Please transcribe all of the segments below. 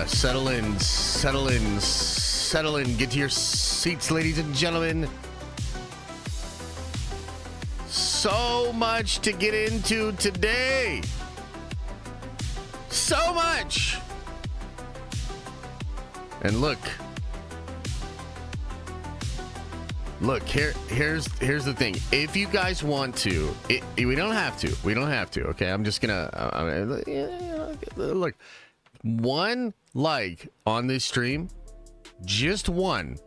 Settle in, settle in, settle in. Get to your seats, ladies and gentlemen. So much to get into today. So much. And look, here's the thing. If you guys want to, we don't have to. Okay, I'm just gonna look. One like on this stream, just one,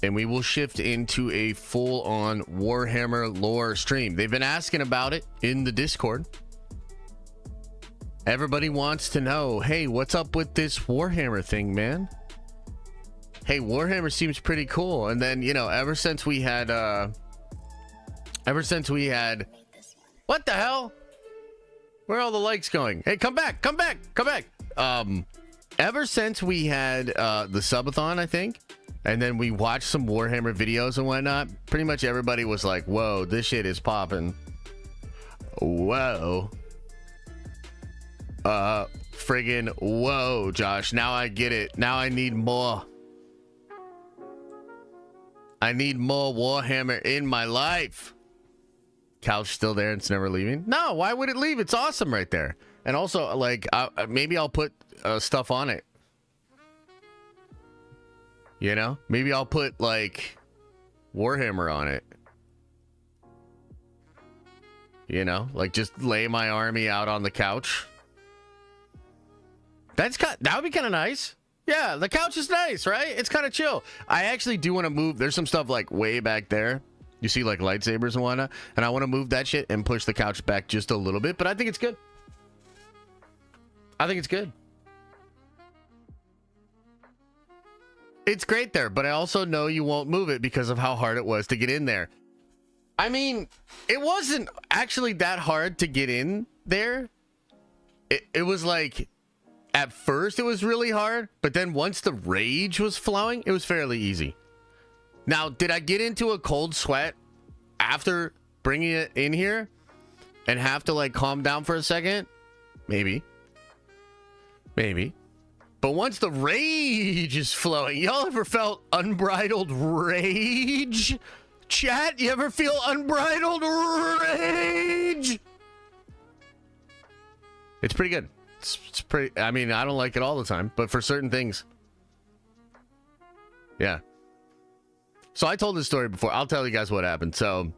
and we will shift into a full-on Warhammer lore stream. They've been asking about it in the Discord. Everybody wants to know, hey, what's up with this Warhammer thing, man? Hey, Warhammer seems pretty cool. And then, you know, ever since we had what the hell? Where are all the likes going? Hey, come back. Ever since we had the subathon, I think, and then we watched some Warhammer videos and whatnot, pretty much everybody was like, whoa, this shit is popping. Whoa. Friggin' whoa, Josh. Now I get it. Now I need more. I need more Warhammer in my life. Couch still there and it's never leaving? No, why would it leave? It's awesome right there. And also, like, maybe I'll put stuff on it. You know? Maybe I'll put, like, Warhammer on it. You know? Like, just lay my army out on the couch. That would be kind of nice. Yeah, the couch is nice, right? It's kind of chill. I actually do want to move. There's some stuff, like, way back there. You see, like, lightsabers and whatnot. And I want to move that shit and push the couch back just a little bit. But I think it's good. I think it's good. It's great there. But I also know you won't move it because of how hard it was to get in there. I mean, it wasn't actually that hard to get in there. It was like... At first, it was really hard, but then once the rage was flowing, it was fairly easy. Now, did I get into a cold sweat after bringing it in here and have to, like, calm down for a second? Maybe. But once the rage is flowing, y'all ever felt unbridled rage? Chat, you ever feel unbridled rage? It's pretty good. It's pretty, I mean, I don't like it all the time, but for certain things. Yeah. So I told this story before. I'll tell you guys what happened. So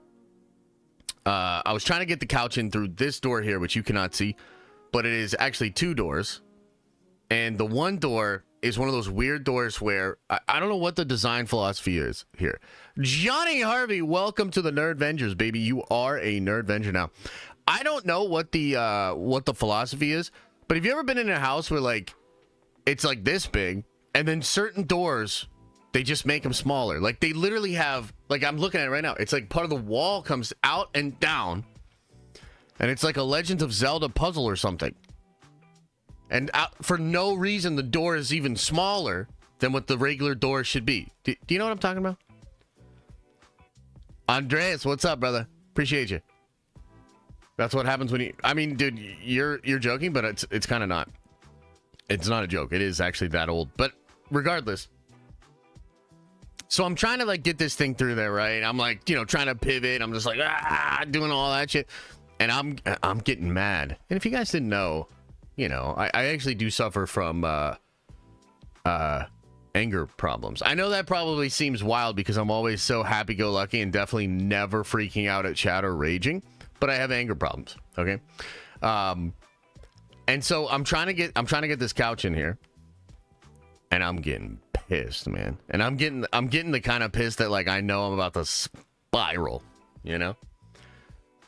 I was trying to get the couch in through this door here, which you cannot see, but it is actually two doors. And the one door is one of those weird doors where I don't know what the design philosophy is here. Johnny Harvey, welcome to the Nerd Vengers, baby. You are a Nerd Venger now. I don't know what the philosophy is. But have you ever been in a house where, like, it's like this big, and then certain doors, they just make them smaller? Like, they literally have, like, I'm looking at it right now. It's like part of the wall comes out and down, and it's like a Legend of Zelda puzzle or something. And for no reason, the door is even smaller than what the regular door should be. Do you know what I'm talking about? Andreas, what's up, brother? Appreciate you. That's what happens when you... I mean, dude, you're joking, but it's kind of not. It's not a joke. It is actually that old. But regardless. So I'm trying to, like, get this thing through there, right? I'm, like, you know, trying to pivot. I'm just like, doing all that shit. And I'm getting mad. And if you guys didn't know, you know, I actually do suffer from anger problems. I know that probably seems wild because I'm always so happy-go-lucky and definitely never freaking out at chat or raging. But I have anger problems, okay? And so I'm trying to get this couch in here, and I'm getting pissed, man. And I'm getting the kind of pissed that, like, I know I'm about to spiral, you know?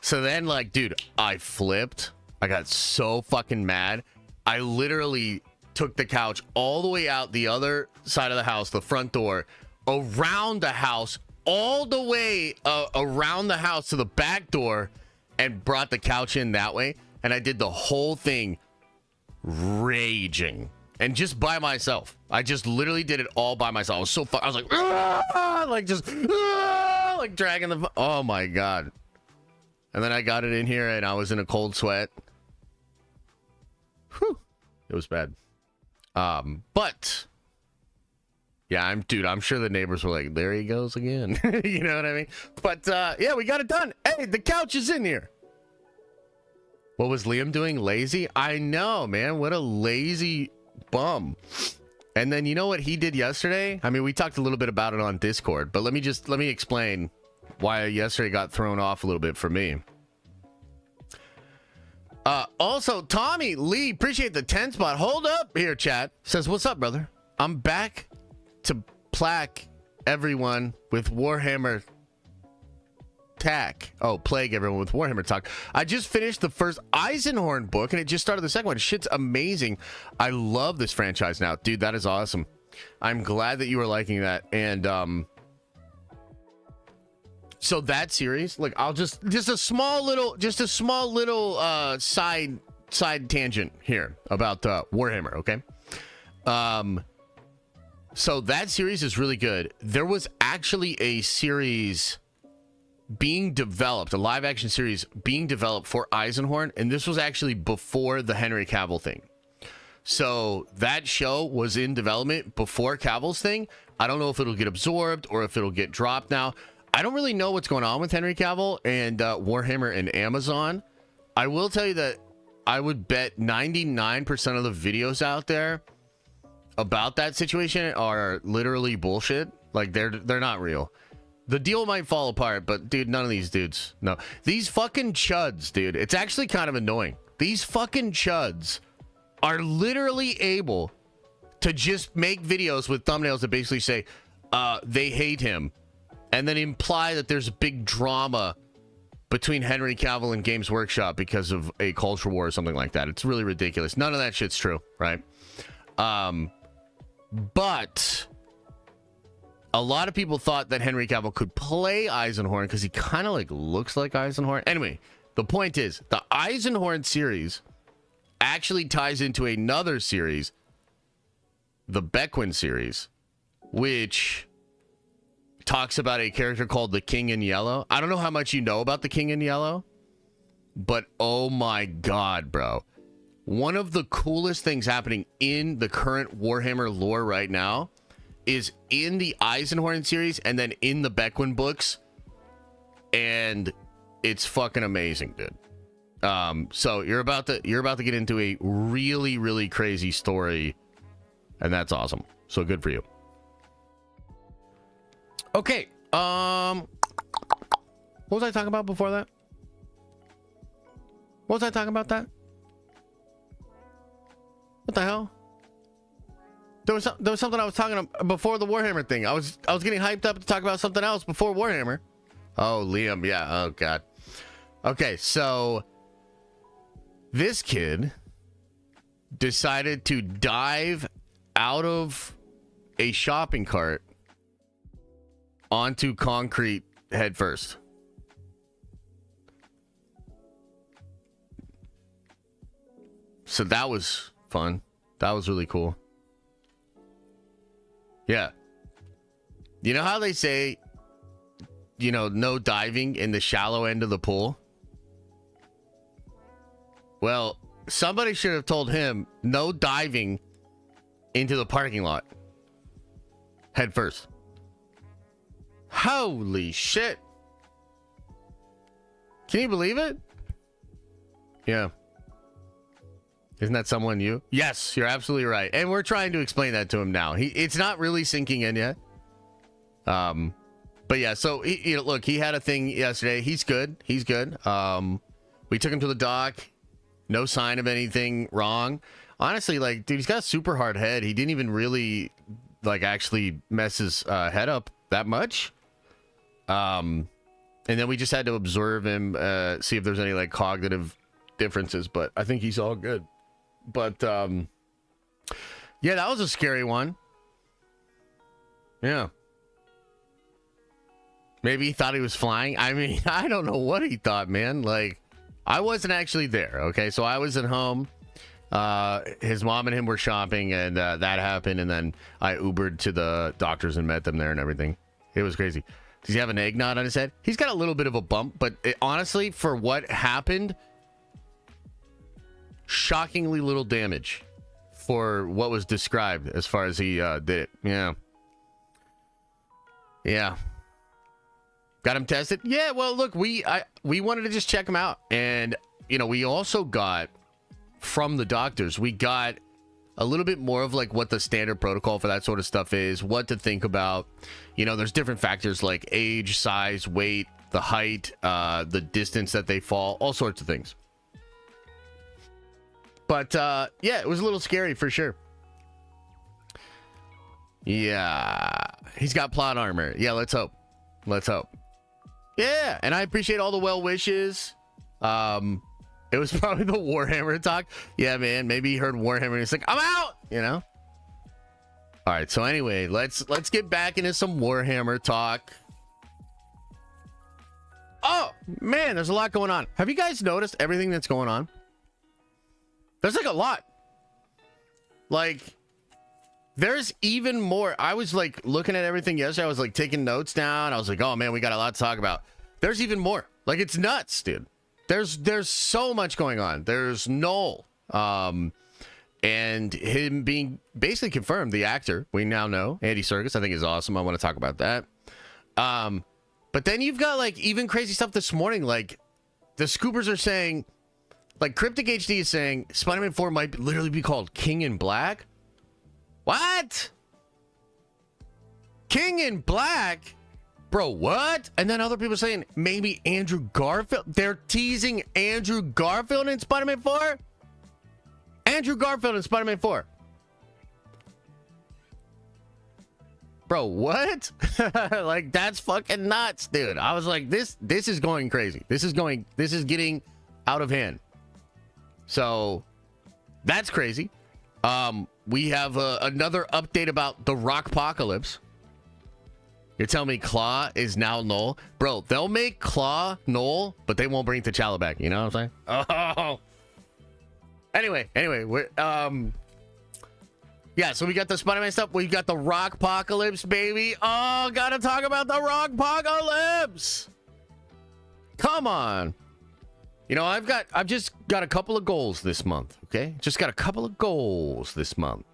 So then, like, dude, I flipped. I got so fucking mad. I literally took the couch all the way out the other side of the house, the front door, around the house, all the way around the house to the back door, and brought the couch in that way. And I did the whole thing raging. And just by myself. I just literally did it all by myself. I was so I was like, like dragging the... Oh, my God. And then I got it in here, and I was in a cold sweat. Whew. It was bad. But yeah, I'm sure the neighbors were like, there he goes again. You know what I mean? But yeah, we got it done. Hey, the couch is in here. What was Liam doing? Lazy? I know, man. What a lazy bum. And then you know what he did yesterday? I mean, we talked a little bit about it on Discord, but let me explain why yesterday got thrown off a little bit for me. Also, Tommy Lee, appreciate the 10 spot. Hold up here, chat. Says, what's up, brother? I'm back to plague everyone with Warhammer Tack. Oh, plague everyone with Warhammer Talk. I just finished the first Eisenhorn book, and it just started the second one. Shit's amazing. I love this franchise now. Dude, that is awesome. I'm glad that you are liking that. And, so that series, like, I'll just a small little side tangent here about Warhammer, okay? So that series is really good. There was actually a series being developed, a live action series being developed for Eisenhorn, and this was actually before the Henry Cavill thing. So that show was in development before Cavill's thing. I don't know if it'll get absorbed or if it'll get dropped now. I don't really know what's going on with Henry Cavill and Warhammer and Amazon. I will tell you that I would bet 99% of the videos out there about that situation are literally bullshit. Like, they're not real. The deal might fall apart, but dude, none of these dudes. No, these fucking chuds, dude. It's actually kind of annoying. These fucking chuds are literally able to just make videos with thumbnails that basically say they hate him, and then imply that there's a big drama between Henry Cavill and Games Workshop because of a culture war or something like that. It's really ridiculous. None of that shit's true, right? But a lot of people thought that Henry Cavill could play Eisenhorn because he kind of like looks like Eisenhorn. Anyway, the point is the Eisenhorn series actually ties into another series, the Beckwin series, which talks about a character called the King in Yellow. I don't know how much you know about the King in Yellow, but oh my God, bro. One of the coolest things happening in the current Warhammer lore right now is in the Eisenhorn series and then in the Beckwin books. And it's fucking amazing, dude. So you're about to get into a really, really crazy story, and that's awesome. So good for you. Okay, what was I talking about before that? What was I talking about that? What the hell? There was something I was talking about before the Warhammer thing. I was getting hyped up to talk about something else before Warhammer. Oh, Liam, yeah. Oh God. Okay, so this kid decided to dive out of a shopping cart onto concrete head first. So that was fun. That was really cool. Yeah. You know how they say, you know, no diving in the shallow end of the pool? Well, somebody should have told him no diving into the parking lot head first. Holy shit. Can you believe it? Yeah. Isn't that someone you? Yes, you're absolutely right. And we're trying to explain that to him now. It's not really sinking in yet. But yeah, so look, he had a thing yesterday. He's good. He's good. We took him to the doc. No sign of anything wrong. Honestly, like, dude, he's got a super hard head. He didn't even really like actually mess his head up that much. And then we just had to observe him, see if there's any like cognitive differences, but I think he's all good. But yeah, that was a scary one. Yeah. Maybe he thought he was flying. I mean, I don't know what he thought, man. Like, I wasn't actually there, okay? So I was at home. His mom and him were shopping, and that happened, and then I Ubered to the doctors and met them there and everything. It was crazy. Does he have an eggnog on his head? He's got a little bit of a bump, but honestly, for what happened, shockingly little damage. for what was described as far as he did it. Yeah. Got him tested? Yeah, well, look, we wanted to just check him out. And, you know, we also got, from the doctors, we got a little bit more of, like, what the standard protocol for that sort of stuff is, what to think about. You know, there's different factors like age, size, weight, the height, the distance that they fall, all sorts of things. But, yeah, it was a little scary for sure. Yeah. He's got plot armor. Yeah, let's hope. Let's hope. Yeah, and I appreciate all the well wishes. It was probably the Warhammer talk. Yeah, man, maybe he heard Warhammer and he's like, I'm out, you know? All right, so anyway, let's get back into some Warhammer talk. Oh, man, there's a lot going on. Have you guys noticed everything that's going on? There's like a lot. Like, there's even more. I was like looking at everything yesterday. I was like taking notes down. I was like, oh man, we got a lot to talk about. There's even more. Like, it's nuts, dude. There's so much going on. There's Knull, and him being basically confirmed, the actor we now know, Andy Serkis, I think is awesome. I want to talk about that. But then you've got like even crazy stuff this morning. Like the scoopers are saying, like Cryptic HD is saying, Spider-Man 4 might literally be called King in Black. What? King in Black? Bro, what? And then other people saying maybe Andrew Garfield. They're teasing Andrew Garfield in Spider-Man 4? Andrew Garfield in Spider-Man 4. Bro, what? Like, that's fucking nuts, dude. I was like, this is going crazy. This is getting out of hand. So, that's crazy. We have another update about the Rockpocalypse. You're telling me Claw is now Knull? Bro, they'll make Claw Knull, but they won't bring T'Challa back. You know what I'm saying? Oh. Anyway, we're, yeah, so we got the Spider-Man stuff. We've got the Rockpocalypse, baby. Oh, gotta talk about the Rockpocalypse. Come on. You know, I've just got a couple of goals this month, okay? Just got a couple of goals this month.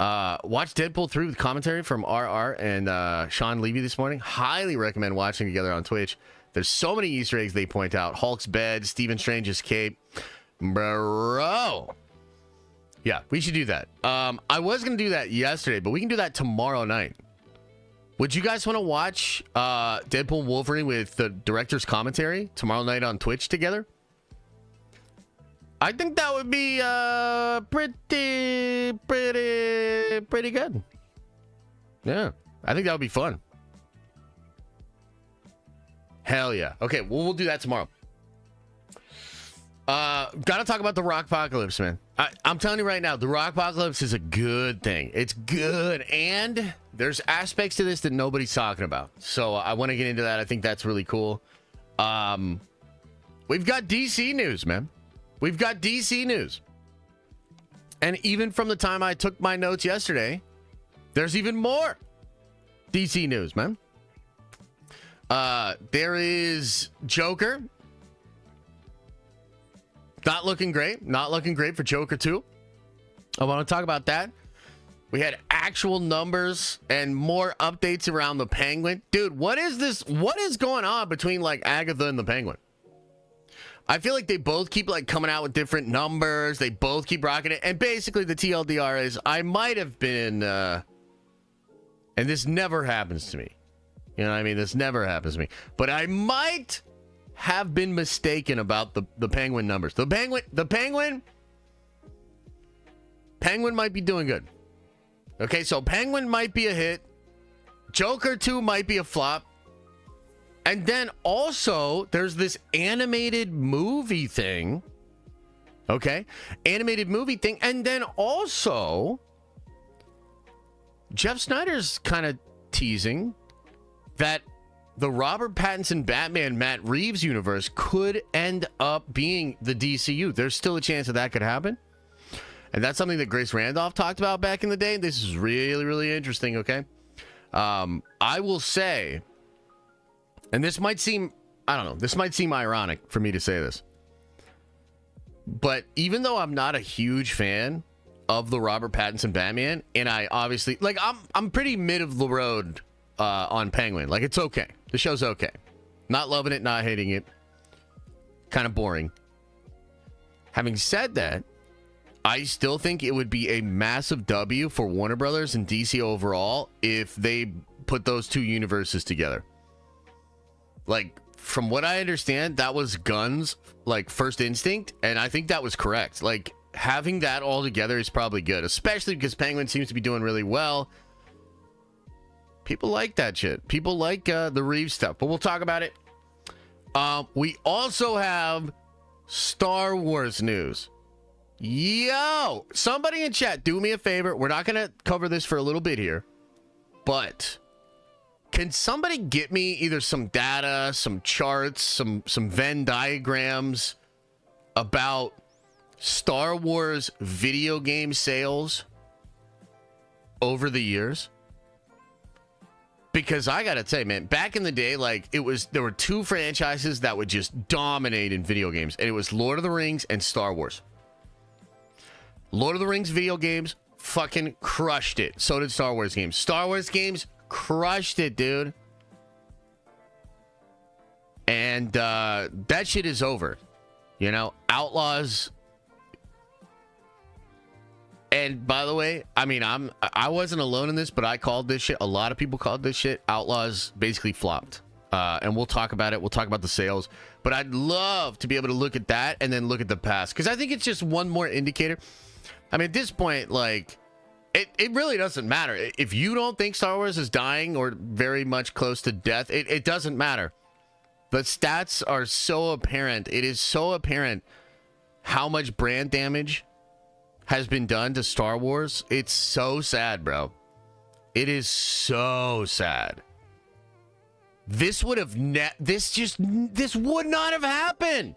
Watch Deadpool 3 with commentary from RR and Sean Levy this morning. Highly recommend watching together on Twitch. There's so many Easter eggs they point out. Hulk's bed, Stephen Strange's cape. Bro. Yeah, we should do that. I was going to do that yesterday, but we can do that tomorrow night. Would you guys want to watch Deadpool and Wolverine with the director's commentary tomorrow night on Twitch together? I think that would be pretty good. Yeah, I think that would be fun. Hell yeah. Okay, well, we'll do that tomorrow. Gotta talk about the Rockpocalypse, man. I'm telling you right now, the Rockpocalypse is a good thing. It's good, and there's aspects to this that nobody's talking about. So I want to get into that. I think that's really cool. We've got DC news, man. We've got DC news. And even from the time I took my notes yesterday, there's even more DC news, man. There is Joker. Not looking great. Not looking great for Joker 2. I want to talk about that. We had actual numbers and more updates around the Penguin. Dude, what is this? What is going on between like Agatha and the Penguin? I feel like they both keep like coming out with different numbers. They both keep rocking it. And basically the TLDR is I might have been, and this never happens to me. You know what I mean? This never happens to me. But I might have been mistaken about the Penguin numbers. The Penguin might be doing good. Okay, so Penguin might be a hit. Joker 2 might be a flop. And then also, there's this animated movie thing. Okay? Animated movie thing. And then also, Jeff Snyder's kind of teasing that the Robert Pattinson Batman Matt Reeves universe could end up being the DCU. There's still a chance that could happen. And that's something that Grace Randolph talked about back in the day. This is really, really interesting, okay? I will say, and this might seem, I don't know, this might seem ironic for me to say this, but even though I'm not a huge fan of the Robert Pattinson Batman, and I obviously like I'm pretty mid of the road on Penguin. Like, it's okay. The show's okay. Not loving it, not hating it. Kind of boring. Having said that, I still think it would be a massive W for Warner Brothers and DC overall if they put those two universes together. Like, from what I understand, that was Gunn's like first instinct, and I think that was correct. Like, having that all together is probably good, especially because Penguin seems to be doing really well. People like that shit. People like the Reeves stuff, but we'll talk about it. We also have Star Wars news. Yo, somebody in chat, do me a favor. We're not going to cover this for a little bit here, but can somebody get me either some data, some charts, some Venn diagrams about Star Wars video game sales over the years? Because I gotta say, man, back in the day, like, there were two franchises that would just dominate in video games, and it was Lord of the Rings and Star Wars. Lord of the Rings video games fucking crushed it. So did Star Wars games. Star Wars games crushed it, dude. And that shit is over. You know, Outlaws. And by the way, I mean, I wasn't alone in this, but I called this shit. A lot of people called this shit. Outlaws basically flopped. And we'll talk about it. We'll talk about the sales. But I'd love to be able to look at that and then look at the past, because I think it's just one more indicator. I mean, at this point, like, it really doesn't matter. If you don't think Star Wars is dying or very much close to death, it doesn't matter. The stats are so apparent. It is so apparent how much brand damage has been done to Star Wars. It's so sad, bro. It is so sad. This would have this would not have happened.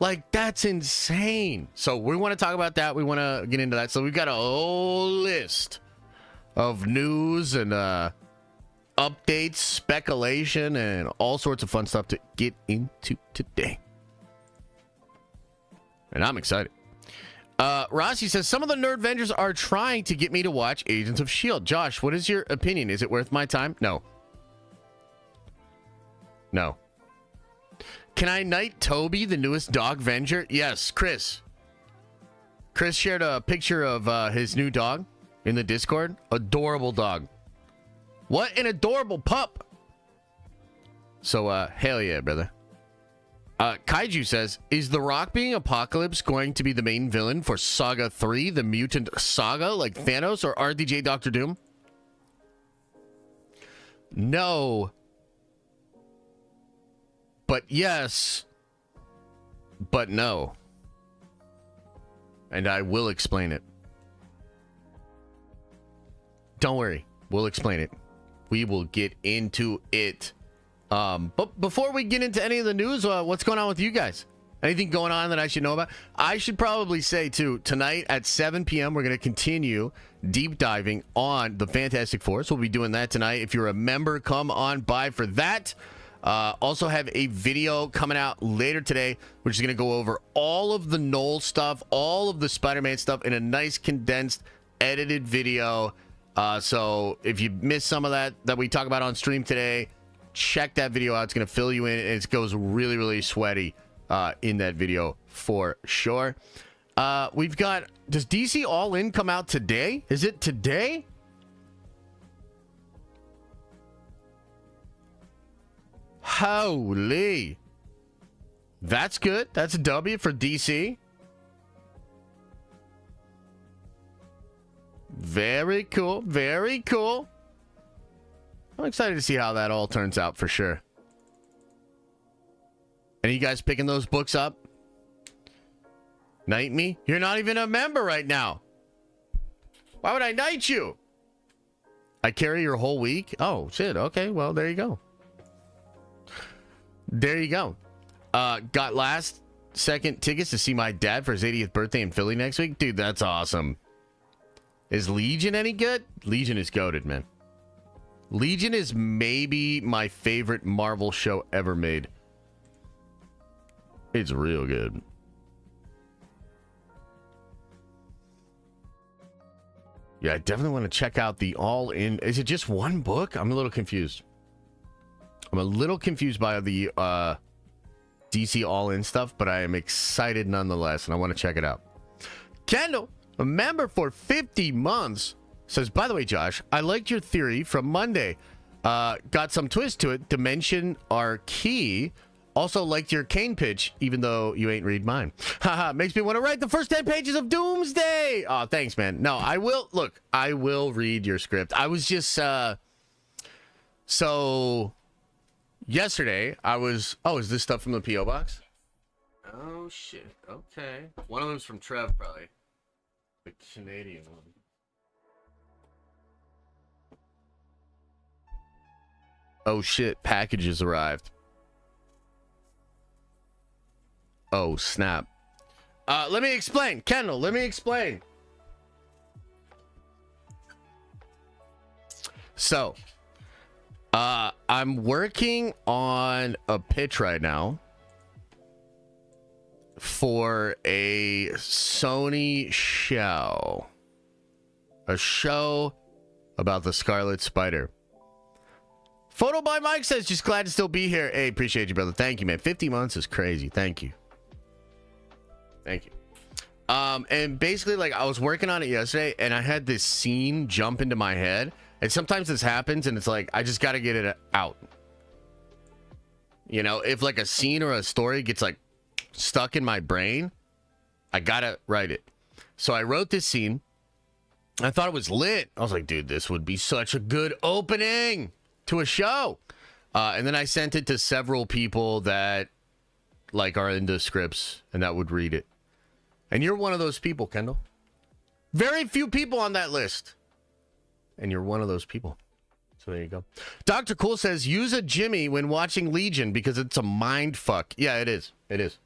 Like, that's insane. So we want to talk about that. We want to get into that. So we've got a whole list of news and updates, speculation, and all sorts of fun stuff to get into today. And I'm excited. Rossi says, some of the Nerdvengers are trying to get me to watch Agents of S.H.I.E.L.D. Josh, what is your opinion? Is it worth my time? No. No. Can I knight Toby, the newest dog Venger? Yes, Chris. Chris shared a picture of his new dog in the Discord. Adorable dog. What an adorable pup. So, hell yeah, brother. Kaiju says, is The Rock being Apocalypse going to be the main villain for Saga 3, the Mutant Saga, like Thanos or RDJ Doctor Doom? No. But yes. But no. And I will explain it. Don't worry. We'll explain it. We will get into it. But before we get into any of the news, what's going on with you guys? Anything going on that I should know about? I should probably say, too, tonight at 7 p.m., we're going to continue deep diving on the Fantastic Four. So we'll be doing that tonight. If you're a member, come on by for that. Also have a video coming out later today, which is going to go over all of the Knull stuff, all of the Spider-Man stuff in a nice, condensed, edited video. So if you missed some of that we talk about on stream today, check that video out. It's going to fill you in, and it goes really, really sweaty in that video for sure. We've got, does DC All In come out today? Is it today? Holy. That's good. That's a W for DC. Very cool. Very cool. I'm excited to see how that all turns out for sure. Any of you guys picking those books up? Knight me? You're not even a member right now. Why would I knight you? I carry your whole week? Oh, shit. Okay, well, there you go. There you go. Got last second tickets to see my dad for his 80th birthday in Philly next week. Dude, that's awesome. Is Legion any good? Legion is goated, man. Legion is maybe my favorite Marvel show ever made. It's real good. Yeah, I definitely want to check out the all-in. Is it just one book? I'm a little confused. I'm a little confused by the DC all-in stuff, but I am excited nonetheless, and I want to check it out. Kendall, a member for 50 months, says, by the way, Josh, I liked your theory from Monday. Got some twist to it. Dimension are key. Also liked your Kane pitch, even though you ain't read mine. Haha, makes me want to write the first 10 pages of Doomsday. Oh, thanks, man. No, I will. Look, I will read your script. I was just, so yesterday I was, oh, is this stuff from the P.O. box? Oh, shit. Okay. One of them's from Trev, probably. The Canadian one. Oh, shit. Packages arrived. Oh, snap. Let me explain. Kendall, let me explain. So, I'm working on a pitch right now for a Sony show. A show about the Scarlet Spider. Photo by Mike says, just glad to still be here. Hey, appreciate you, brother. Thank you, man. 50 months is crazy. Thank you. Thank you. And basically, like, I was working on it yesterday, and I had this scene jump into my head. And sometimes this happens, and it's like, I just got to get it out. You know, if, like, a scene or a story gets, like, stuck in my brain, I got to write it. So I wrote this scene. I thought it was lit. I was like, dude, this would be such a good opening to a show. And then I sent it to several people that, like, are into scripts and that would read it. And you're one of those people, Kendall. Very few people on that list. And you're one of those people. So there you go. Dr. Cool says, use a Jimmy when watching Legion because it's a mind fuck. Yeah, it is. It is.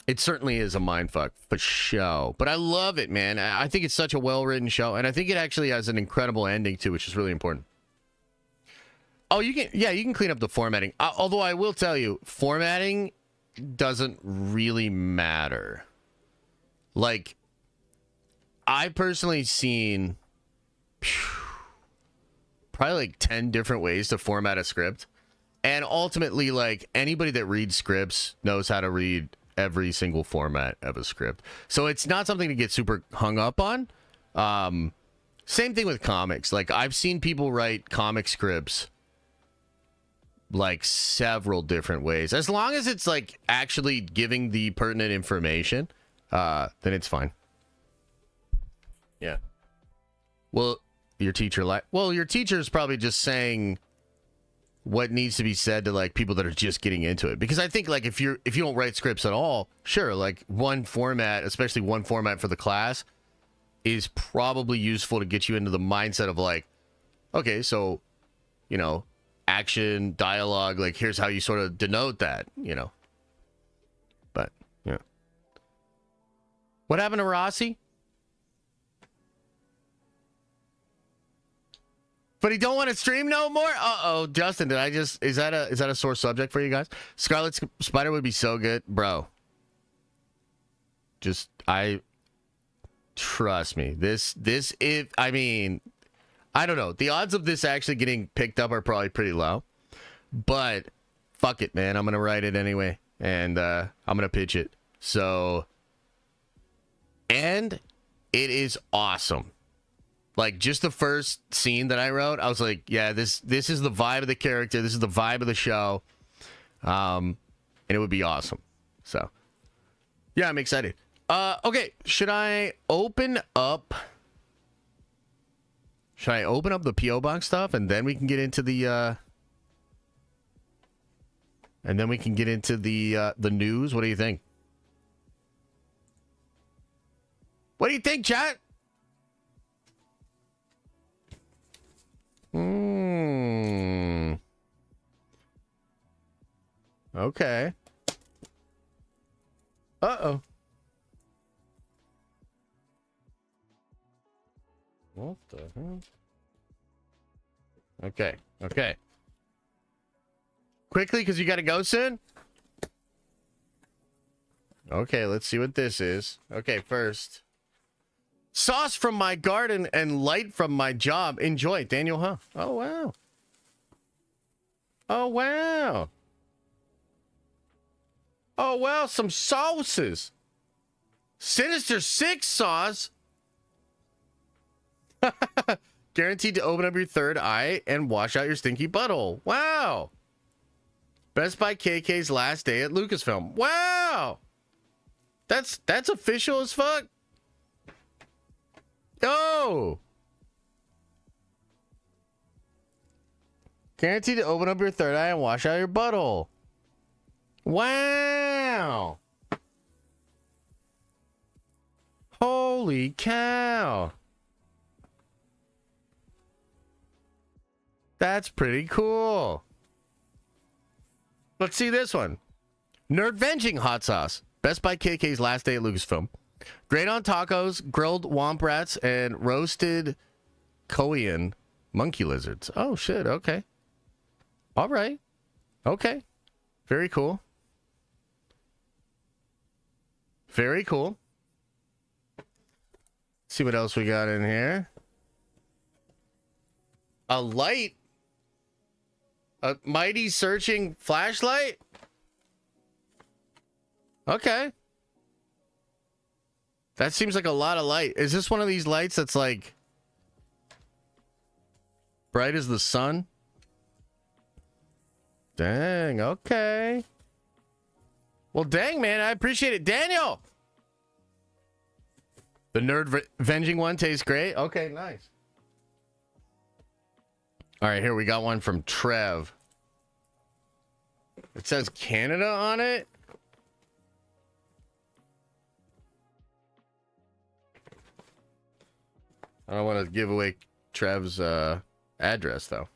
It certainly is a mind fuck for show. But I love it, man. I think it's such a well-written show. And I think it actually has an incredible ending, too, which is really important. Oh, you can clean up the formatting. Although I will tell you, formatting doesn't really matter. Like, I personally seen probably like 10 different ways to format a script. And ultimately, like, anybody that reads scripts knows how to read every single format of a script. So it's not something to get super hung up on. Same thing with comics. Like, I've seen people write comic scripts like several different ways. As long as it's like actually giving the pertinent information, then it's fine. Yeah. Well, your teacher your teacher is probably just saying what needs to be said to like people that are just getting into it. Because I think like if you don't write scripts at all, sure, like one format, especially one format for the class, is probably useful to get you into the mindset of like, okay, so, you know, action, dialogue, like here's how you sort of denote that, you know. But, yeah. What happened to Rossi? But he don't want to stream no more? Uh-oh, Justin, is that a sore subject for you guys? Scarlet Spider would be so good, bro. Trust me. I don't know. The odds of this actually getting picked up are probably pretty low. But fuck it, man. I'm going to write it anyway. And I'm going to pitch it. So, and it is awesome. Like, just the first scene that I wrote, I was like, yeah, this is the vibe of the character. This is the vibe of the show. And it would be awesome. So, yeah, I'm excited. Okay, should I open up the P.O. Box stuff and then we can get into the news? What do you think? What do you think, chat? Okay. Uh-oh. What the hell? Okay. Quickly, because you got to go soon? Okay, let's see what this is. Okay, first. Sauce from my garden and light from my job. Enjoy. Daniel, huh? Oh, wow. Oh, wow. Oh, well, some sauces. Sinister Six sauce. Guaranteed to open up your third eye and wash out your stinky butthole. Wow. Best Buy KK's last day at Lucasfilm. Wow. That's official as fuck. Oh. Guaranteed to open up your third eye and wash out your butthole. Wow. Holy cow. That's pretty cool. Let's see this one. Nerd Venging hot sauce. Best Buy KK's last day at Lucasfilm. Great on tacos, grilled womp rats, and roasted Korean monkey lizards. Oh, shit. Okay. All right. Okay. Very cool. Very cool. Let's see what else we got in here. A light. A mighty searching flashlight. Okay. That seems like a lot of light. Is this one of these lights that's like bright as the sun? Dang, okay. Well, dang, man, I appreciate it. Daniel! The Nerd Venging one tastes great. Okay, nice. All right, here we got one from Trev. It says Canada on it. I don't want to give away Trev's address, though.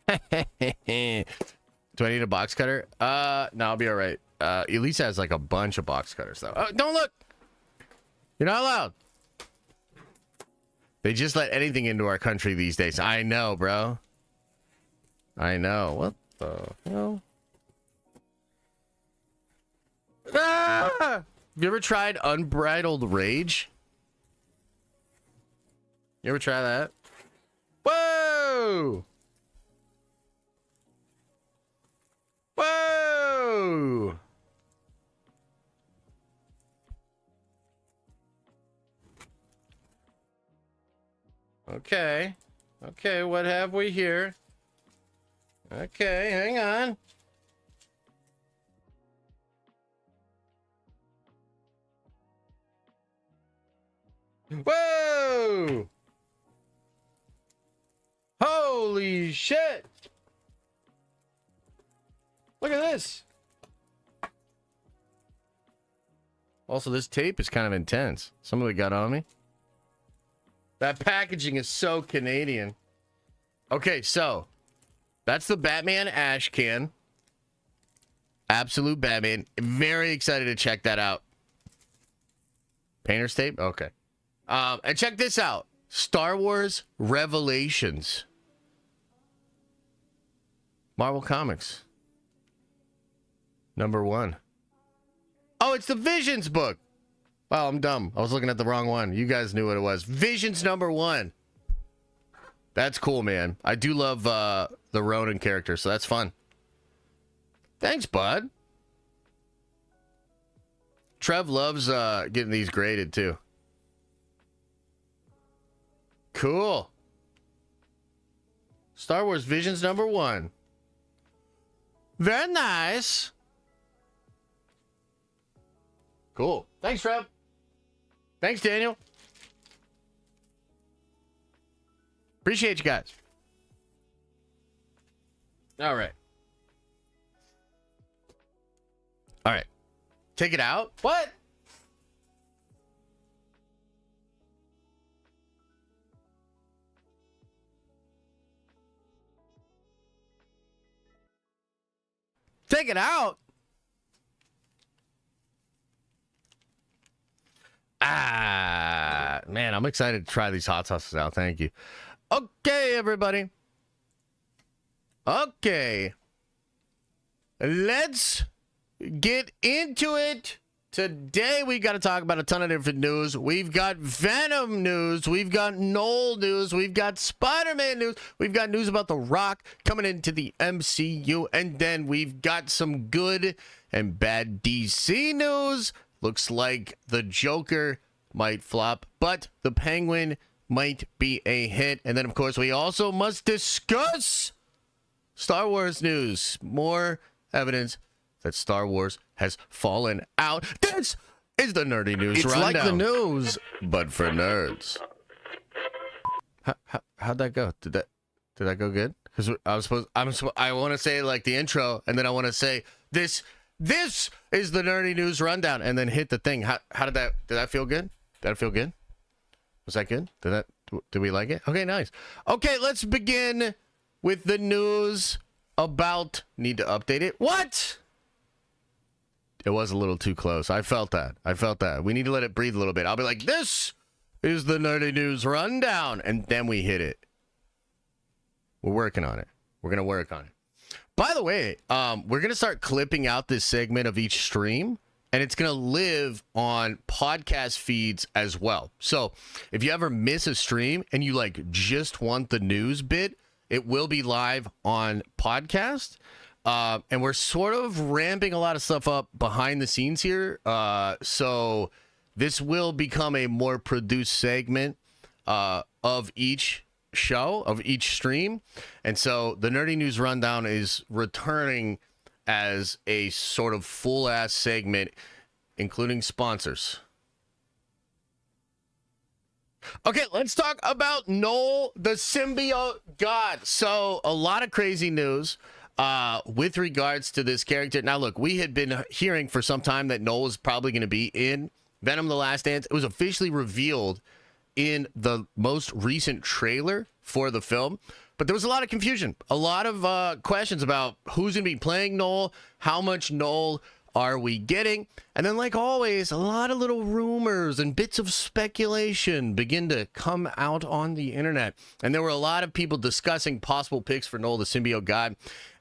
Do I need a box cutter? No, I'll be all right. Elisa has like a bunch of box cutters, though. Don't look! You're not allowed. They just let anything into our country these days. I know, bro. I know. What the hell? Ah! Have you ever tried Unbridled Rage? You ever try that? Whoa! Whoa! Okay. Okay, what have we here? Okay, hang on. Whoa! Holy shit! Look at this. Also, this tape is kind of intense. Some of it got on me. That packaging is so Canadian. Okay, so that's the Batman ash can. Absolute Batman. Very excited to check that out. Painter's tape? Okay. And check this out. Star Wars Revelations. Marvel Comics. #1. Oh, it's the Visions book. Wow, I'm dumb. I was looking at the wrong one. You guys knew what it was. Visions #1. That's cool, man. I do love the Ronin character, so that's fun. Thanks, bud. Trev loves getting these graded, too. Cool. Star Wars Visions #1. Very nice. Cool. Thanks, Trev. Thanks, Daniel. Appreciate you guys. All right. All right. Take it out. What? Take it out? Ah, man, I'm excited to try these hot sauces out. Thank you. Okay, everybody. Okay. let's get into it. Today, we got to talk about a ton of different news. We've got Venom news. We've got Knull news. We've got Spider-Man news. We've got news about The Rock coming into the MCU. And then we've got some good and bad DC news. Looks like the Joker might flop, but the Penguin might be a hit. And then, of course, we also must discuss Star Wars news. More evidence that Star Wars has fallen out. This is the Nerdy News Rundown. It's like the news, but for nerds. How'd that go? Did that go good? Because I want to say like the intro, and then I want to say this is the Nerdy News Rundown, and then hit the thing. How did that feel good? Did that feel good? Was that good? Did we like it? Okay, nice. Okay, let's begin with the news about. Need to update it. What? It was a little too close. I felt that. We need to let it breathe a little bit. I'll be like, this is the Nerdy News Rundown. And then we hit it. We're working on it. We're going to work on it. By the way, we're going to start clipping out this segment of each stream. And it's going to live on podcast feeds as well. So if you ever miss a stream and you like just want the news bit, it will be live on podcast. And we're sort of ramping a lot of stuff up behind the scenes here. So this will become a more produced segment of each show, of each stream. And so the Nerdy News Rundown is returning as a sort of full-ass segment, including sponsors. Okay, let's talk about Knull, the symbiote god. So a lot of crazy news with regards to this character. Now, look, we had been hearing for some time that Knull was probably going to be in Venom: The Last Dance. It was officially revealed in the most recent trailer for the film. But there was a lot of confusion, a lot of questions about who's going to be playing Knull, how much Knull are we getting? And then, like always, a lot of little rumors and bits of speculation begin to come out on the internet. And there were a lot of people discussing possible picks for Knull, the symbiote god.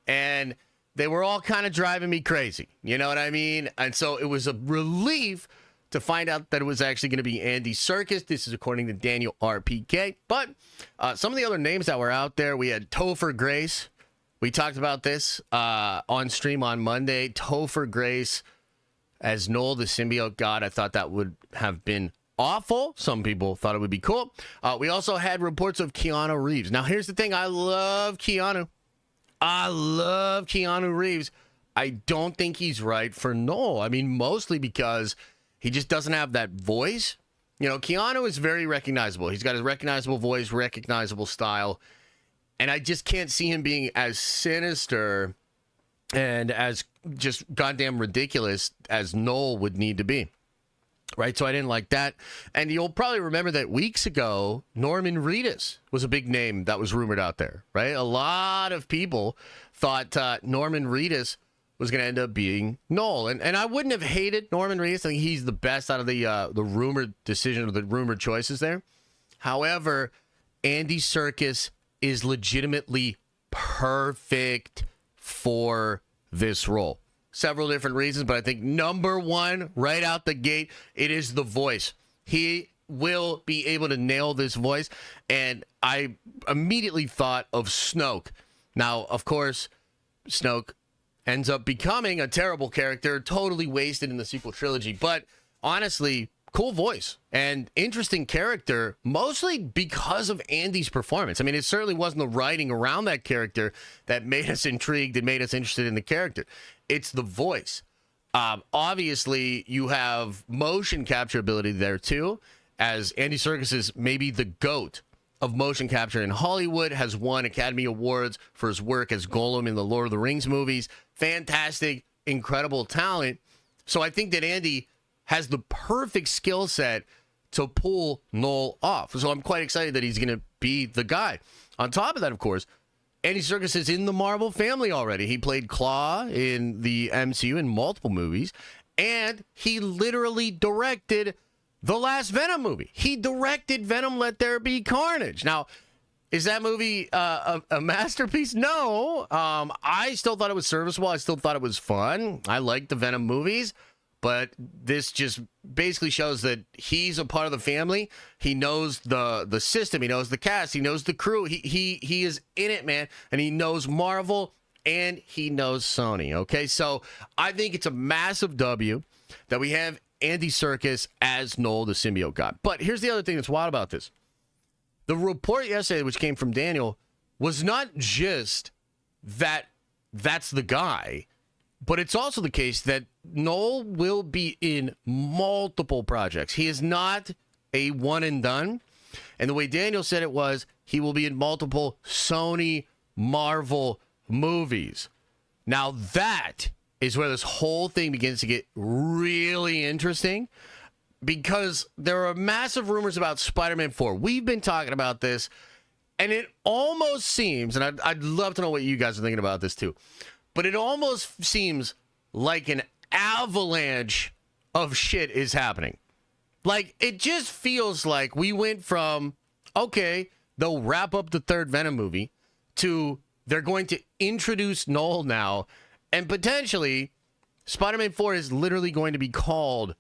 And they were all kind of driving me crazy. You know what I mean? And so it was a relief to find out that it was actually going to be Andy Serkis. This is according to Daniel RPK. But some of the other names that were out there, we had Topher Grace. We talked about this on stream on Monday. Topher Grace as Knull, the symbiote god. I thought that would have been awful. Some people thought it would be cool. We also had reports of Keanu Reeves. Now, here's the thing. I love Keanu Reeves. I don't think he's right for Knull. I mean, mostly because he just doesn't have that voice. You know, Keanu is very recognizable. He's got his recognizable voice, recognizable style. And I just can't see him being as sinister and as just goddamn ridiculous as Knull would need to be. Right? So I didn't like that. And you'll probably remember that weeks ago, Norman Reedus was a big name that was rumored out there. Right? A lot of people thought Norman Reedus was going to end up being Knull. And I wouldn't have hated Norman Reedus. I think he's the best out of the rumored decision or the rumored choices there. However, Andy Serkis is legitimately perfect for this role. Several different reasons, but I think number one, right out the gate, it is the voice. He will be able to nail this voice, and I immediately thought of Snoke. Now, of course, Snoke ends up becoming a terrible character, totally wasted in the sequel trilogy, but honestly, cool voice and interesting character, mostly because of Andy's performance. I mean, it certainly wasn't the writing around that character that made us intrigued and made us interested in the character. It's the voice. Obviously, you have motion capture ability there too, as Andy Serkis is maybe the GOAT of motion capture in Hollywood, has won Academy Awards for his work as Gollum in the Lord of the Rings movies. Fantastic, incredible talent. So I think that Andy has the perfect skill set to pull Knull off. So I'm quite excited that he's going to be the guy. On top of that, of course, Andy Serkis is in the Marvel family already. He played Claw in the MCU in multiple movies, and he literally directed the last Venom movie. He directed Venom: Let There Be Carnage. Now, Is that movie a masterpiece? No. I still thought it was serviceable. I still thought it was fun. I liked the Venom movies, but this just basically shows that he's a part of the family. He knows the system. He knows the cast. He knows the crew. He is in it, man, and he knows Marvel and he knows Sony. Okay, so I think it's a massive W that we have Andy Serkis as Knull, the symbiote god. But here's the other thing that's wild about this. The report yesterday, which came from Daniel, was not just that that's the guy, but it's also the case that Knull will be in multiple projects. He is not a one and done. And the way Daniel said it was, he will be in multiple Sony Marvel movies. Now that is where this whole thing begins to get really interesting, because there are massive rumors about Spider-Man 4. We've been talking about this, and it almost seems, and I'd love to know what you guys are thinking about this too, but it almost seems like an avalanche of shit is happening. Like, it just feels like we went from, okay, they'll wrap up the third Venom movie, to they're going to introduce Knull now, and potentially Spider-Man 4 is literally going to be called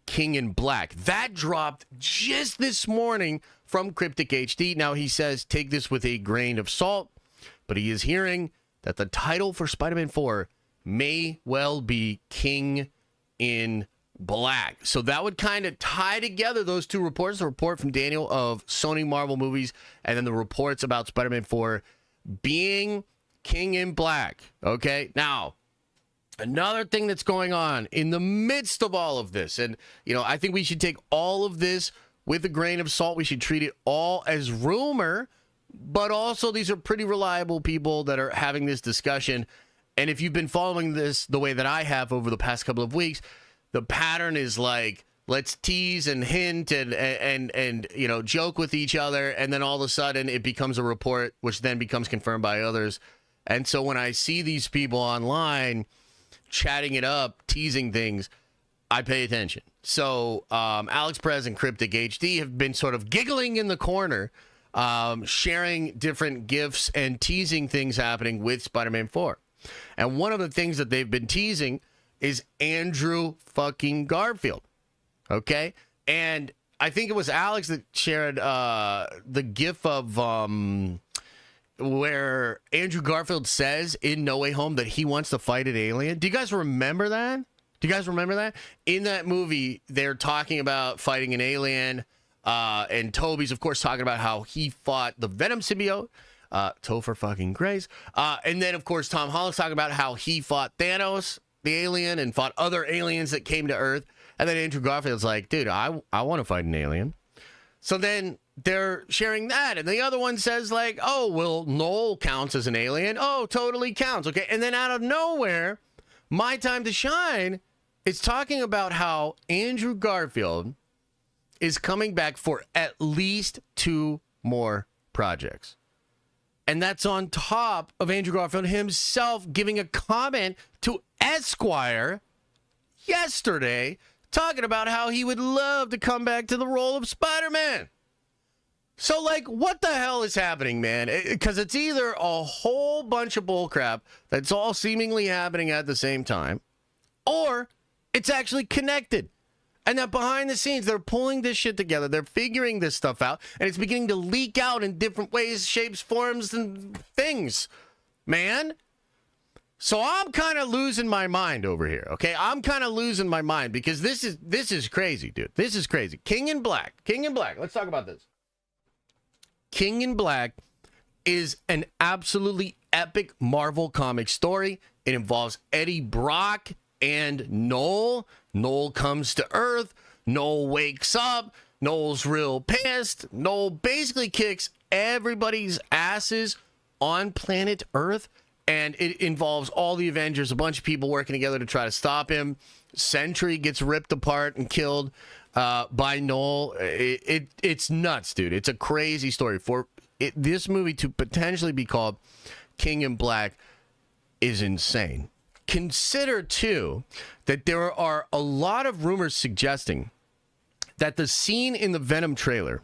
King in Black. That dropped just this morning from Cryptic HD. Now, he says take this with a grain of salt, but he is hearing that the title for Spider-Man 4 may well be King in Black. So that would kind of tie together those two reports, the report from Daniel of Sony Marvel movies, and then the reports about Spider-Man 4 being King in Black. Okay, now, another thing that's going on in the midst of all of this, and, you know, I think we should take all of this with a grain of salt. We should treat it all as rumor, but also these are pretty reliable people that are having this discussion. And if you've been following this the way that I have over the past couple of weeks, the pattern is like, let's tease and hint and you know, joke with each other, and then all of a sudden it becomes a report, which then becomes confirmed by others. And so when I see these people online chatting it up, teasing things, I pay attention. So Alex Perez and Cryptic HD have been sort of giggling in the corner, sharing different gifs and teasing things happening with Spider-Man 4. And one of the things that they've been teasing is Andrew fucking Garfield. Okay? And I think it was Alex that shared the gif of where Andrew Garfield says in No Way Home that he wants to fight an alien. Do you guys remember that? Do you guys remember that? In that movie, they're talking about fighting an alien, and Toby's, of course, talking about how he fought the Venom symbiote, Topher fucking Grace. And then, of course, Tom Holland's talking about how he fought Thanos, the alien, and fought other aliens that came to Earth. And then Andrew Garfield's like, dude, I want to fight an alien. So then they're sharing that. And the other one says, like, oh, well, Knull counts as an alien. Oh, totally counts. Okay. And then out of nowhere, My Time to Shine is talking about how Andrew Garfield is coming back for at least 2 more projects. And that's on top of Andrew Garfield himself giving a comment to Esquire yesterday, talking about how he would love to come back to the role of Spider-Man. So, like, what the hell is happening, man? Because it's either a whole bunch of bullcrap that's all seemingly happening at the same time, or it's actually connected. And that behind the scenes, they're pulling this shit together. They're figuring this stuff out, and it's beginning to leak out in different ways, shapes, forms, and things, man. So I'm kind of losing my mind over here, okay? I'm kind of losing my mind because this is crazy, dude. This is crazy. King in Black. King in Black. Let's talk about this. King in Black is an absolutely epic Marvel comic story. It involves Eddie Brock and Knull. Knull comes to Earth. Knull wakes up. Knull's real pissed. Knull basically kicks everybody's asses on planet Earth. And it involves all the Avengers, a bunch of people working together to try to stop him. Sentry gets ripped apart and killed by Knull. It's nuts, dude. It's a crazy story. For this movie to potentially be called King in Black is insane. Consider, too, that there are a lot of rumors suggesting that the scene in the Venom trailer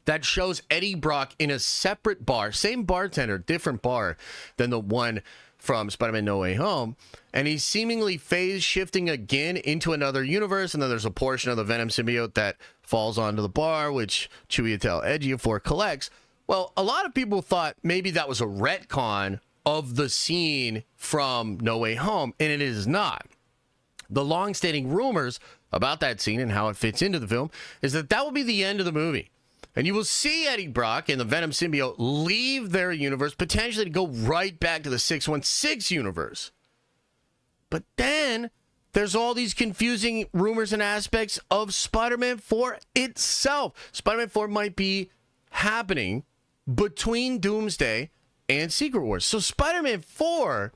that shows Eddie Brock in a separate bar, same bartender, different bar than the one from Spider-Man No Way Home, and he's seemingly phase shifting again into another universe, and then there's a portion of the Venom symbiote that falls onto the bar, which Chiwetel Ejiofor collects. Well, a lot of people thought maybe that was a retcon of the scene from No Way Home, and it is not. The long-standing rumors about that scene and how it fits into the film is that that will be the end of the movie. And you will see Eddie Brock and the Venom symbiote leave their universe, potentially to go right back to the 616 universe. But then there's all these confusing rumors and aspects of Spider-Man 4 itself. Spider-Man 4 might be happening between Doomsday and Secret Wars. So Spider-Man 4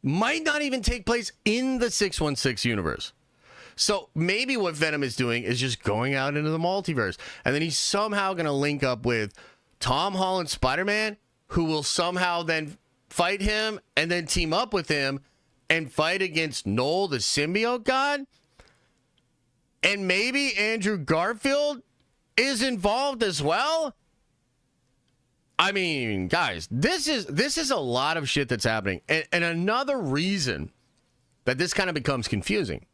might not even take place in the 616 universe. So maybe what Venom is doing is just going out into the multiverse. And then he's somehow going to link up with Tom Holland Spider-Man, who will somehow then fight him and then team up with him and fight against Knull, the symbiote god. And maybe Andrew Garfield is involved as well. I mean, guys, this is a lot of shit that's happening. And another reason that this kind of becomes confusing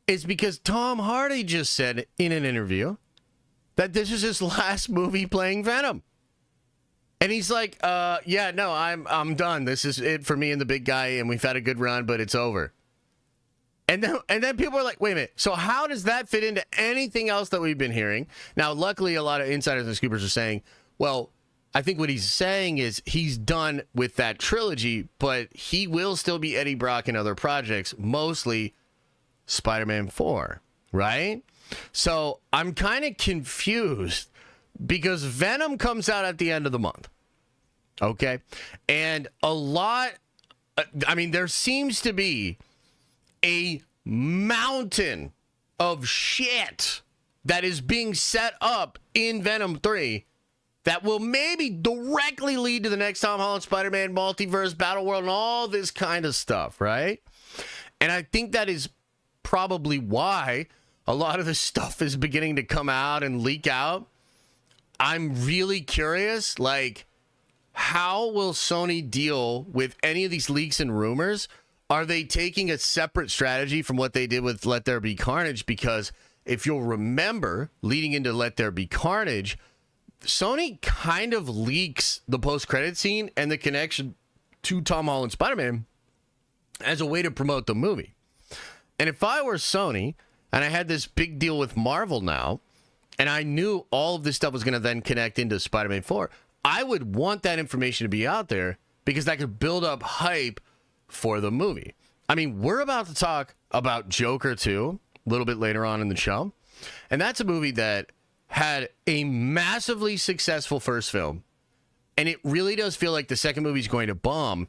is because Tom Hardy just said in an interview that this is his last movie playing Venom. And he's like, yeah, no, I'm done. This is it for me and the big guy, and we've had a good run, but it's over. And then people are like, wait a minute, so how does that fit into anything else that we've been hearing? Now, luckily, a lot of insiders and scoopers are saying, well, I think what he's saying is he's done with that trilogy, but he will still be Eddie Brock in other projects, mostly Spider-Man 4, right? So I'm kind of confused because Venom comes out at the end of the month, okay? And there seems to be a mountain of shit that is being set up in Venom 3 that will maybe directly lead to the next Tom Holland Spider-Man multiverse, Battle World, and all this kind of stuff, right? And I think that is probably why a lot of this stuff is beginning to come out and leak out. I'm really curious, like, how will Sony deal with any of these leaks and rumors? Are they taking a separate strategy from what they did with Let There Be Carnage? Because if you'll remember, leading into Let There Be Carnage, Sony kind of leaks the post-credit scene and the connection to Tom Holland Spider-Man as a way to promote the movie. And if I were Sony and I had this big deal with Marvel now, and I knew all of this stuff was going to then connect into Spider-Man 4, I would want that information to be out there because that could build up hype for the movie. I mean, we're about to talk about Joker 2 a little bit later on in the show. And that's a movie that had a massively successful first film. And it really does feel like the second movie is going to bomb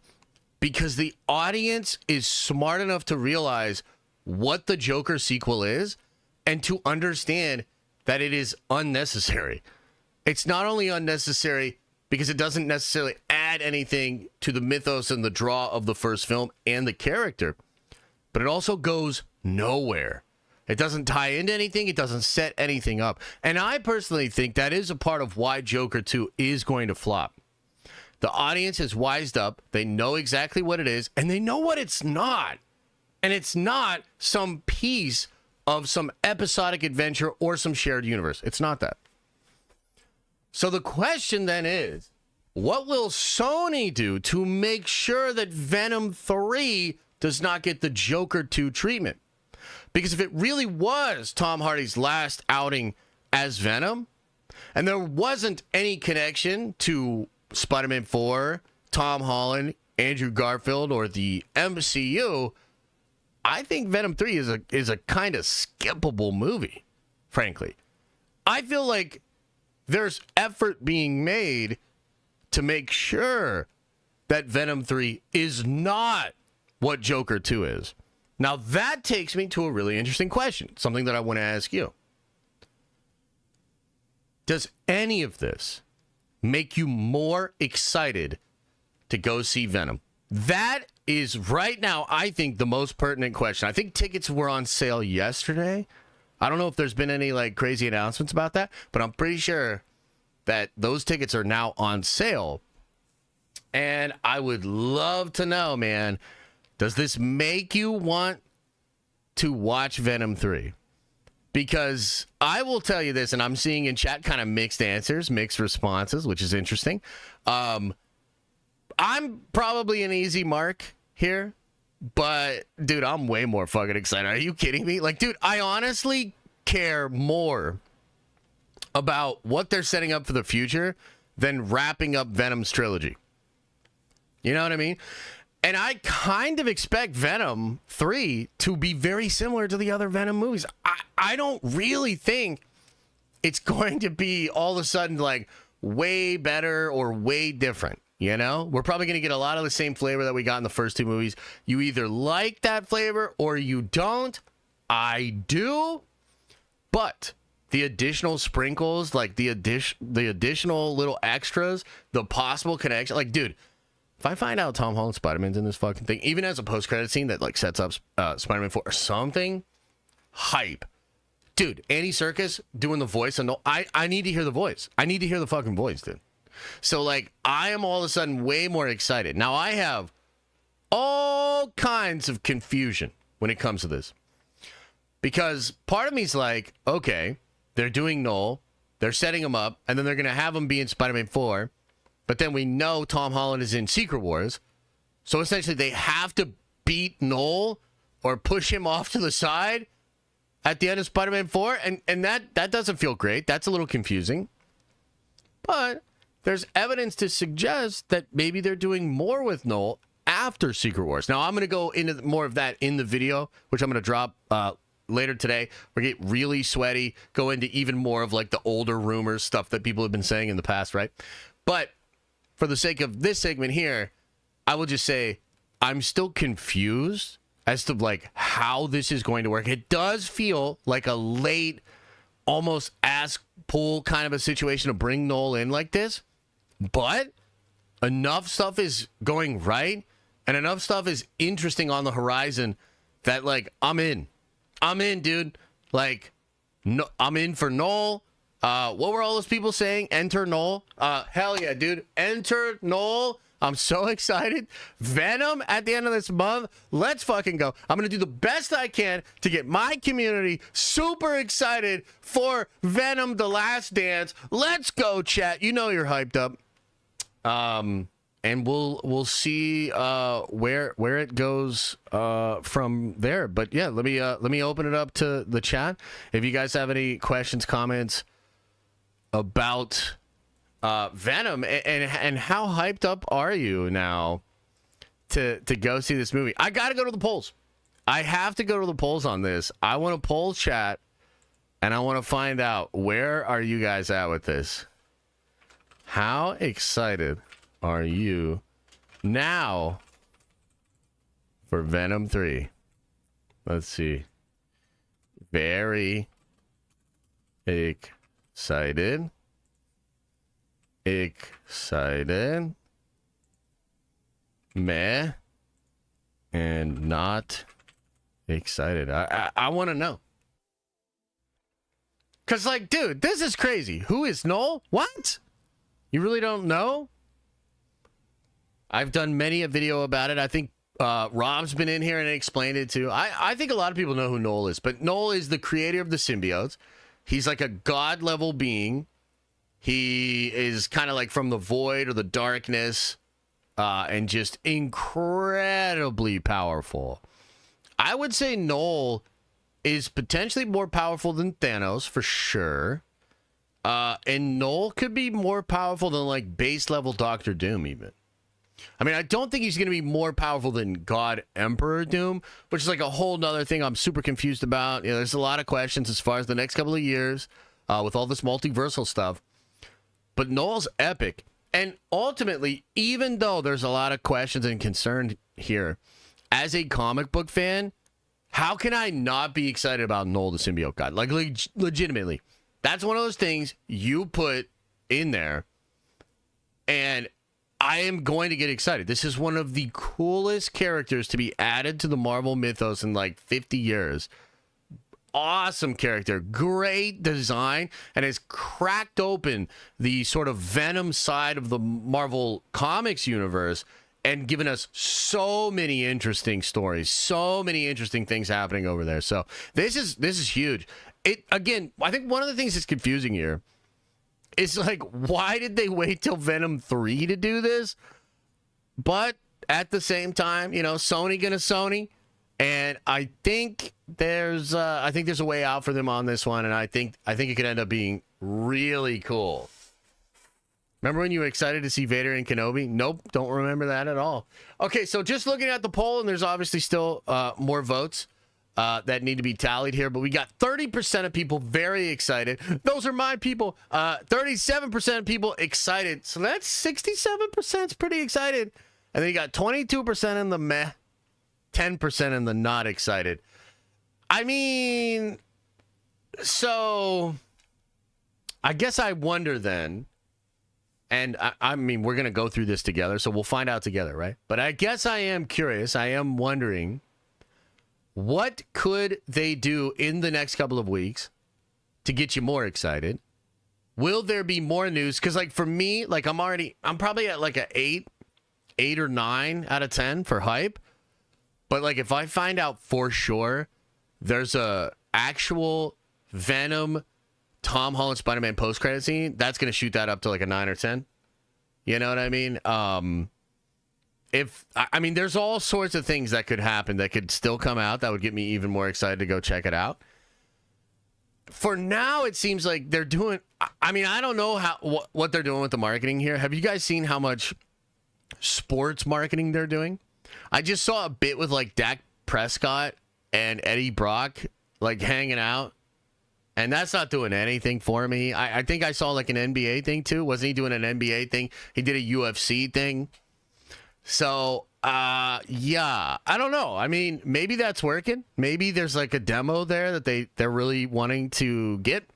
because the audience is smart enough to realize what the Joker sequel is and to understand that it is unnecessary. It's not only unnecessary because it doesn't necessarily add anything to the mythos and the draw of the first film and the character, but it also goes nowhere. It doesn't tie into anything. It doesn't set anything up. And I personally think that is a part of why Joker 2 is going to flop. The audience is wised up. They know exactly what it is, and they know what it's not. And it's not some piece of some episodic adventure or some shared universe. It's not that. So the question then is, what will Sony do to make sure that Venom 3 does not get the Joker 2 treatment? Because if it really was Tom Hardy's last outing as Venom, and there wasn't any connection to Spider-Man 4, Tom Holland, Andrew Garfield, or the MCU, I think Venom 3 is a kind of skippable movie, frankly. I feel like there's effort being made to make sure that Venom 3 is not what Joker 2 is. Now, that takes me to a really interesting question, something that I want to ask you. Does any of this make you more excited to go see Venom? That is right now, I think, the most pertinent question. I think tickets were on sale yesterday. I don't know if there's been any like crazy announcements about that, but I'm pretty sure that those tickets are now on sale. And I would love to know, man, does this make you want to watch Venom 3? Because I will tell you this, and I'm seeing in chat kind of mixed answers, mixed responses, which is interesting. I'm probably an easy mark here, but dude, I'm way more fucking excited. Are you kidding me? Like, dude, I honestly care more about what they're setting up for the future than wrapping up Venom's trilogy. You know what I mean? And I kind of expect Venom 3 to be very similar to the other Venom movies. I don't really think it's going to be all of a sudden like way better or way different. You know, we're probably going to get a lot of the same flavor that we got in the first two movies. You either like that flavor or you don't. I do. But the additional sprinkles, like the additional little extras, the possible connection, like, dude, if I find out Tom Holland Spider-Man's in this fucking thing, even as a post-credit scene that like sets up Spider-Man 4 or something, hype. Dude, Andy Serkis doing the voice. And I need to hear the voice. I need to hear the fucking voice, dude. So, like, I am all of a sudden way more excited. Now, I have all kinds of confusion when it comes to this. Because part of me is like, okay, they're doing Knull, they're setting him up, and then they're going to have him be in Spider-Man 4. But then we know Tom Holland is in Secret Wars. So, essentially, they have to beat Knull or push him off to the side at the end of Spider-Man 4. And that doesn't feel great. That's a little confusing. But there's evidence to suggest that maybe they're doing more with Knull after Secret Wars. Now, I'm going to go into more of that in the video, which I'm going to drop later today. We're going to get really sweaty, go into even more of like the older rumors, stuff that people have been saying in the past, right? But for the sake of this segment here, I will just say I'm still confused as to like how this is going to work. It does feel like a late, almost ask pull kind of a situation to bring Knull in like this. But enough stuff is going right and enough stuff is interesting on the horizon that, like, I'm in. I'm in, dude. Like, no, I'm in for Knull. What were all those people saying? Enter Knull. Hell yeah, dude. Enter Knull. I'm so excited. Venom at the end of this month. Let's fucking go. I'm going to do the best I can to get my community super excited for Venom: The Last Dance. Let's go, chat. You know you're hyped up. And we'll see where it goes from there. But yeah, let me open it up to the chat. If you guys have any questions, comments about Venom and how hyped up are you now to go see this movie? I gotta go to the polls. I have to go to the polls on this. I want to poll chat, and I want to find out, where are you guys at with this? How excited are you now for Venom 3? Let's see. Very excited. Excited. Meh. And not excited. I want to know. Because, like, dude, this is crazy. Who is Knull? What? You really don't know? I've done many a video about it. I think Rob's been in here and explained it too. I think a lot of people know who Knull is, but Knull is the creator of the symbiotes. He's like a god level being. He is kind of like from the void or the darkness, and just incredibly powerful. I would say Knull is potentially more powerful than Thanos for sure. And Knull could be more powerful than like base level Doctor Doom even. I mean, I don't think he's going to be more powerful than God Emperor Doom, which is like a whole nother thing I'm super confused about. You know, there's a lot of questions as far as the next couple of years with all this multiversal stuff. But Knull's epic. And ultimately, even though there's a lot of questions and concern here, as a comic book fan, how can I not be excited about Knull the symbiote god? Like, legitimately. That's one of those things you put in there, and I am going to get excited. This is one of the coolest characters to be added to the Marvel mythos in like 50 years. awesome character, great design, and has cracked open the sort of Venom side of the Marvel Comics universe and given us so many interesting stories, so many interesting things happening over there. So this is huge. It again, I think one of the things that's confusing here is like, why did they wait till Venom 3 to do this? But at the same time, you know, Sony gonna Sony, and I think there's a way out for them on this one, and I think it could end up being really cool. Remember when you were excited to see Vader and Kenobi? Nope, don't remember that at all. Okay, so just looking at the poll, and there's obviously still more votes that need to be tallied here, but we got 30% of people very excited. Those are my people. 37% of people excited. So that's 67% is pretty excited. And then you got 22% in the meh, 10% in the not excited. I mean, so I guess I wonder then, and I mean, we're going to go through this together, so we'll find out together, right? But I guess I am curious. I am wondering, what could they do in the next couple of weeks to get you more excited? Will there be more news? Because, like, for me, like, I'm probably at like a 8 or 9 out of 10 for hype. But, like, if I find out for sure there's a actual Venom Tom Holland Spider-Man post-credit scene, that's going to shoot that up to like a 9 or 10. You know what I mean? I mean, there's all sorts of things that could happen that could still come out that would get me even more excited to go check it out. For now, it seems like they're doing, I mean, I don't know what they're doing with the marketing here. Have you guys seen how much sports marketing they're doing? I just saw a bit with like Dak Prescott and Eddie Brock like hanging out, and that's not doing anything for me. I think I saw like an NBA thing too. Wasn't he doing an NBA thing? He did a UFC thing. So, yeah, I don't know. I mean, maybe that's working. Maybe there's like a demo there that they're really wanting to get.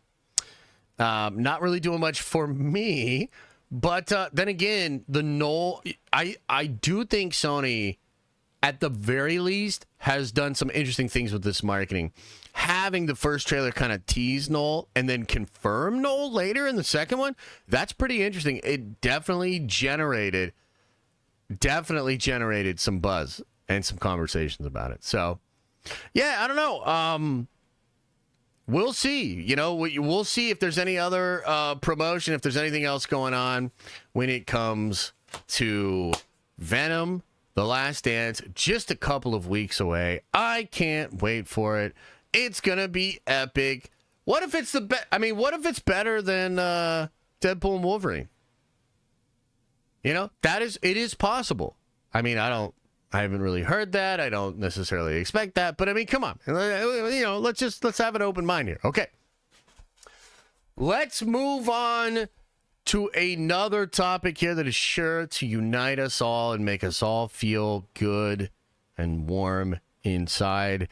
Not really doing much for me. But then again, the Knull, I do think Sony, at the very least, has done some interesting things with this marketing. Having the first trailer kind of tease Knull and then confirm Knull later in the second one, that's pretty interesting. It definitely generated some buzz and some conversations about it. So, yeah, I don't know. We'll see. You know, we'll see if there's any other promotion, if there's anything else going on when it comes to Venom, The Last Dance, just a couple of weeks away. I can't wait for it. It's gonna be epic. What if it's what if it's better than Deadpool and Wolverine? You know, it is possible. I mean, I haven't really heard that. I don't necessarily expect that, but I mean, come on. You know, let's have an open mind here. Okay. Let's move on to another topic here that is sure to unite us all and make us all feel good and warm inside.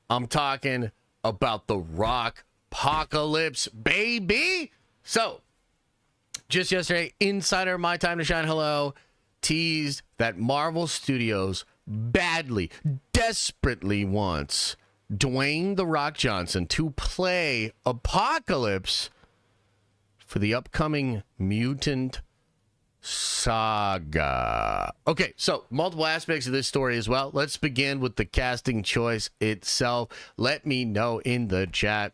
I'm talking about the Rock Apocalypse, baby. So, just yesterday, Insider My Time to Shine Hello teased that Marvel Studios desperately wants Dwayne "The Rock" Johnson to play Apocalypse for the upcoming Mutant Saga. Okay, so multiple aspects of this story as well. Let's begin with the casting choice itself. Let me know in the chat.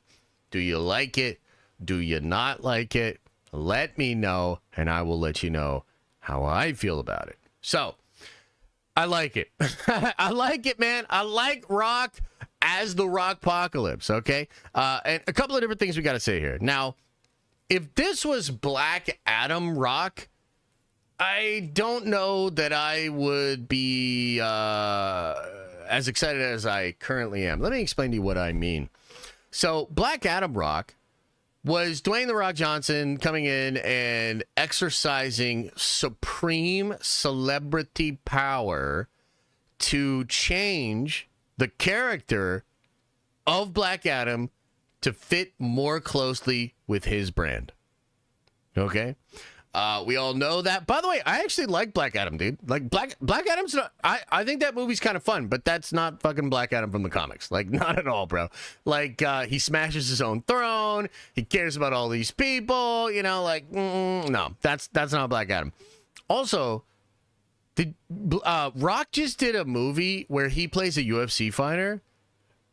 Do you like it? Do you not like it? Let me know, and I will let you know how I feel about it. So, I like it. I like it, man. I like Rock as the Rock Apocalypse, okay? And a couple of different things we got to say here. Now, if this was Black Adam Rock, I don't know that I would be as excited as I currently am. Let me explain to you what I mean. So, Black Adam Rock was Dwayne "The Rock" Johnson coming in and exercising supreme celebrity power to change the character of Black Adam to fit more closely with his brand. Okay? We all know that. By the way, I actually like Black Adam, dude. Like Black Adam's not, I think that movie's kind of fun, but that's not fucking Black Adam from the comics. Like, not at all, bro. Like, he smashes his own throne. He cares about all these people, you know, like, no, that's not Black Adam. Also, Rock just did a movie where he plays a UFC fighter,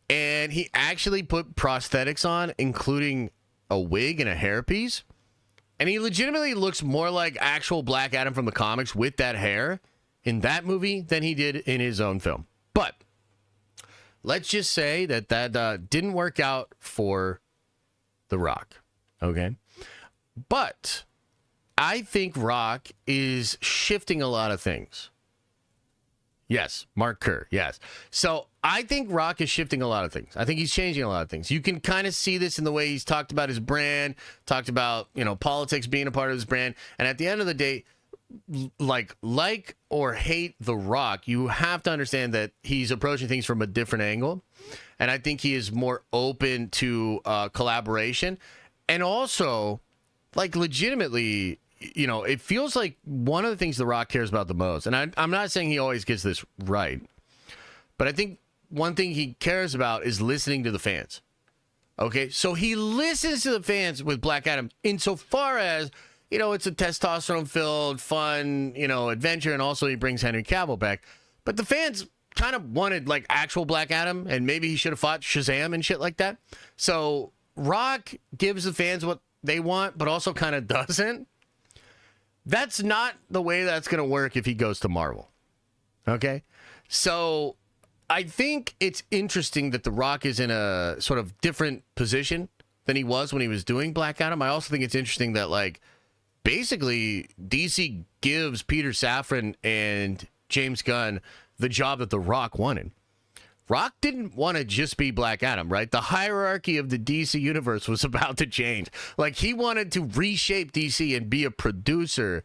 and he actually put prosthetics on, including a wig and a hairpiece. And he legitimately looks more like actual Black Adam from the comics with that hair in that movie than he did in his own film. But let's just say that didn't work out for The Rock. Okay? But I think Rock is shifting a lot of things. Yes, Mark Kerr, yes. So I think Rock is shifting a lot of things. I think he's changing a lot of things. You can kind of see this in the way he's talked about his brand, talked about, you know, politics being a part of his brand. And at the end of the day, like or hate The Rock, you have to understand that he's approaching things from a different angle. And I think he is more open to collaboration. And also, like, legitimately, you know, it feels like one of the things The Rock cares about the most, and I'm not saying he always gets this right, but I think one thing he cares about is listening to the fans. Okay, so he listens to the fans with Black Adam insofar as, you know, it's a testosterone-filled, fun, you know, adventure, and also he brings Henry Cavill back. But the fans kind of wanted, like, actual Black Adam, and maybe he should have fought Shazam and shit like that. So Rock gives the fans what they want, but also kind of doesn't. That's not the way that's going to work if he goes to Marvel. Okay? So I think it's interesting that The Rock is in a sort of different position than he was when he was doing Black Adam. I also think it's interesting that, like, basically DC gives Peter Safran and James Gunn the job that The Rock wanted. Rock didn't want to just be Black Adam, right? The hierarchy of the DC universe was about to change. Like, he wanted to reshape DC and be a producer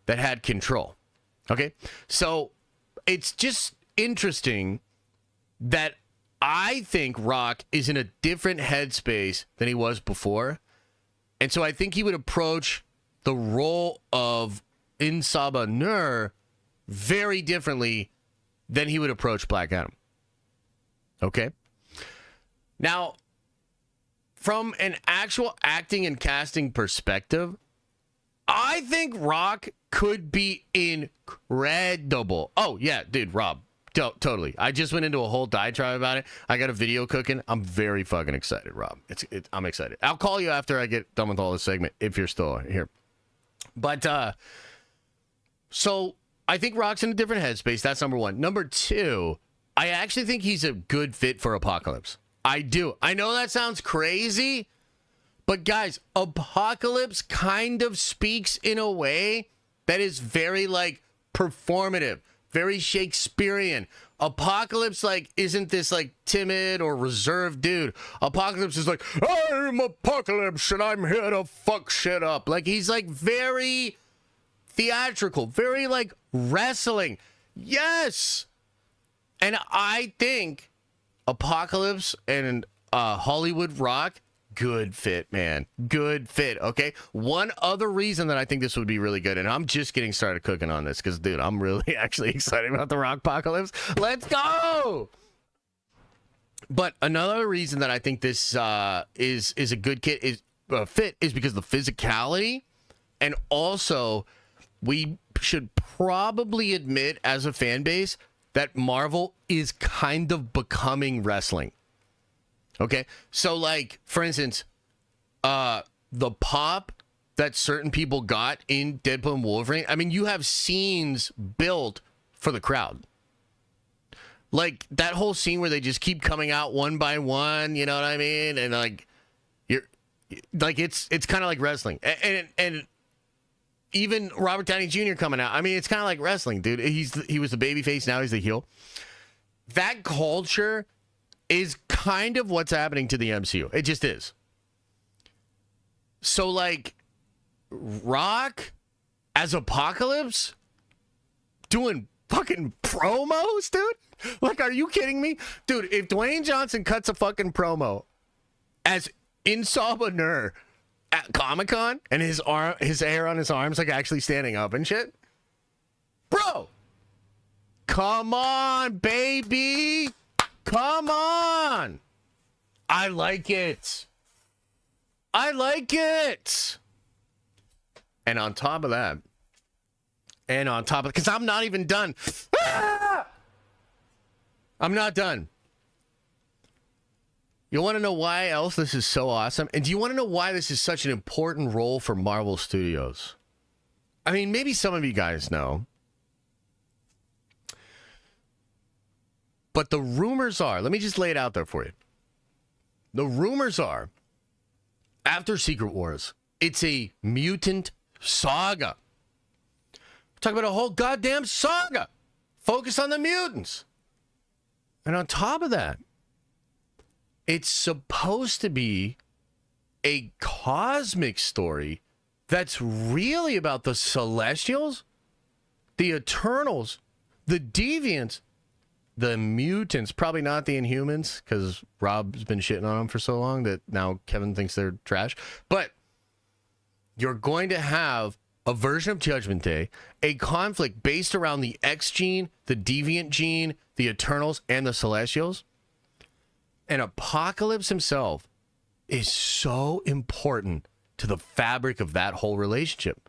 that had control. Okay? So it's just interesting that I think Rock is in a different headspace than he was before. And so I think he would approach the role of Insaba Nur very differently than he would approach Black Adam. Okay. Now, from an actual acting and casting perspective, I think Rock could be incredible. Oh, yeah, dude, Rob. Totally. I just went into a whole diatribe about it. I got a video cooking. I'm very fucking excited, Rob. I'm excited. I'll call you after I get done with all this segment if you're still here. But, so I think Rock's in a different headspace. That's number one. Number two, I actually think he's a good fit for Apocalypse. I do. I know that sounds crazy, but guys, Apocalypse kind of speaks in a way that is very, like, performative, very Shakespearean. Apocalypse, like, isn't this, like, timid or reserved dude. Apocalypse is like, I'm Apocalypse and I'm here to fuck shit up. Like, he's, like, very theatrical, very, like, wrestling. Yes! And I think Apocalypse and Hollywood Rock, good fit, man. Good fit, okay? One other reason that I think this would be really good, and I'm just getting started cooking on this because, dude, I'm really actually excited about the Rock Apocalypse. Let's go! But another reason that I think this is a good fit is because of the physicality, and also we should probably admit as a fan base that Marvel is kind of becoming wrestling. Okay? So, like, for instance, the pop that certain people got in Deadpool and Wolverine, I mean, you have scenes built for the crowd. Like, that whole scene where they just keep coming out one by one, you know what I mean? And, like, it's kind of like wrestling. And even Robert Downey Jr. coming out. I mean, it's kind of like wrestling, dude. He was the babyface, now he's the heel. That culture is kind of what's happening to the MCU. It just is. So, like, Rock as Apocalypse doing fucking promos, dude? Like, are you kidding me? Dude, if Dwayne Johnson cuts a fucking promo as Insaba Nur at Comic-Con and his hair on his arms like actually standing up and shit? Bro, come on, baby. Come on. I like it. I like it. And on top of that, because I'm not even done. Ah! I'm not done. You want to know why else this is so awesome? And do you want to know why this is such an important role for Marvel Studios? I mean, maybe some of you guys know. But the rumors are, let me just lay it out there for you. The rumors are, after Secret Wars, it's a mutant saga. We're talking about a whole goddamn saga. Focus on the mutants. And on top of that, it's supposed to be a cosmic story that's really about the Celestials, the Eternals, the Deviants, the mutants, probably not the Inhumans, because Rob's been shitting on them for so long that now Kevin thinks they're trash. But you're going to have a version of Judgment Day, a conflict based around the X gene, the Deviant gene, the Eternals, and the Celestials. And Apocalypse himself is so important to the fabric of that whole relationship.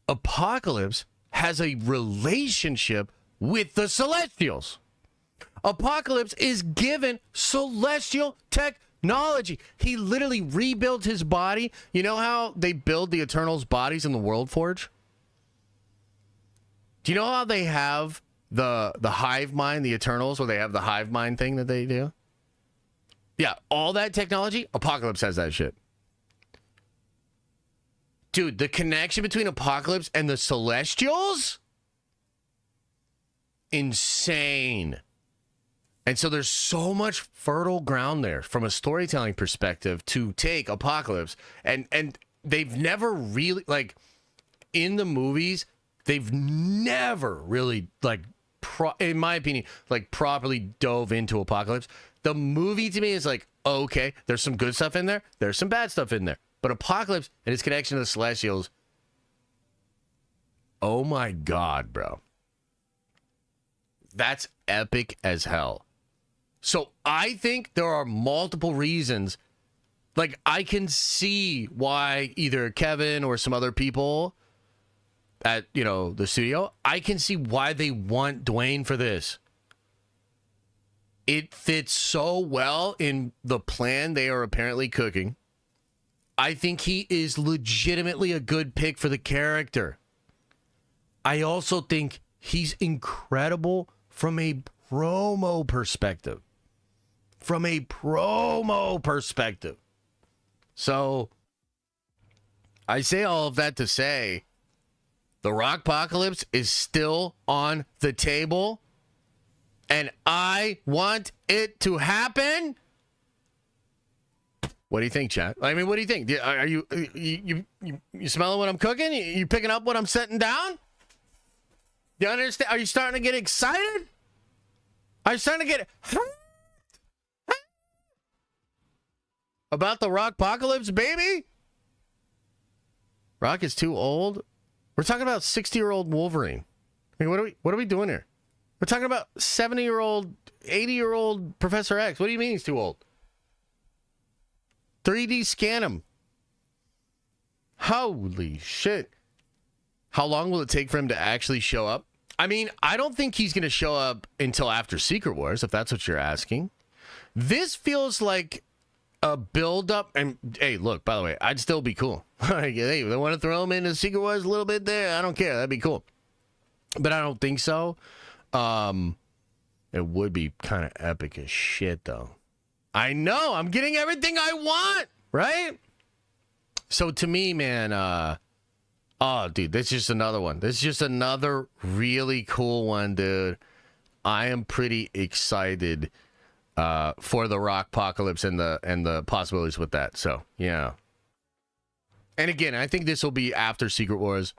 Apocalypse has a relationship with the Celestials. Apocalypse is given celestial technology. He literally rebuilds his body. You know how they build the Eternals' bodies in the World Forge? Do you know how they have the hive mind, the Eternals, where they have the hive mind thing that they do? Yeah, all that technology, Apocalypse has that shit. Dude, the connection between Apocalypse and the Celestials? Insane. And so there's so much fertile ground there from a storytelling perspective to take Apocalypse. And they've never really, like, in the movies, they've never really, like, in my opinion, like, properly dove into Apocalypse. The movie to me is like, okay, there's some good stuff in there. There's some bad stuff in there. But Apocalypse and his connection to the Celestials, oh my God, bro. That's epic as hell. So I think there are multiple reasons. Like, I can see why either Kevin or some other people at, you know, the studio, I can see why they want Dwayne for this. It fits so well in the plan they are apparently cooking. I think he is legitimately a good pick for the character. I also think he's incredible from a promo perspective. From a promo perspective. So, I say all of that to say, the Rockpocalypse is still on the table. And I want it to happen. What do you think, chat? I mean, what do you think? Are you smelling what I'm cooking? You picking up what I'm setting down? Do you understand? Are you starting to get excited? Are you starting to get about the Rockpocalypse, baby? Rock is too old. We're talking about 60-year-old Wolverine. I mean, what are we doing here? We're talking about 70-year-old, 80-year-old Professor X. What do you mean he's too old? 3D scan him. Holy shit. How long will it take for him to actually show up? I mean, I don't think he's going to show up until after Secret Wars, if that's what you're asking. This feels like a build-up. And, hey, look, by the way, I'd still be cool. Hey, they want to throw him into Secret Wars a little bit there. I don't care. That'd be cool. But I don't think so. It would be kind of epic as shit, though. I know. I'm getting everything I want, right? So to me, man, oh, dude, this is just another one. This is just another really cool one, dude. I am pretty excited for the Rockpocalypse and the possibilities with that. So, yeah. And again, I think this will be after Secret Wars.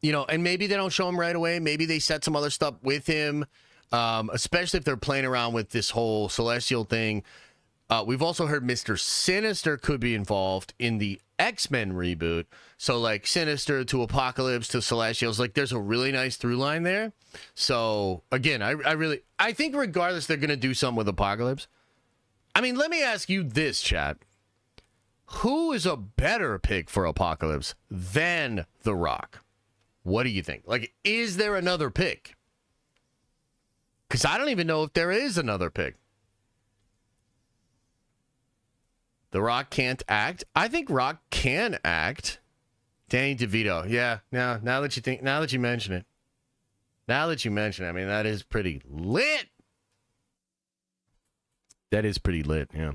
You know, and maybe they don't show him right away. Maybe they set some other stuff with him, especially if they're playing around with this whole Celestial thing. We've also heard Mr. Sinister could be involved in the X-Men reboot. So like Sinister to Apocalypse to Celestials, like there's a really nice through line there. So again, I think regardless they're gonna do something with Apocalypse. I mean, let me ask you this, chat. Who is a better pick for Apocalypse than The Rock? What do you think? Like, is there another pick? Because I don't even know if there is another pick. The Rock can't act. I think Rock can act. Danny DeVito. Yeah. Now that you mention it. I mean, that is pretty lit. That is pretty lit, yeah.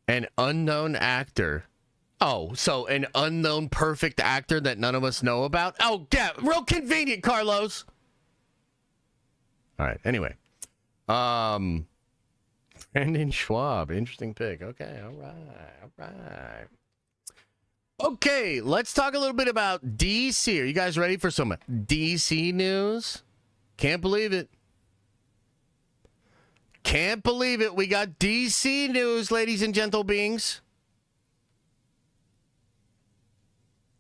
An unknown actor. Oh, so an unknown perfect actor that none of us know about? Oh, yeah, real convenient, Carlos. All right, anyway. Brandon Schwab, interesting pick. Okay, all right. Okay, let's talk a little bit about DC. Are you guys ready for some DC news? Can't believe it. Can't believe it. We got DC news, ladies and gentle beings.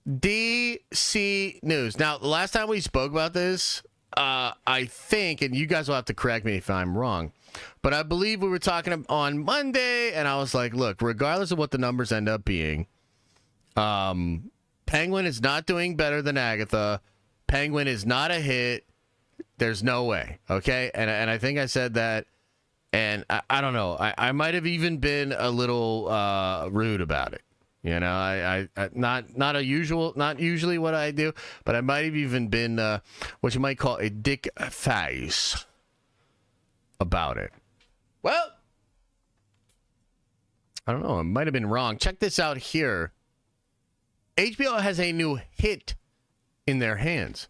DC news. Now, the last time we spoke about this, I think, and you guys will have to correct me if I'm wrong, but I believe we were talking on Monday, and I was like, look, regardless of what the numbers end up being, Penguin is not doing better than Agatha. Penguin is not a hit. There's no way. Okay? And I think I said that. And I don't know. I might have even been a little rude about it. You know, I not usually what I do, but I might have even been what you might call a dick face about it. Well, I don't know. I might have been wrong. Check this out here. HBO has a new hit in their hands.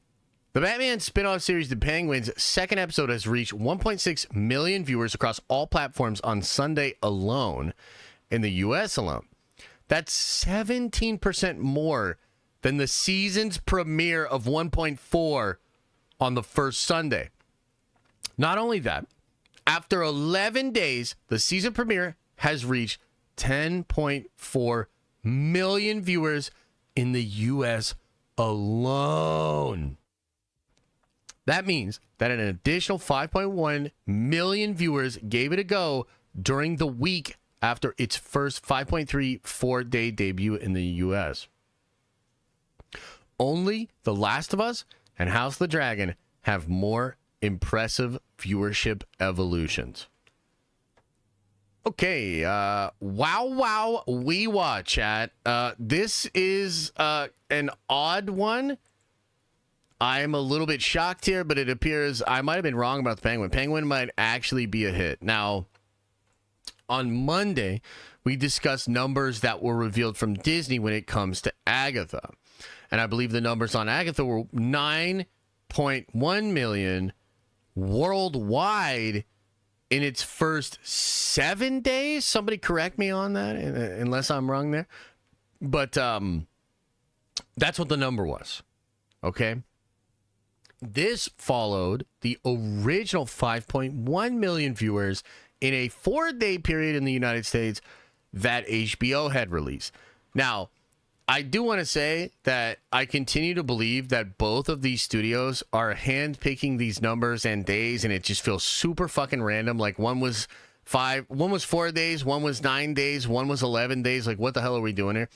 The Batman spin-off series The Penguin's second episode has reached 1.6 million viewers across all platforms on Sunday alone in the U.S. alone. That's 17% more than the season's premiere of 1.4 on the first Sunday. Not only that, after 11 days, the season premiere has reached 10.4 million viewers in the U.S. alone. That means that an additional 5.1 million viewers gave it a go during the week after its first 5.3 four-day debut in the U.S. Only The Last of Us and House of the Dragon have more impressive viewership evolutions. Okay, wow, we watch chat. This is an odd one. I'm a little bit shocked here, but it appears I might have been wrong about the Penguin. Penguin might actually be a hit. Now, on Monday, we discussed numbers that were revealed from Disney when it comes to Agatha. And I believe the numbers on Agatha were 9.1 million worldwide in its first 7 days. Somebody correct me on that, unless I'm wrong there. But that's what the number was. Okay? This followed the original 5.1 million viewers in a 4-day period in the United States that HBO had released. Now, I do want to say that I continue to believe that both of these studios are handpicking these numbers and days, and it just feels super fucking random. Like one was 4 days, one was 9 days, one was 11 days. Like, what the hell are we doing here?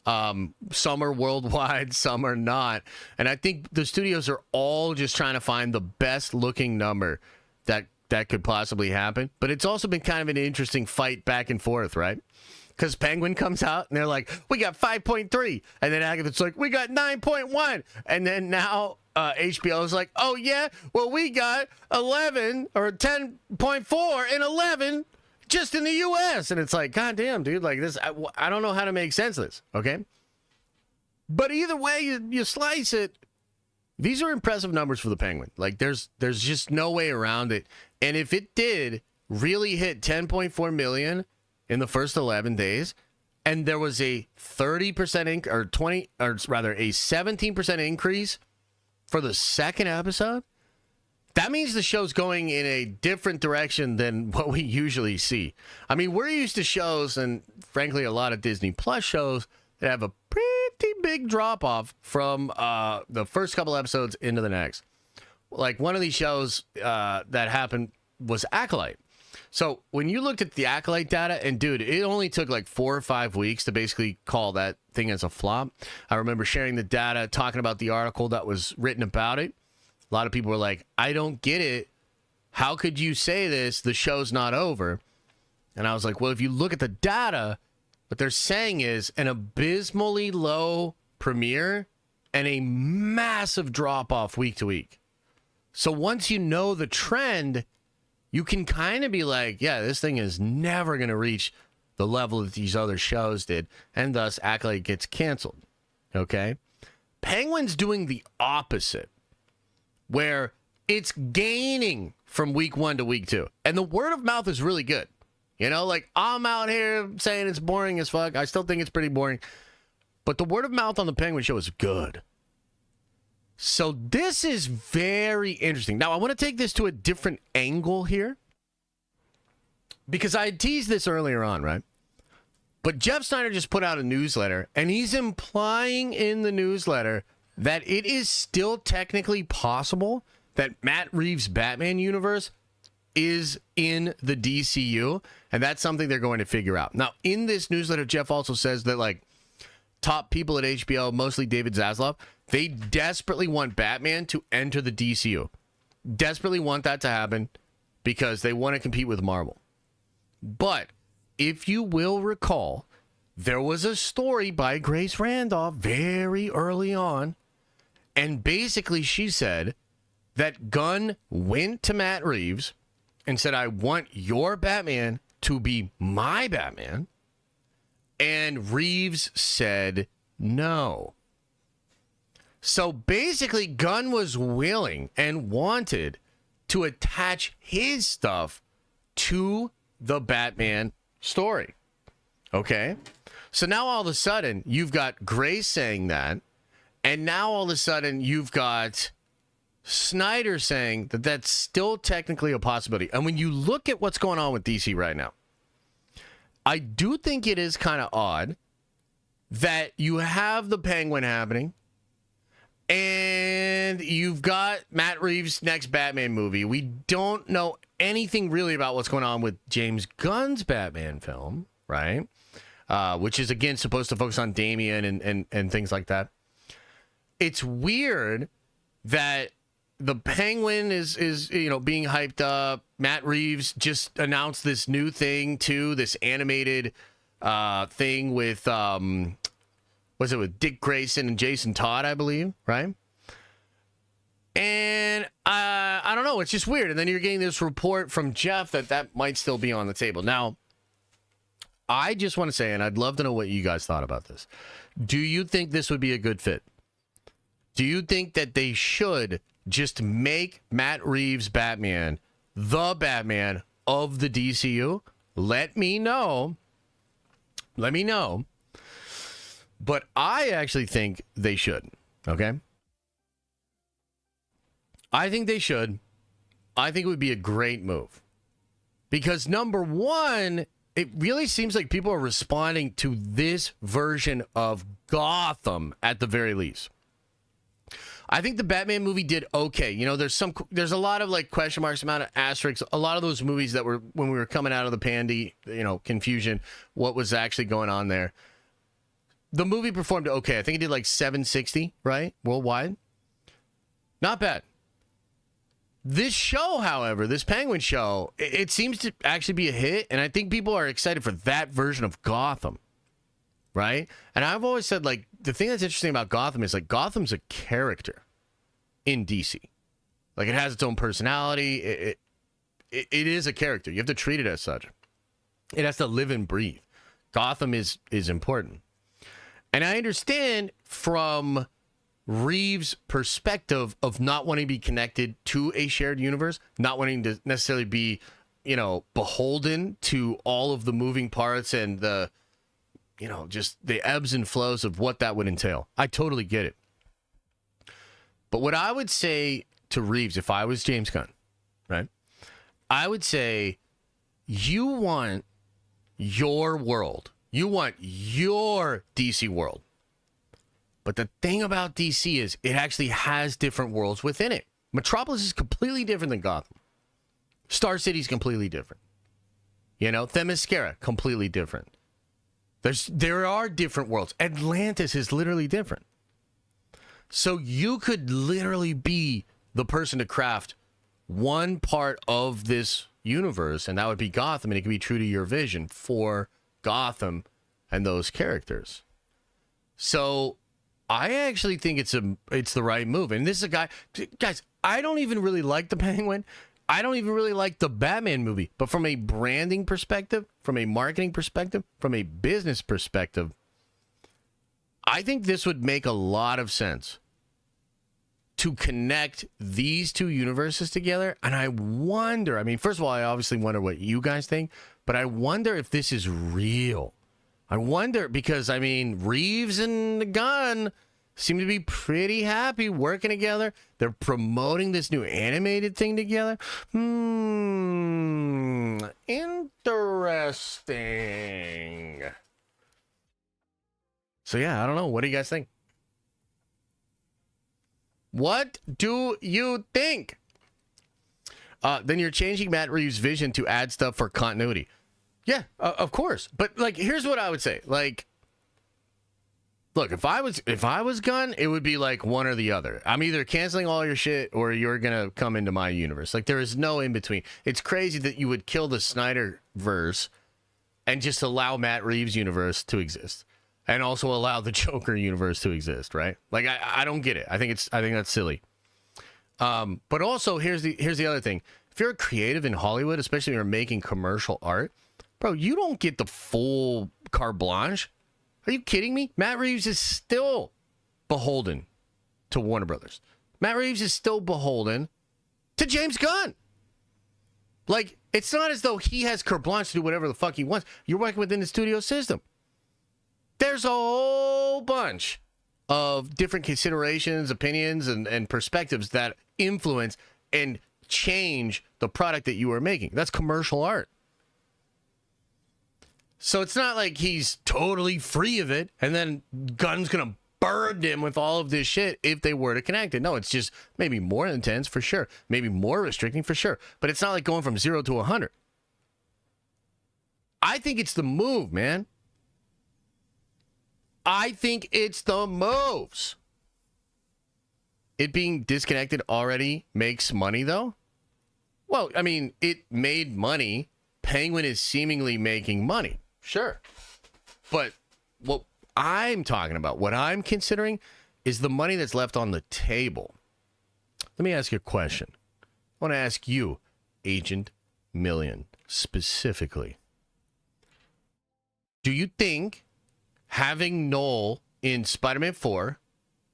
Some are worldwide, some are not. And I think the studios are all just trying to find the best looking number that could possibly happen. But it's also been kind of an interesting fight back and forth, right? Because Penguin comes out and they're like, we got 5.3. And then Agatha's like, we got 9.1. And then now HBO is like, oh yeah, well we got 11 or 10.4 and 11 just in the U.S. And it's like, God damn, dude, like this, I don't know how to make sense of this, okay? But either way you slice it, these are impressive numbers for the Penguin. Like, there's just no way around it. And if it did really hit 10.4 million in the first 11 days, and there was a 30% or 20, or rather a 17% increase for the second episode, that means the show's going in a different direction than what we usually see. I mean, we're used to shows, and frankly, a lot of Disney Plus shows that have a pretty big drop-off from the first couple episodes into the next. Like, one of these shows that happened was Acolyte. So, when you looked at the Acolyte data, and dude, it only took like 4 or 5 weeks to basically call that thing as a flop. I remember sharing the data, talking about the article that was written about it. A lot of people were like, I don't get it. How could you say this? The show's not over. And I was like, well, if you look at the data, what they're saying is an abysmally low premiere and a massive drop-off week to week. So once you know the trend, you can kind of be like, yeah, this thing is never going to reach the level that these other shows did, and thus Acolyte gets canceled. Okay? Penguin's doing the opposite, where it's gaining from week 1 to week 2. And the word of mouth is really good. You know, like, I'm out here saying it's boring as fuck. I still think it's pretty boring. But the word of mouth on the Penguin show is good. So this is very interesting. Now, I want to take this to a different angle here, because I teased this earlier on, right? But Jeff Snyder just put out a newsletter, and he's implying in the newsletter that it is still technically possible that Matt Reeves' Batman universe is in the DCU, and that's something they're going to figure out. Now, in this newsletter, Jeff also says that, like, top people at HBO, mostly David Zaslav, they desperately want Batman to enter the DCU. Desperately want that to happen because they want to compete with Marvel. But if you will recall, there was a story by Grace Randolph very early on, and basically she said that Gunn went to Matt Reeves and said, I want your Batman to be my Batman. And Reeves said no. So basically, Gunn was willing and wanted to attach his stuff to the Batman story. Okay? So now all of a sudden, you've got Grace saying that, and now all of a sudden, you've got Snyder saying that that's still technically a possibility. And when you look at what's going on with DC right now, I do think it is kind of odd that you have the Penguin happening, and you've got Matt Reeves' next Batman movie. We don't know anything really about what's going on with James Gunn's Batman film, right? Which is, again, supposed to focus on Damian and things like that. It's weird that the Penguin is being hyped up. Matt Reeves just announced this new thing too, this animated thing with with Dick Grayson and Jason Todd, I believe, right? And I don't know, it's just weird. And then you're getting this report from Jeff that might still be on the table. Now, I just want to say, and I'd love to know what you guys thought about this. Do you think this would be a good fit? Do you think that they should just make Matt Reeves' Batman the Batman of the DCU? Let me know. But I actually think they should. Okay? I think they should. I think it would be a great move. Because number one, it really seems like people are responding to this version of Gotham at the very least. I think the Batman movie did okay. You know, there's a lot of like question marks, amount of asterisks. A lot of those movies that were when we were coming out of the pandy, confusion, what was actually going on there. The movie performed okay. I think it did like 760, right? Worldwide. Not bad. This show, however, this Penguin show, it seems to actually be a hit, and I think people are excited for that version of Gotham, right? And I've always said, like, the thing that's interesting about Gotham is, like, Gotham's a character in DC. Like, it has its own personality. It is a character. You have to treat it as such. It has to live and breathe. Gotham is important. And I understand from Reeves' perspective of not wanting to be connected to a shared universe, not wanting to necessarily be, beholden to all of the moving parts and the, just the ebbs and flows of what that would entail. I totally get it. But what I would say to Reeves if I was James Gunn, right? I would say, you want your world. You want your DC world. But the thing about DC is it actually has different worlds within it. Metropolis is completely different than Gotham. Star City's completely different. You know, Themyscira, completely different. There are different worlds. Atlantis is literally different. So you could literally be the person to craft one part of this universe, and that would be Gotham, and it could be true to your vision for Gotham and those characters. So I actually think it's the right move. And this is a guy, guys, I don't even really like the Penguin. I don't even really like the Batman movie. But from a branding perspective, from a marketing perspective, from a business perspective, I think this would make a lot of sense to connect these two universes together. And I wonder, I mean, first of all, I obviously wonder what you guys think, but I wonder if this is real. I wonder, because, I mean, Reeves and the Gunn seem to be pretty happy working together. They're promoting this new animated thing together. Interesting. So, yeah, I don't know. What do you guys think? What do you think? Then you're changing Matt Reeves' vision to add stuff for continuity. Yeah, of course. But, like, here's what I would say. Like, look, if I was Gunn, it would be like one or the other. I'm either canceling all your shit or you're going to come into my universe. Like, there is no in between. It's crazy that you would kill the Snyderverse and just allow Matt Reeves' universe to exist. And also allow the Joker universe to exist, right? Like, I don't get it. I think that's silly. But also, here's the other thing. If you're a creative in Hollywood, especially if you're making commercial art, bro, you don't get the full carte blanche. Are you kidding me? Matt Reeves is still beholden to Warner Brothers. Matt Reeves is still beholden to James Gunn. Like, it's not as though he has carte blanche to do whatever the fuck he wants. You're working within the studio system. There's a whole bunch of different considerations, opinions, and perspectives that influence and change the product that you are making. That's commercial art. So it's not like he's totally free of it, and then Gunn's going to burden him with all of this shit if they were to connect it. No, it's just maybe more intense for sure. Maybe more restricting for sure. But it's not like going from 0 to 100. I think it's the move, man. I think it's the moves. It being disconnected already makes money, though. Well, I mean, it made money. Penguin is seemingly making money. Sure. But what I'm talking about, what I'm considering, is the money that's left on the table. Let me ask you a question. I want to ask you, Agent Million, specifically. Do you think having Knull in Spider-Man 4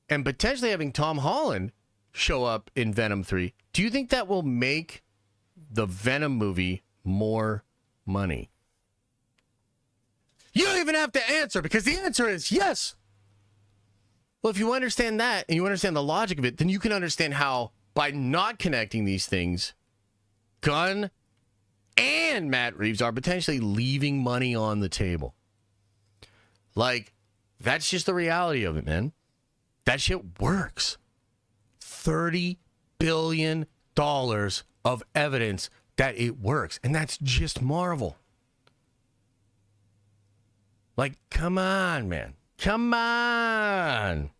and potentially having Tom Holland show up in Venom 3, do you think that will make the Venom movie more money? You don't even have to answer, because the answer is yes. Well, if you understand that and you understand the logic of it, then you can understand how, by not connecting these things, Gunn and Matt Reeves are potentially leaving money on the table. Like, that's just the reality of it, man. That shit works. $30 billion of evidence that it works. And that's just Marvel. Like, come on, man. Come on.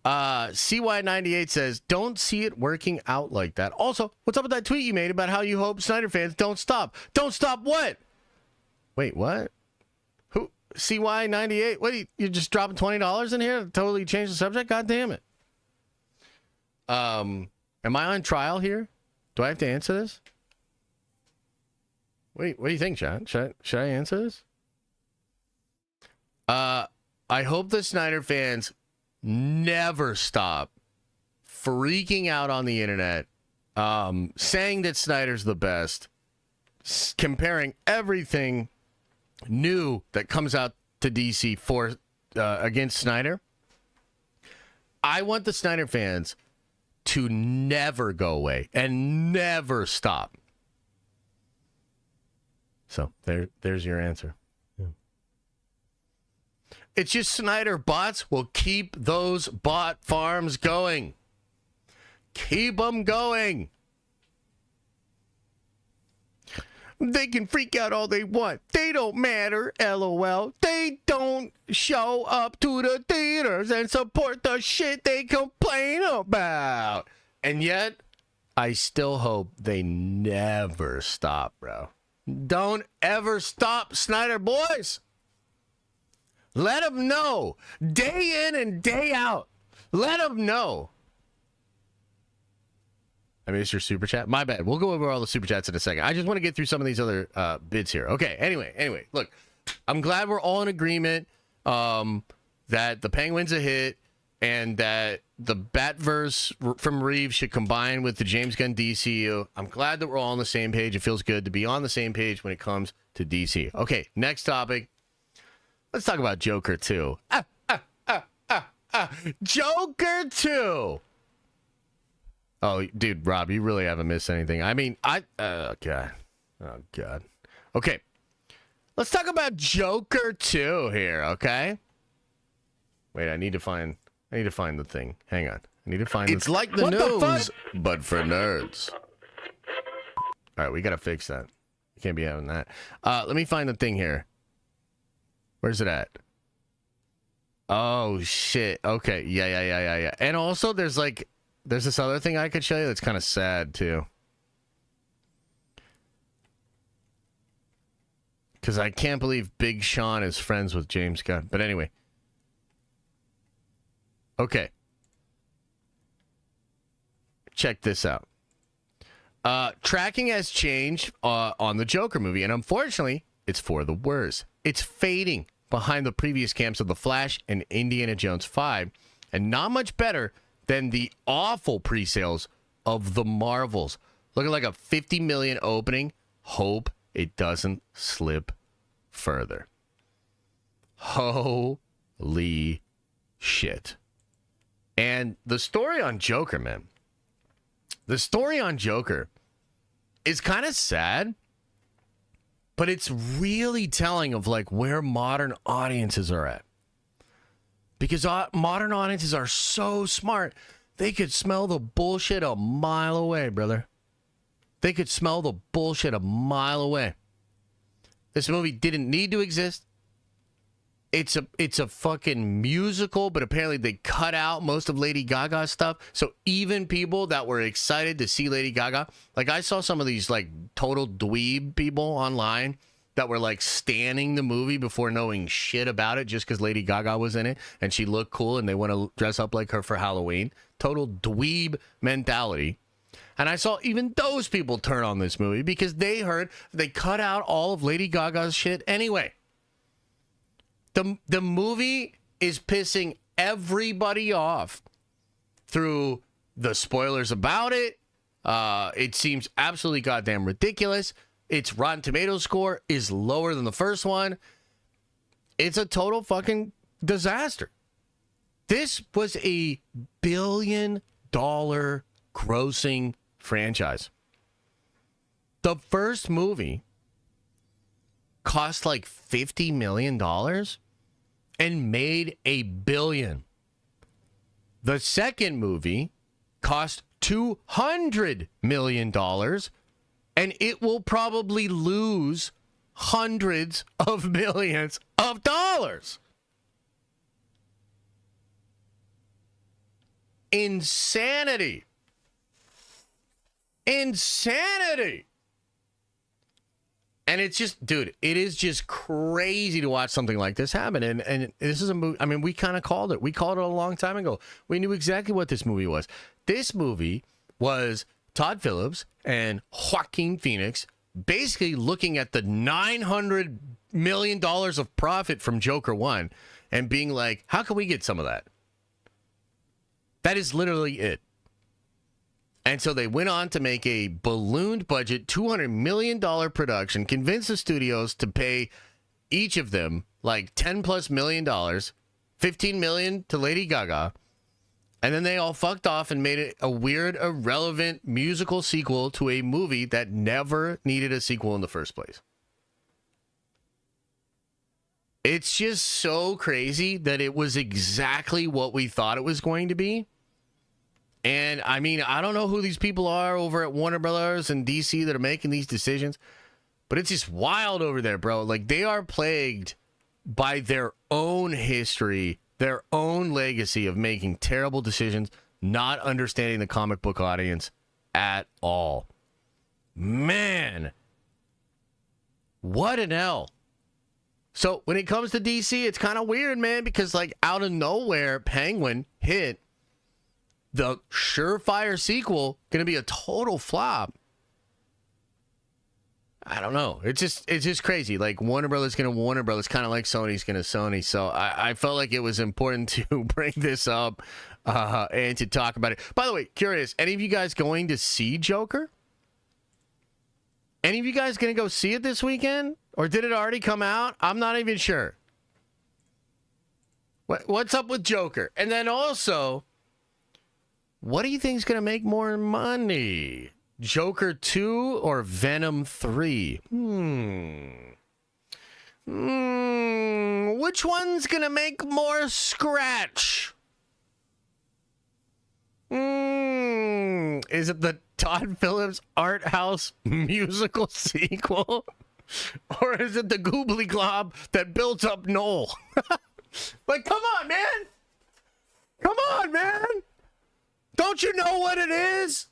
CY98 says, don't see it working out like that. Also, what's up with that tweet you made about how you hope Snyder fans don't stop? Don't stop what? Wait, what? Who? CY98? What, you're just dropping $20 in here to totally change the subject? God damn it. Am I on trial here? Do I have to answer this? Wait, what do you think, John? Should I answer this? I hope the Snyder fans never stop freaking out on the internet, saying that Snyder's the best, comparing everything new that comes out to DC for against Snyder. I want the Snyder fans to never go away and never stop. So there's your answer. Yeah. It's just Snyder bots will keep those bot farms going. Keep them going. They can freak out all they want. They don't matter, LOL. They don't show up to the theaters and support the shit they complain about. And yet, I still hope they never stop, bro. Don't ever stop, Snyder boys. Let them know. Day in and day out. Let them know. I missed your super chat. My bad. We'll go over all the super chats in a second. I just want to get through some of these other bids here. Okay. Anyway, look, I'm glad we're all in agreement that the Penguin's a hit and that the Batverse from Reeves should combine with the James Gunn DCU. I'm glad that we're all on the same page. It feels good to be on the same page when it comes to DC. Okay. Next topic. Let's talk about Joker 2. Joker 2. Oh, dude, Rob, you really haven't missed anything. I mean, oh, God. Okay. Let's talk about Joker 2 here, okay? Wait, I need to find the thing. Hang on. I need to find It's like the news, but for nerds. All right, we got to fix that. You can't be having that. Let me find the thing here. Where's it at? Oh, shit. Okay. Yeah. And also, there's this other thing I could show you that's kind of sad, too. Because I can't believe Big Sean is friends with James Gunn. But anyway. Okay. Check this out. Tracking has changed on the Joker movie. And unfortunately, it's for the worse. It's fading behind the previous camps of The Flash and Indiana Jones 5. And not much better than the awful pre-sales of the Marvels. Looking like a 50 million opening. Hope it doesn't slip further. Holy shit. And the story on Joker, man. The story on Joker is kind of sad, but it's really telling of like where modern audiences are at. Because modern audiences are so smart, they could smell the bullshit a mile away, brother. They could smell the bullshit a mile away. This movie didn't need to exist. It's a fucking musical, but apparently they cut out most of Lady Gaga's stuff. So even people that were excited to see Lady Gaga, like I saw some of these like total dweeb people online that were like standing the movie before knowing shit about it just because Lady Gaga was in it and she looked cool and they want to dress up like her for Halloween. Total dweeb mentality. And I saw even those people turn on this movie because they heard they cut out all of Lady Gaga's shit anyway. The movie is pissing everybody off through the spoilers about it. It seems absolutely goddamn ridiculous. Its Rotten Tomatoes score is lower than the first one. It's a total fucking disaster. This was a $1 billion grossing franchise. The first movie cost like $50 million and made $1 billion. The second movie cost $200 million and it will probably lose hundreds of millions of dollars. Insanity. Insanity. And it's just, dude, it is just crazy to watch something like this happen. And this is a movie, I mean, we kind of called it. We called it a long time ago. We knew exactly what this movie was. This movie was Todd Phillips and Joaquin Phoenix basically looking at the $900 million of profit from Joker 1 and being like, how can we get some of that? That is literally it. And so they went on to make a ballooned budget, $200 million production, convince the studios to pay each of them like $10+ million, $15 million to Lady Gaga, And then they all fucked off and made it a weird, irrelevant musical sequel to a movie that never needed a sequel in the first place. It's just so crazy that it was exactly what we thought it was going to be. And I mean, I don't know who these people are over at Warner Brothers and DC that are making these decisions, but it's just wild over there, bro. Like, they are plagued by their own history, their own legacy of making terrible decisions, not understanding the comic book audience at all. Man, what an L. So when it comes to DC, it's kind of weird, man, because like out of nowhere, Penguin hit the surefire sequel, going to be a total flop. I don't know. It's just crazy. Like, Warner Brothers going to Warner Brothers, kind of like Sony's going to Sony. So I felt like it was important to bring this up and to talk about it. By the way, curious, any of you guys going to see Joker? Any of you guys going to go see it this weekend? Or did it already come out? I'm not even sure. What's up with Joker? And then also, what do you think is going to make more money? Joker 2 or Venom 3? Which one's gonna make more scratch? Is it the Todd Phillips art house musical sequel? Or is it the goobly glob that built up Knull? Like, come on, man! Come on, man! Don't you know what it is?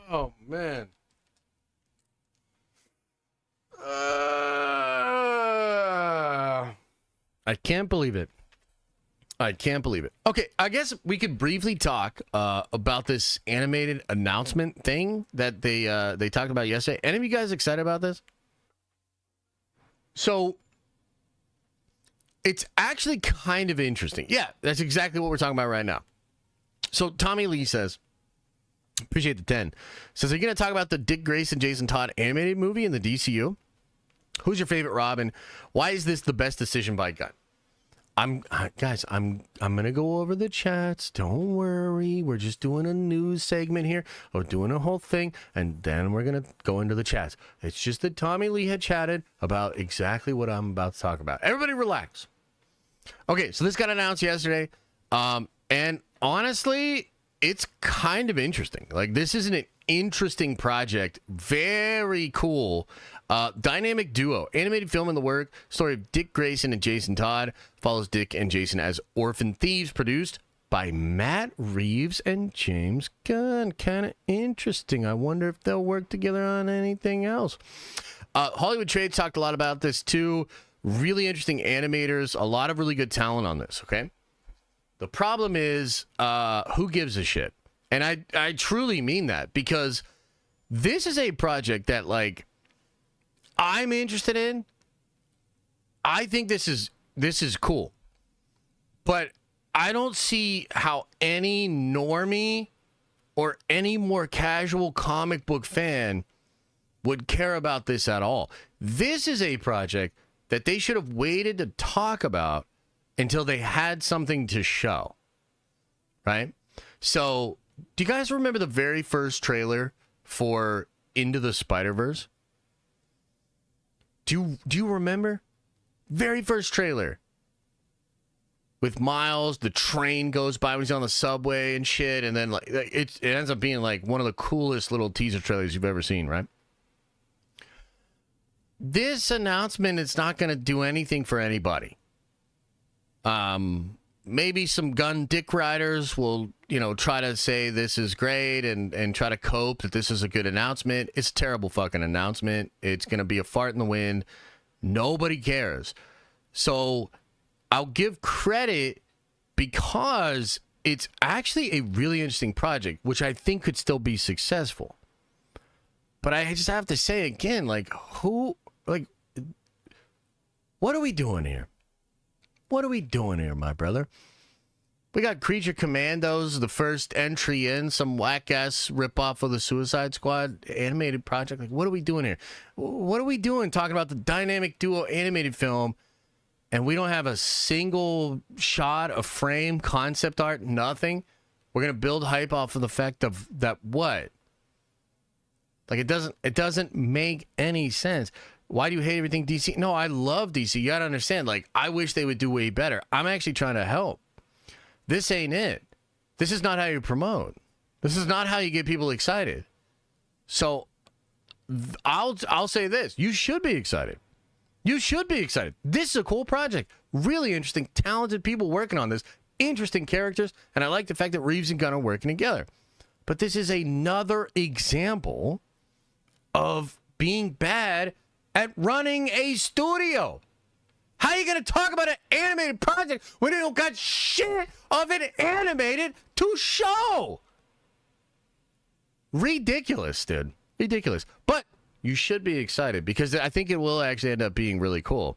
Oh, man. I can't believe it. I can't believe it. Okay, I guess we could briefly talk about this animated announcement thing that they talked about yesterday. Any of you guys excited about this? So, it's actually kind of interesting. Yeah, that's exactly what we're talking about right now. So, Tommy Lee says, appreciate the 10. Says, are you going to talk about the Dick Grayson, Jason Todd animated movie in the DCU? Who's your favorite Robin? Why is this the best decision by Gunn? I'm going to go over the chats. Don't worry. We're just doing a news segment here. We're doing a whole thing, and then we're going to go into the chats. It's just that Tommy Lee had chatted about exactly what I'm about to talk about. Everybody relax. Okay, so this got announced yesterday, and honestly, it's kind of interesting. Like, this is an interesting project. Very cool. Dynamic duo. Animated film in the work. Story of Dick Grayson and Jason Todd. Follows Dick and Jason as orphan thieves. Produced by Matt Reeves and James Gunn. Kind of interesting. I wonder if they'll work together on anything else. Hollywood Trades talked a lot about this too. Really interesting animators. A lot of really good talent on this, okay? The problem is, who gives a shit? And I truly mean that, because this is a project that, like, I'm interested in. I think this is cool. But I don't see how any normie or any more casual comic book fan would care about this at all. This is a project that they should have waited to talk about until they had something to show, right? So, do you guys remember the very first trailer for Into the Spider-Verse? Do you remember? Very first trailer. With Miles, the train goes by when he's on the subway and shit, and then like it ends up being like one of the coolest little teaser trailers you've ever seen, right? This announcement is not going to do anything for anybody. Maybe some gun dick riders will, try to say this is great and try to cope that this is a good announcement. It's a terrible fucking announcement. It's going to be a fart in the wind. Nobody cares. So I'll give credit because it's actually a really interesting project, which I think could still be successful. But I just have to say again, what are we doing here? What are we doing here, my brother? We got Creature Commandos, the first entry in, some whack-ass ripoff of the Suicide Squad animated project. Like, what are we doing here? What are we doing talking about the dynamic duo animated film, and we don't have a single shot, a frame, concept art, nothing. We're going to build hype off of the fact of that what? Like it doesn't make any sense. Why do you hate everything DC? No, I love DC. You got to understand, like, I wish they would do way better. I'm actually trying to help. This ain't it. This is not how you promote. This is not how you get people excited. So I'll say this. You should be excited. You should be excited. This is a cool project. Really interesting, talented people working on this. Interesting characters. And I like the fact that Reeves and Gunn are working together. But this is another example of being bad at running a studio. How are you going to talk about an animated project when you don't got shit of it animated to show? Ridiculous, dude. Ridiculous. But you should be excited because I think it will actually end up being really cool.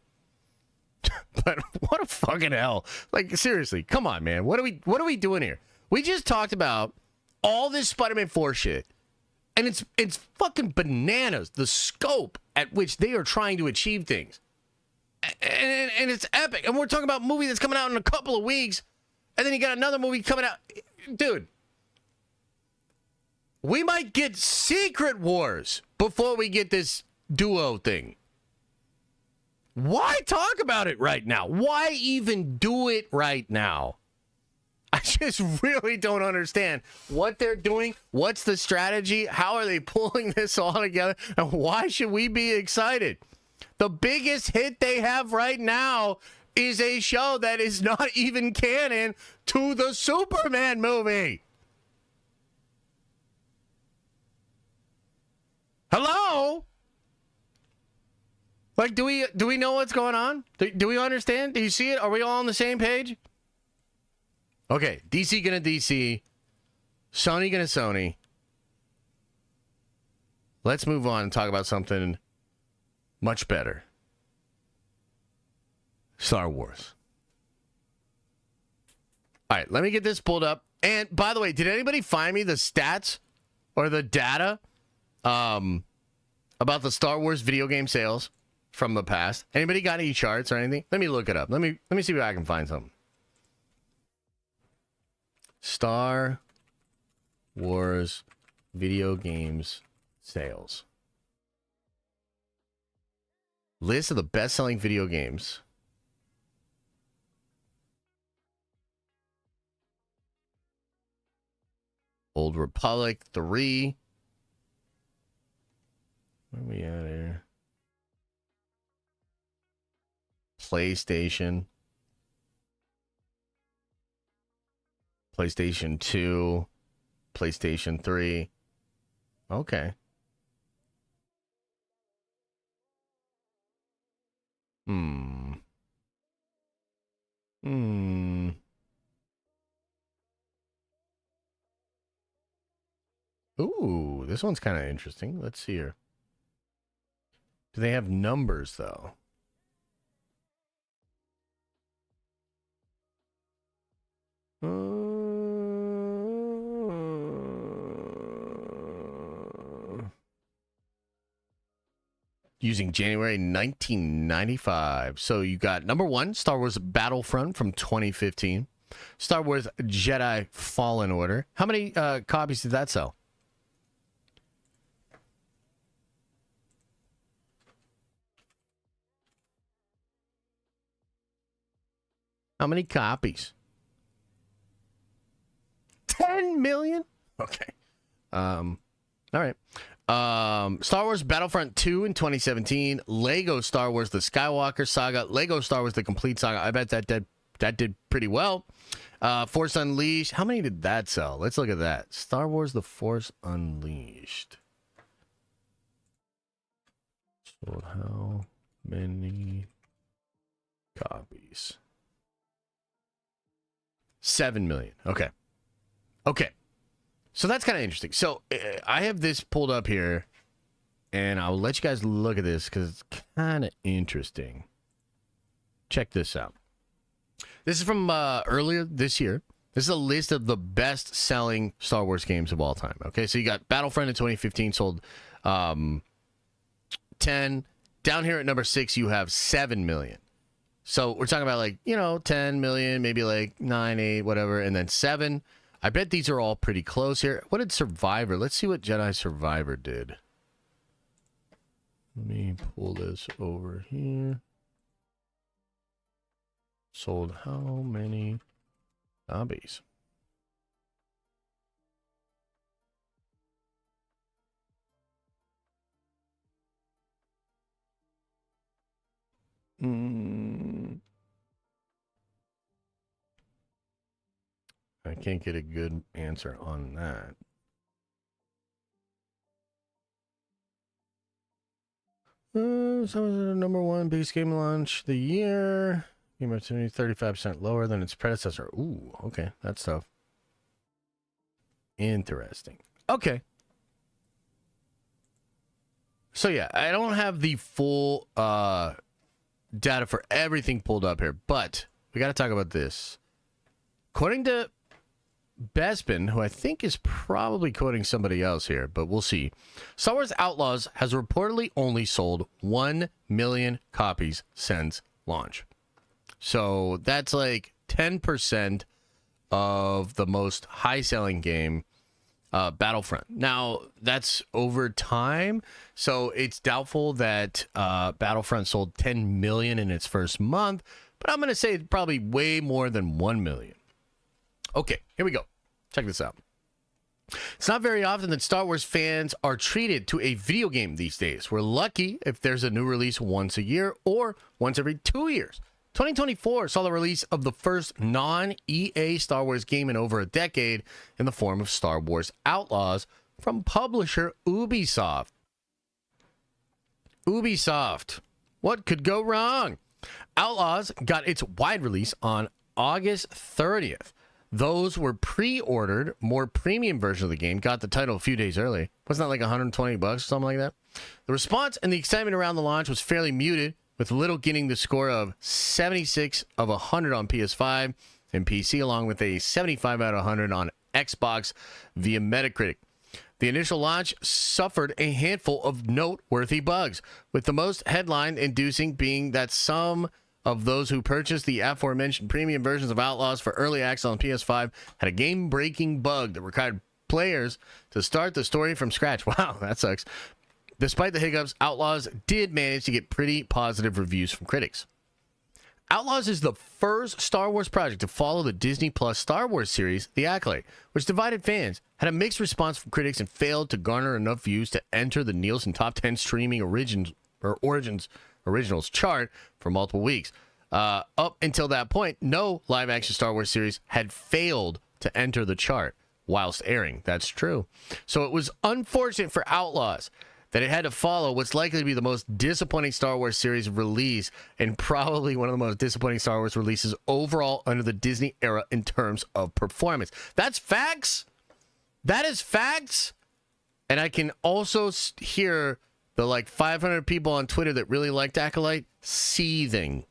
But what a fucking hell. Like, seriously, come on, man. What are we doing here? We just talked about all this Spider-Man 4 shit. And it's fucking bananas, the scope at which they are trying to achieve things. And it's epic. And we're talking about a movie that's coming out in a couple of weeks. And then you got another movie coming out. Dude, we might get Secret Wars before we get this duo thing. Why talk about it right now? Why even do it right now? I just really don't understand what they're doing. What's the strategy? How are they pulling this all together? And why should we be excited? The biggest hit they have right now is a show that is not even canon to the Superman movie. Hello? Like, do we know what's going on? Do we understand? Do you see it? Are we all on the same page? Okay, DC gonna DC, Sony gonna Sony. Let's move on and talk about something much better. Star Wars. All right, let me get this pulled up. And by the way, did anybody find me the stats or the data about the Star Wars video game sales from the past? Anybody got any charts or anything? Let me look it up. Let me see if I can find something. Star Wars video games sales. List of the best-selling video games. Old Republic 3. Where are we at here? PlayStation. PlayStation 2, PlayStation 3. Okay. Ooh, this one's kind of interesting. Let's see here. Do they have numbers, though? Using January 1995. So you got number 1, Star Wars Battlefront from 2015. Star Wars Jedi Fallen Order. How many copies did that sell? How many copies? 10 million? Okay. All right. Star Wars Battlefront 2 in 2017. Lego Star Wars The Skywalker Saga. Lego Star Wars The Complete Saga. I bet that did pretty well. Force Unleashed. How many did that sell? Let's look at that. Star Wars The Force Unleashed. So how many copies? 7 million. Okay. Okay. So that's kind of interesting. So I have this pulled up here, and I'll let you guys look at this because it's kind of interesting. Check this out. This is from earlier this year. This is a list of the best-selling Star Wars games of all time. Okay, so you got Battlefront in 2015 sold 10. Down here at number 6, you have 7 million. So we're talking about like, 10 million, maybe like 9, 8, whatever, and then 7. I bet these are all pretty close here. What did Survivor? Let's see what Jedi Survivor did. Let me pull this over here. Sold how many copies? I can't get a good answer on that. Some of the number one biggest game launch of the year. Game opportunity 35% lower than its predecessor. Ooh, okay, that's tough. Interesting. Okay. So yeah, I don't have the full data for everything pulled up here, but we got to talk about this. According to Bespin, who I think is probably quoting somebody else here, but we'll see. Star Wars Outlaws has reportedly only sold 1 million copies since launch. So that's like 10% of the most high-selling game, Battlefront. Now, that's over time, so it's doubtful that Battlefront sold 10 million in its first month, but I'm going to say probably way more than 1 million. Okay, here we go. Check this out. It's not very often that Star Wars fans are treated to a video game these days. We're lucky if there's a new release once a year or once every 2 years. 2024 saw the release of the first non-EA Star Wars game in over a decade in the form of Star Wars Outlaws from publisher Ubisoft. Ubisoft. What could go wrong? Outlaws got its wide release on August 30th. Those were pre-ordered, more premium version of the game got the title a few days early. Wasn't that like $120 or something like that? The response and the excitement around the launch was fairly muted, with Little getting the score of 76 of 100 on PS5 and PC, along with a 75 out of 100 on Xbox via Metacritic. The initial launch suffered a handful of noteworthy bugs, with the most headline-inducing being that some of those who purchased the aforementioned premium versions of Outlaws for early access on PS5 had a game-breaking bug that required players to start the story from scratch. Wow, that sucks. Despite the hiccups, Outlaws did manage to get pretty positive reviews from critics. Outlaws is the first Star Wars project to follow the Disney Plus Star Wars series, The Acolyte, which divided fans, had a mixed response from critics, and failed to garner enough views to enter the Nielsen Top 10 streaming originals chart for multiple weeks. Up until that point, no live-action Star Wars series had failed to enter the chart whilst airing. That's true. So it was unfortunate for Outlaws that it had to follow what's likely to be the most disappointing Star Wars series release, and probably one of the most disappointing Star Wars releases overall under the Disney era in terms of performance. That's facts. That is facts. And I can also hear the like 500 people on Twitter that really liked Acolyte seething.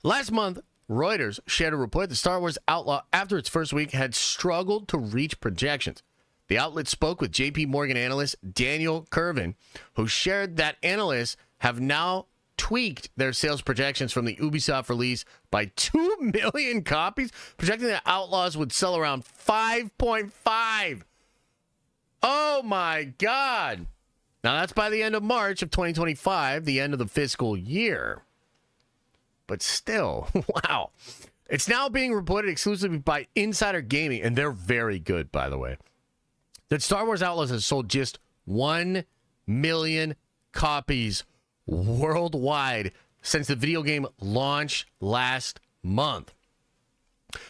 Last month, Reuters shared a report that Star Wars Outlaw, after its first week, had struggled to reach projections. The outlet spoke with JP Morgan analyst Daniel Kervin, who shared that analysts have now tweaked their sales projections from the Ubisoft release by 2 million copies, projecting that Outlaws would sell around 5.5. Oh my God. Now that's by the end of March of 2025, the end of the fiscal year. But still, wow. It's now being reported exclusively by Insider Gaming, and they're very good, by the way, that Star Wars Outlaws has sold just 1 million copies worldwide since the video game launched last month.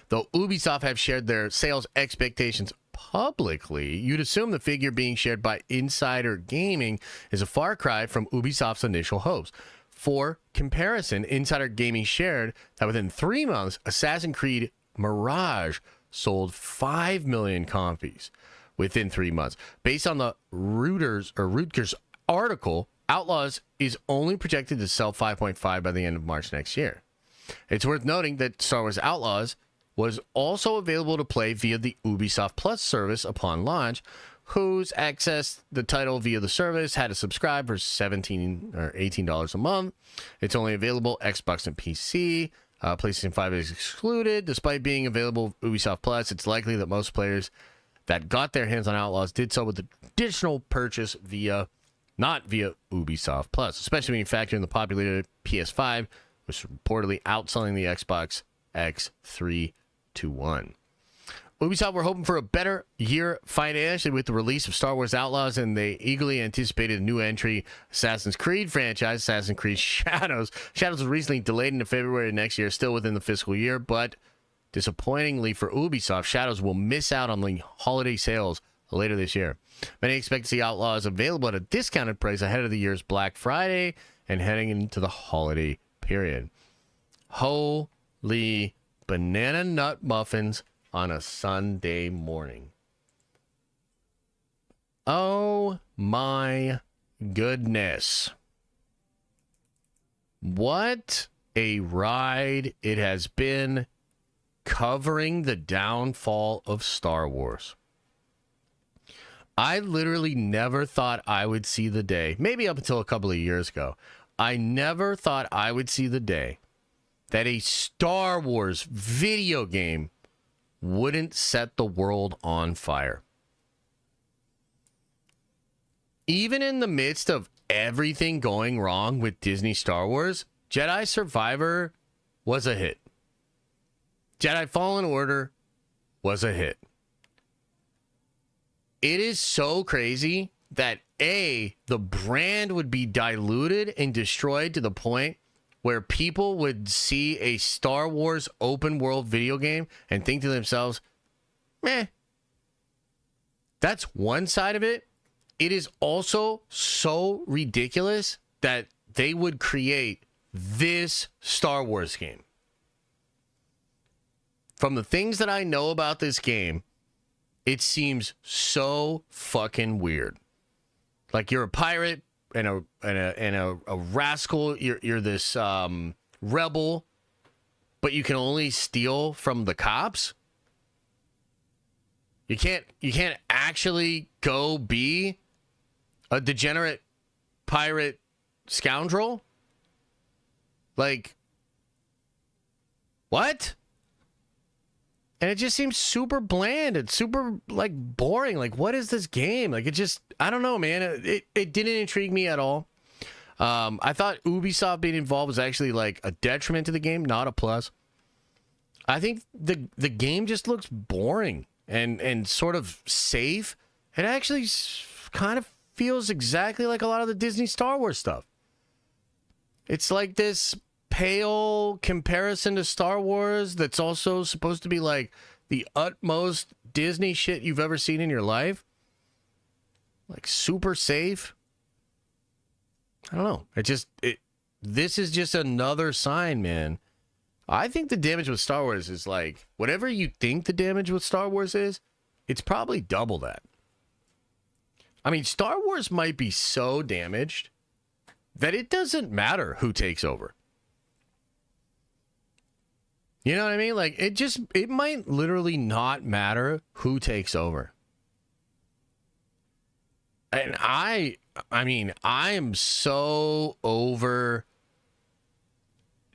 Though Ubisoft have shared their sales expectations publicly, you'd assume the figure being shared by Insider Gaming is a far cry from Ubisoft's initial hopes. For comparison, Insider Gaming shared that within 3 months, Assassin's Creed Mirage sold 5 million copies within 3 months. Based on the Reuters article, Outlaws is only projected to sell 5.5 by the end of March next year. It's worth noting that Star Wars Outlaws was also available to play via the Ubisoft Plus service upon launch, who's accessed the title via the service had to subscribe for $17 or $18 a month. It's only available Xbox and PC. PlayStation 5 is excluded. Despite being available Ubisoft Plus, it's likely that most players that got their hands on Outlaws did so with additional purchase not via Ubisoft Plus, especially when you factor in the popular PS5, which is reportedly outselling the Xbox X3 to 1. Ubisoft were hoping for a better year financially with the release of Star Wars Outlaws, and they eagerly anticipated a new entry, Assassin's Creed franchise, Assassin's Creed Shadows. Shadows was recently delayed into February of next year, still within the fiscal year, but disappointingly for Ubisoft, Shadows will miss out on the holiday sales later this year. Many expect to see Outlaws available at a discounted price ahead of the year's Black Friday and heading into the holiday period. Holy banana nut muffins on a Sunday morning. Oh my goodness. What a ride it has been covering the downfall of Star Wars. I literally never thought I would see the day, maybe up until a couple of years ago, I never thought I would see the day that a Star Wars video game wouldn't set the world on fire. Even in the midst of everything going wrong with Disney Star Wars, Jedi Survivor was a hit. Jedi Fallen Order was a hit. It is so crazy that the brand would be diluted and destroyed to the point where people would see a Star Wars open world video game and think to themselves, meh. That's one side of it. It is also so ridiculous that they would create this Star Wars game. From the things that I know about this game, it seems so fucking weird. Like you're a pirate and a rascal. You're this rebel, but you can only steal from the cops. You can't actually go be a degenerate pirate scoundrel. Like, what? And it just seems super bland and super, like, boring. Like, what is this game? Like, it just, I don't know, man. It didn't intrigue me at all. I thought Ubisoft being involved was actually, like, a detriment to the game, not a plus. I think the game just looks boring and sort of safe. It actually kind of feels exactly like a lot of the Disney Star Wars stuff. It's like this pale comparison to Star Wars that's also supposed to be like the utmost Disney shit you've ever seen in your life. Like super safe. I don't know. This is just another sign, man. I think the damage with Star Wars is like, whatever you think the damage with Star Wars is, it's probably double that. I mean, Star Wars might be so damaged that it doesn't matter who takes over. You know what I mean? Like, it might literally not matter who takes over. And I am so over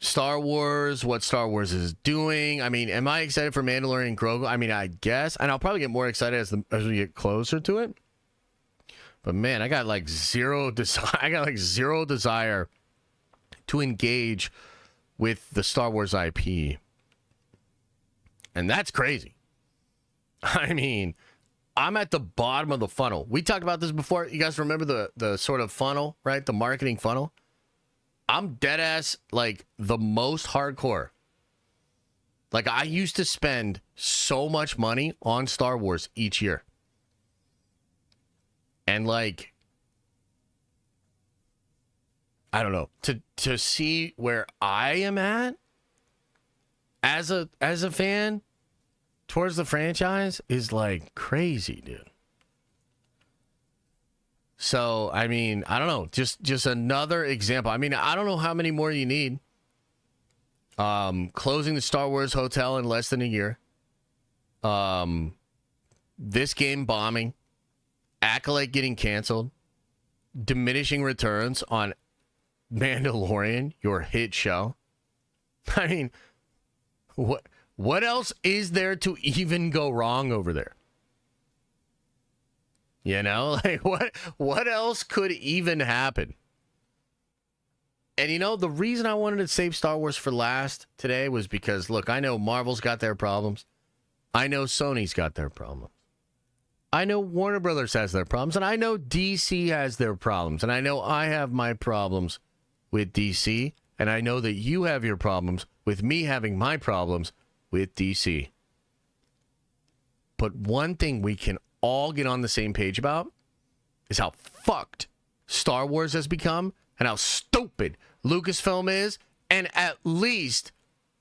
Star Wars, what Star Wars is doing. I mean, am I excited for Mandalorian and Grogu? I mean, I guess. And I'll probably get more excited as we get closer to it. But man, I got like zero desire to engage with the Star Wars IP. And that's crazy. I mean, I'm at the bottom of the funnel. We talked about this before. You guys remember the sort of funnel, right? The marketing funnel. I'm dead ass like the most hardcore. Like I used to spend so much money on Star Wars each year. And like, I don't know, to see where I am at as a fan towards the franchise is like crazy, dude. So, I mean, I don't know, just another example. I mean, I don't know how many more you need. Closing the Star Wars hotel in less than a year. This game bombing. Acolyte getting canceled, diminishing returns on Mandalorian, your hit show. I mean, what else is there to even go wrong over there? You know, like what else could even happen? And you know, the reason I wanted to save Star Wars for last today was because, look, I know Marvel's got their problems. I know Sony's got their problems. I know Warner Brothers has their problems, and I know DC has their problems, and I know I have my problems with DC, and I know that you have your problems with me having my problems with DC. But one thing we can all get on the same page about is how fucked Star Wars has become and how stupid Lucasfilm is, and at least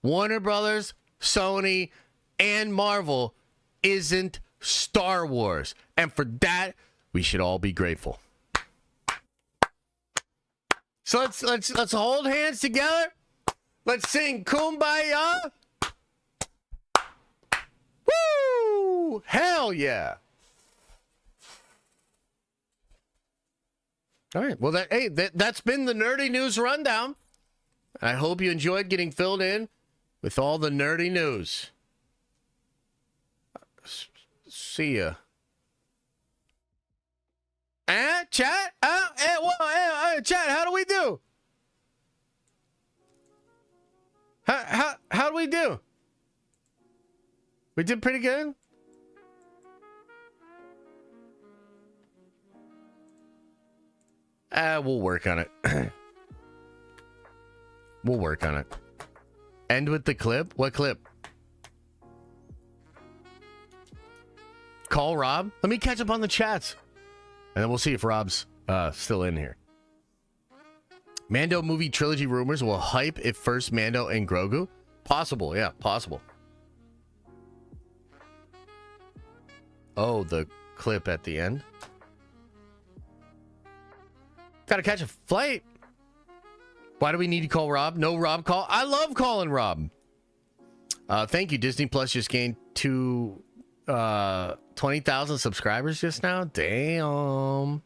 Warner Brothers, Sony, and Marvel isn't Star Wars. And for that, we should all be grateful. So let's hold hands together. Let's sing Kumbaya. Woo! Hell yeah. All right. Well, that's been the Nerdy News Rundown. I hope you enjoyed getting filled in with all the nerdy news. See ya. Chat? Chat, how do we do? How do we do? We did pretty good? We'll work on it. We'll work on it. End with the clip? What clip? Call Rob? Let me catch up on the chats. And then we'll see if Rob's still in here. Mando movie trilogy rumors will hype if first Mando and Grogu. Possible, yeah, possible. Oh, the clip at the end. Gotta catch a flight. Why do we need to call Rob? No Rob call. I love calling Rob. Thank you. Disney Plus just gained 20,000 subscribers just now. Damn.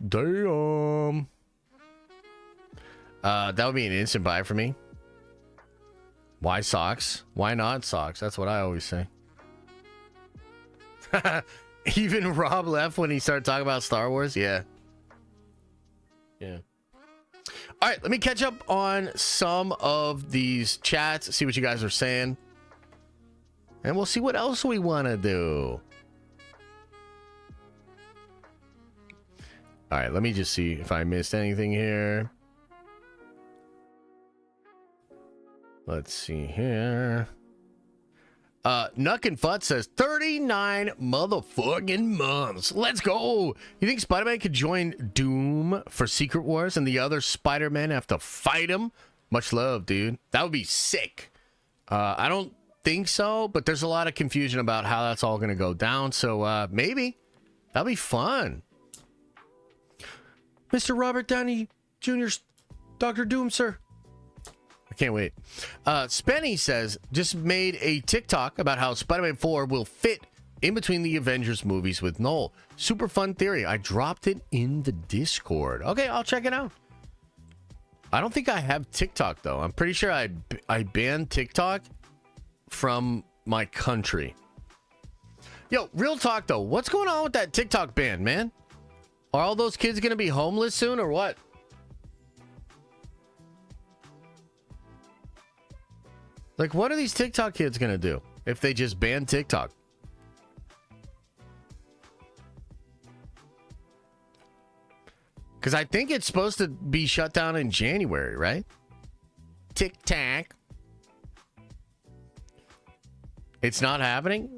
Damn. That would be an instant buy for me. Why socks? Why not socks? That's what I always say. Even Rob left when he started talking about Star Wars. Yeah. Yeah. All right, let me catch up on some of these chats, see what you guys are saying. And we'll see what else we want to do. All right, let me just see if I missed anything here. Let's see here. Nuck and Futt says 39 motherfucking months. Let's go. You think Spider-Man could join Doom for Secret Wars and the other Spider-Men have to fight him? Much love, dude. That would be sick. I don't think so, but there's a lot of confusion about how that's all going to go down. So maybe that'll be fun. Mr. Robert Downey Jr.'s Dr. Doom, sir. I can't wait. Spenny says, just made a TikTok about how Spider-Man 4 will fit in between the Avengers movies with Knull. Super fun theory. I dropped it in the Discord. Okay, I'll check it out. I don't think I have TikTok, though. I'm pretty sure I banned TikTok from my country. Yo, real talk, though. What's going on with that TikTok ban, man? Are all those kids going to be homeless soon or what? Like, what are these TikTok kids going to do if they just ban TikTok? Because I think it's supposed to be shut down in January, right? TikTok. It's not happening?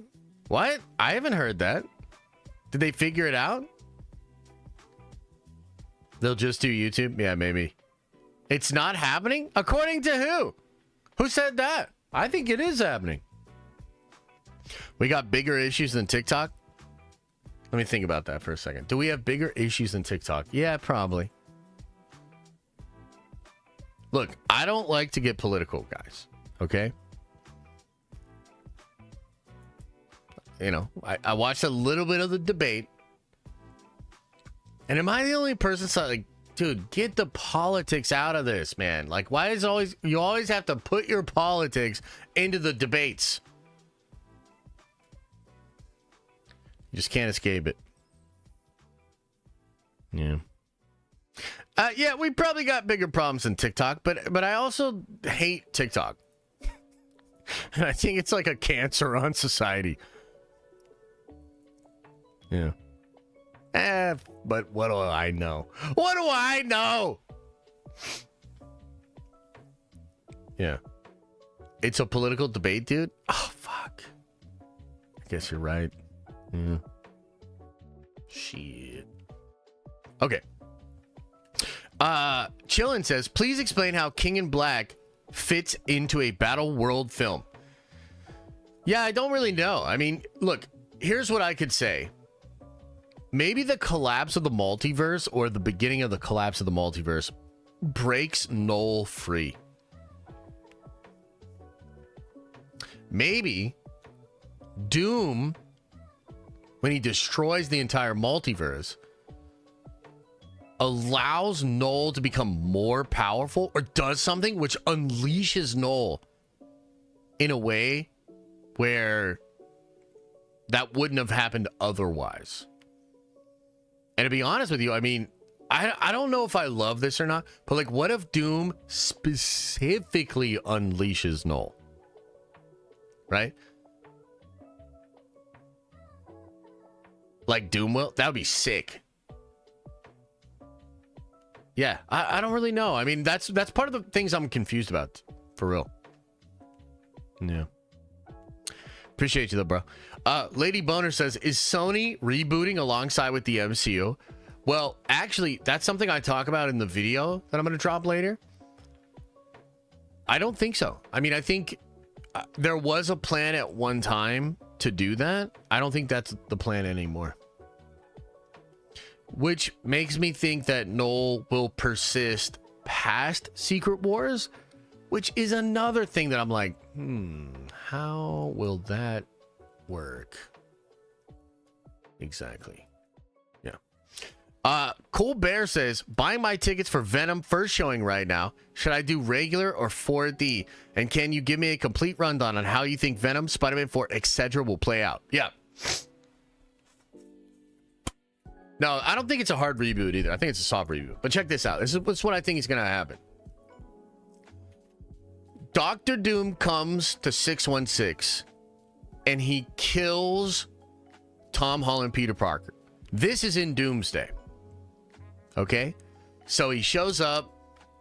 What? I haven't heard that. Did they figure it out? They'll just do YouTube? Yeah, maybe. It's not happening? According to who? Who said that? I think it is happening. We got bigger issues than TikTok? Let me think about that for a second. Do we have bigger issues than TikTok? Yeah, probably. Look, I don't like to get political, guys. Okay? You know, I watched a little bit of the debate And am I the only person like, dude, get the politics out of this, man? Like, why is you always have to put your politics into the debates? You just can't escape it. Yeah. Yeah, we probably got bigger problems than TikTok, but I also hate TikTok. And I think it's like a cancer on society. Yeah. But what do I know? What do I know? Yeah. It's a political debate, dude? Oh, fuck. I guess you're right. Yeah. Shit. Okay. Chillin says, please explain how King in Black fits into a battle world film. Yeah, I don't really know. I mean, look, here's what I could say. Maybe the collapse of the multiverse, or the beginning of the collapse of the multiverse, breaks Knull free. Maybe Doom, when he destroys the entire multiverse, allows Knull to become more powerful, or does something which unleashes Knull in a way where that wouldn't have happened otherwise. And to be honest with you, I mean, I don't know if I love this or not, but like, what if Doom specifically unleashes Knull? Right? Like Doom will? That would be sick. Yeah, I don't really know. I mean, that's part of the things I'm confused about, for real. Yeah. Appreciate you though, bro. Lady Boner says, is Sony rebooting alongside with the MCU? Well, actually, that's something I talk about in the video that I'm going to drop later. I don't think so. I mean, I think there was a plan at one time to do that. I don't think that's the plan anymore. Which makes me think that Knull will persist past Secret Wars, which is another thing that I'm like, how will that work? Exactly. Yeah. Cool Bear says, buying my tickets for Venom first showing right now. Should I do regular or 4D? And can you give me a complete rundown on how you think Venom, Spider-Man 4, etc. will play out? Yeah. No, I don't think it's a hard reboot either. I think it's a soft reboot. But check this out. This is what I think is going to happen. Doctor Doom comes to 616 and he kills Tom Holland, Peter Parker. This is in Doomsday. Okay? So he shows up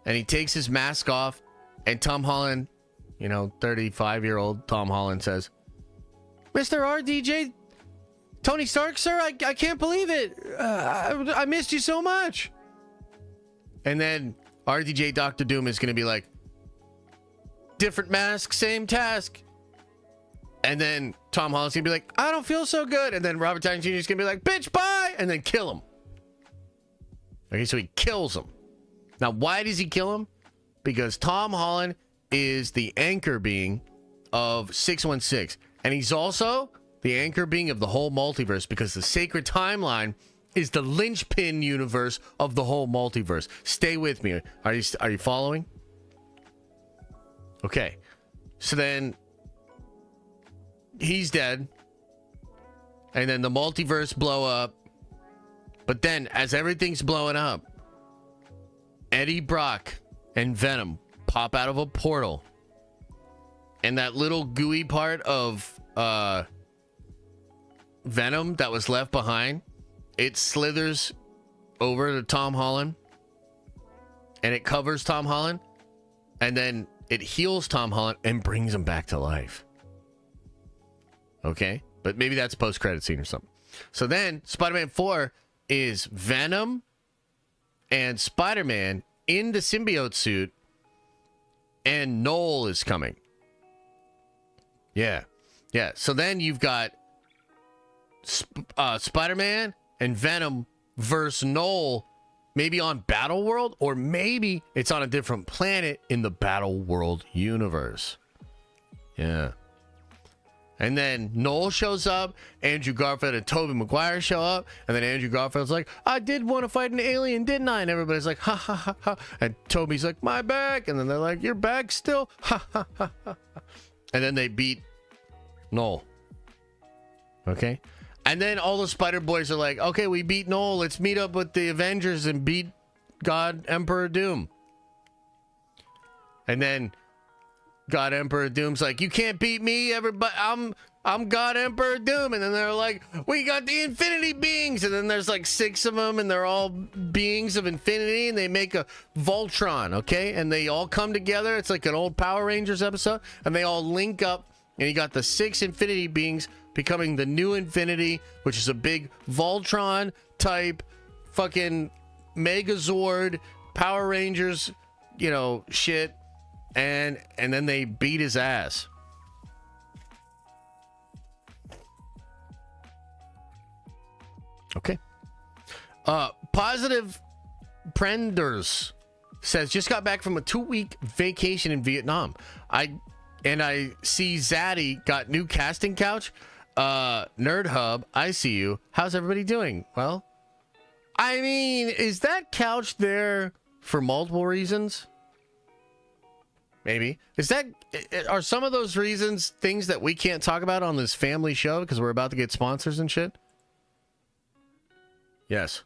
and he takes his mask off, and Tom Holland, 35-year-old Tom Holland says, Mr. RDJ, Tony Stark, sir, I can't believe it. I missed you so much. And then RDJ Doctor Doom is going to be like, different mask, same task. And then Tom Holland's going to be like, I don't feel so good. And then Robert Downey Jr. is going to be like, bitch, bye. And then kill him. Okay, so he kills him. Now, why does he kill him? Because Tom Holland is the anchor being of 616. And he's also the anchor being of the whole multiverse, because the sacred timeline is the linchpin universe of the whole multiverse. Stay with me. Are you following? Okay. So then he's dead. And then the multiverse blow up. But then as everything's blowing up, Eddie Brock and Venom pop out of a portal. And that little gooey part of Venom that was left behind, it slithers over to Tom Holland. And it covers Tom Holland. And then it heals Tom Holland and brings him back to life. Okay? But maybe that's post-credit scene or something. So then Spider-Man 4 is Venom and Spider-Man in the symbiote suit, and Knull is coming. Yeah. So then you've got Spider-Man and Venom versus Knull, maybe on Battle World, or maybe it's on a different planet in the Battle World universe. Yeah. And then Knull shows up, Andrew Garfield and Tobey Maguire show up, and then Andrew Garfield's like, I did want to fight an alien, didn't I? And everybody's like, ha ha ha ha. And Tobey's like, my back. And then they're like, your back still? Ha ha ha ha. And then they beat Knull. Okay? And then all the Spider Boys are like, okay, we beat Knull. Let's meet up with the Avengers and beat God Emperor Doom. And then God Emperor Doom's like, you can't beat me, everybody. I'm God Emperor Doom. And then they're like, we got the Infinity Beings. And then there's like 6 of them, and they're all beings of infinity, and they make a Voltron, okay? And they all come together. It's like an old Power Rangers episode, and they all link up, and you got the 6 Infinity Beings becoming the new Infinity, which is a big Voltron type fucking Megazord Power Rangers, you know, shit. And then they beat his ass. Okay. Positive Prenders says, just got back from a 2-week vacation in Vietnam. I see Zaddy got new casting couch. Nerd Hub, I see you. How's everybody doing? Well, I mean, is that couch there for multiple reasons? Maybe. Are some of those reasons things that we can't talk about on this family show because we're about to get sponsors and shit? Yes.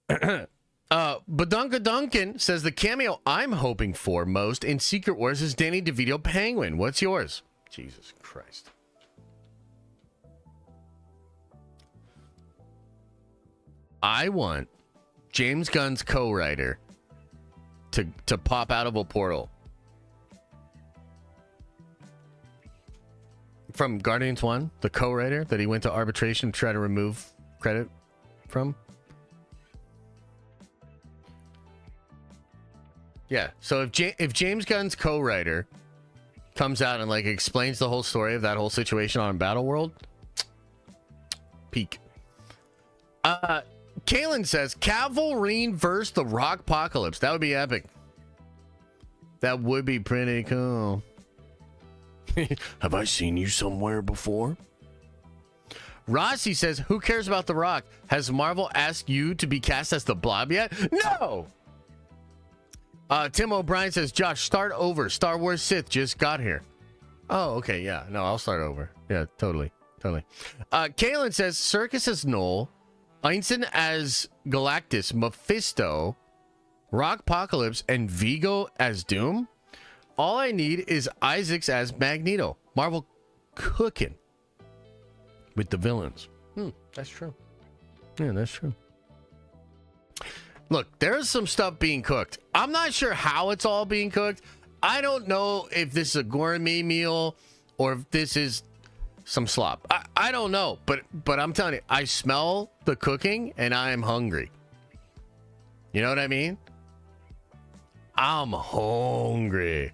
Badunka Duncan says the cameo I'm hoping for most in Secret Wars is Danny DeVito Penguin. What's yours? Jesus Christ. I want James Gunn's co-writer to pop out of a portal from Guardians 1, the co-writer that he went to arbitration to try to remove credit from. Yeah, so if James Gunn's co-writer comes out and like explains the whole story of that whole situation on Battle World, peak. Kalen says Wolverine versus the Rock Apocalypse. That would be epic. That would be pretty cool. Have I seen you somewhere before? Rossi says, who cares about The Rock? Has Marvel asked you to be cast as the Blob yet? No! Tim O'Brien says, Josh, start over. Star Wars Sith just got here. Oh, okay, yeah. No, I'll start over. Yeah, totally. Kalen says, Circus as Knull, Einstein as Galactus, Mephisto, Rock Apocalypse, and Vigo as Doom? All I need is Isaacs as Magneto. Marvel cooking with the villains. That's true. Yeah, that's true. Look, there's some stuff being cooked. I'm not sure how it's all being cooked. I don't know if this is a gourmet meal or if this is some slop. I don't know, but I'm telling you, I smell the cooking and I am hungry. You know what I mean? I'm hungry.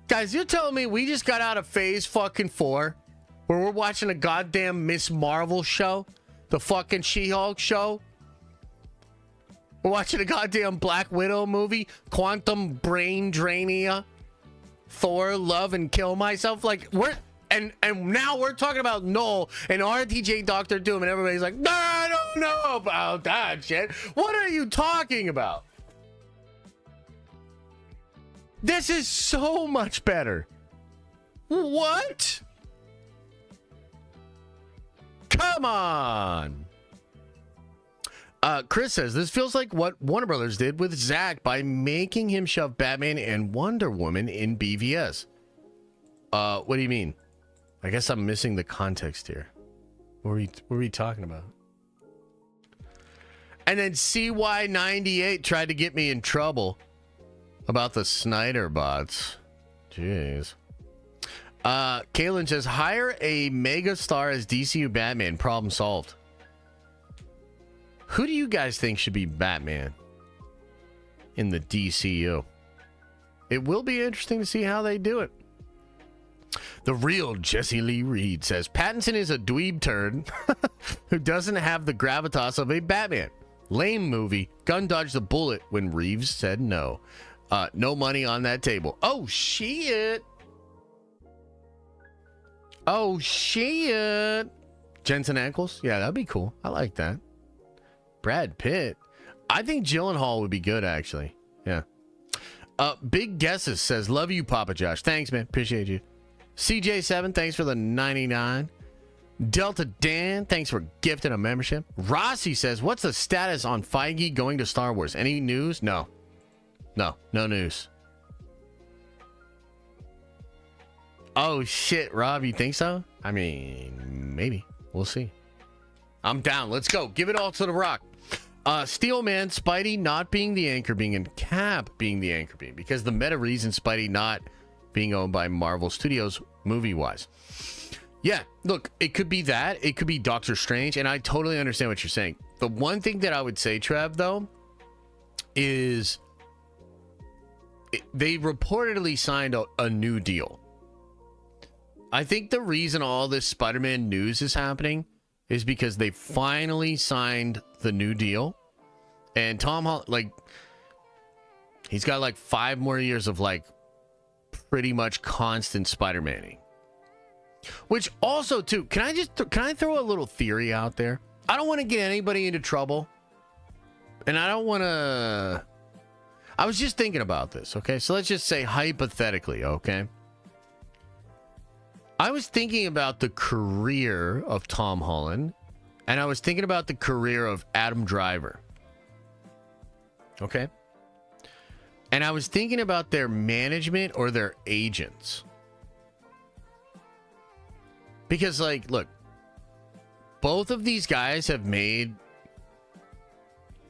Guys, you're telling me we just got out of phase fucking 4 where we're watching a goddamn Miss Marvel show? The fucking She-Hulk show? We're watching a goddamn Black Widow movie? Quantum Brain Drainia? Thor, Love and Kill Myself? Like, and now we're talking about Knull and RTJ Doctor Doom, and everybody's like, no, I don't know about that shit. What are you talking about? This is so much better. What? Come on. Chris says, this feels like what Warner Brothers did with Zack by making him shove Batman and Wonder Woman in BVS. What do you mean? I guess I'm missing the context here. What were we talking about? And then CY98 tried to get me in trouble about the Snyder bots. Jeez. Kalen says, hire a mega star as DCU Batman. Problem solved. Who do you guys think should be Batman in the DCU? It will be interesting to see how they do it. The real Jesse Lee Reed says, Pattinson is a dweeb turd who doesn't have the gravitas of a Batman. Lame movie. Gun dodged the bullet when Reeves said no. No money on that table. Oh, shit. Oh, shit. Jensen Ackles? Yeah, that'd be cool. I like that. Brad Pitt. I think Gyllenhaal would be good, actually. Yeah. Big Guesses says, love you, Papa Josh. Thanks, man. Appreciate you. CJ7, thanks for the 99. Delta Dan, thanks for gifting a membership. Rossi says, what's the status on Feige going to Star Wars? Any news? No. No news. Oh, shit, Rob, you think so? I mean, maybe. We'll see. I'm down. Let's go. Give it all to the Rock. Steelman, Spidey not being the anchor being, and Cap being the anchor being, because the meta reason Spidey not being owned by Marvel Studios movie-wise. Yeah, look, it could be that. It could be Doctor Strange, and I totally understand what you're saying. The one thing that I would say, Trev, though, is they reportedly signed a new deal. I think the reason all this Spider-Man news is happening is because they finally signed the new deal. And Tom Holland, like, he's got like 5 more years of like pretty much constant Spider-Man-ing. Which also, too, can I throw a little theory out there? I don't want to get anybody into trouble. And I don't want to... I was just thinking about this, okay? So let's just say hypothetically, okay? I was thinking about the career of Tom Holland, and I was thinking about the career of Adam Driver. Okay? And I was thinking about their management or their agents. Because, like, look, both of these guys have made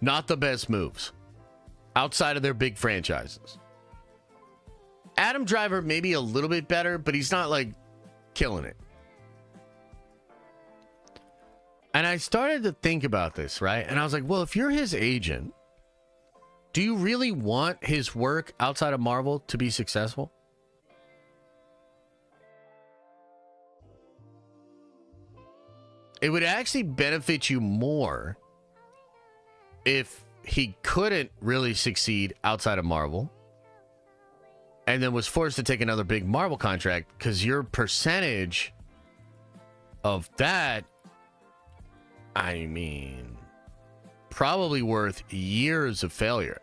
not the best moves outside of their big franchises. Adam Driver maybe a little bit better, but he's not, like, killing it. And I started to think about this, right? And I was like, well, if you're his agent, do you really want his work outside of Marvel to be successful? It would actually benefit you more if he couldn't really succeed outside of Marvel and then was forced to take another big Marvel contract, because your percentage of that, I mean, probably worth years of failure.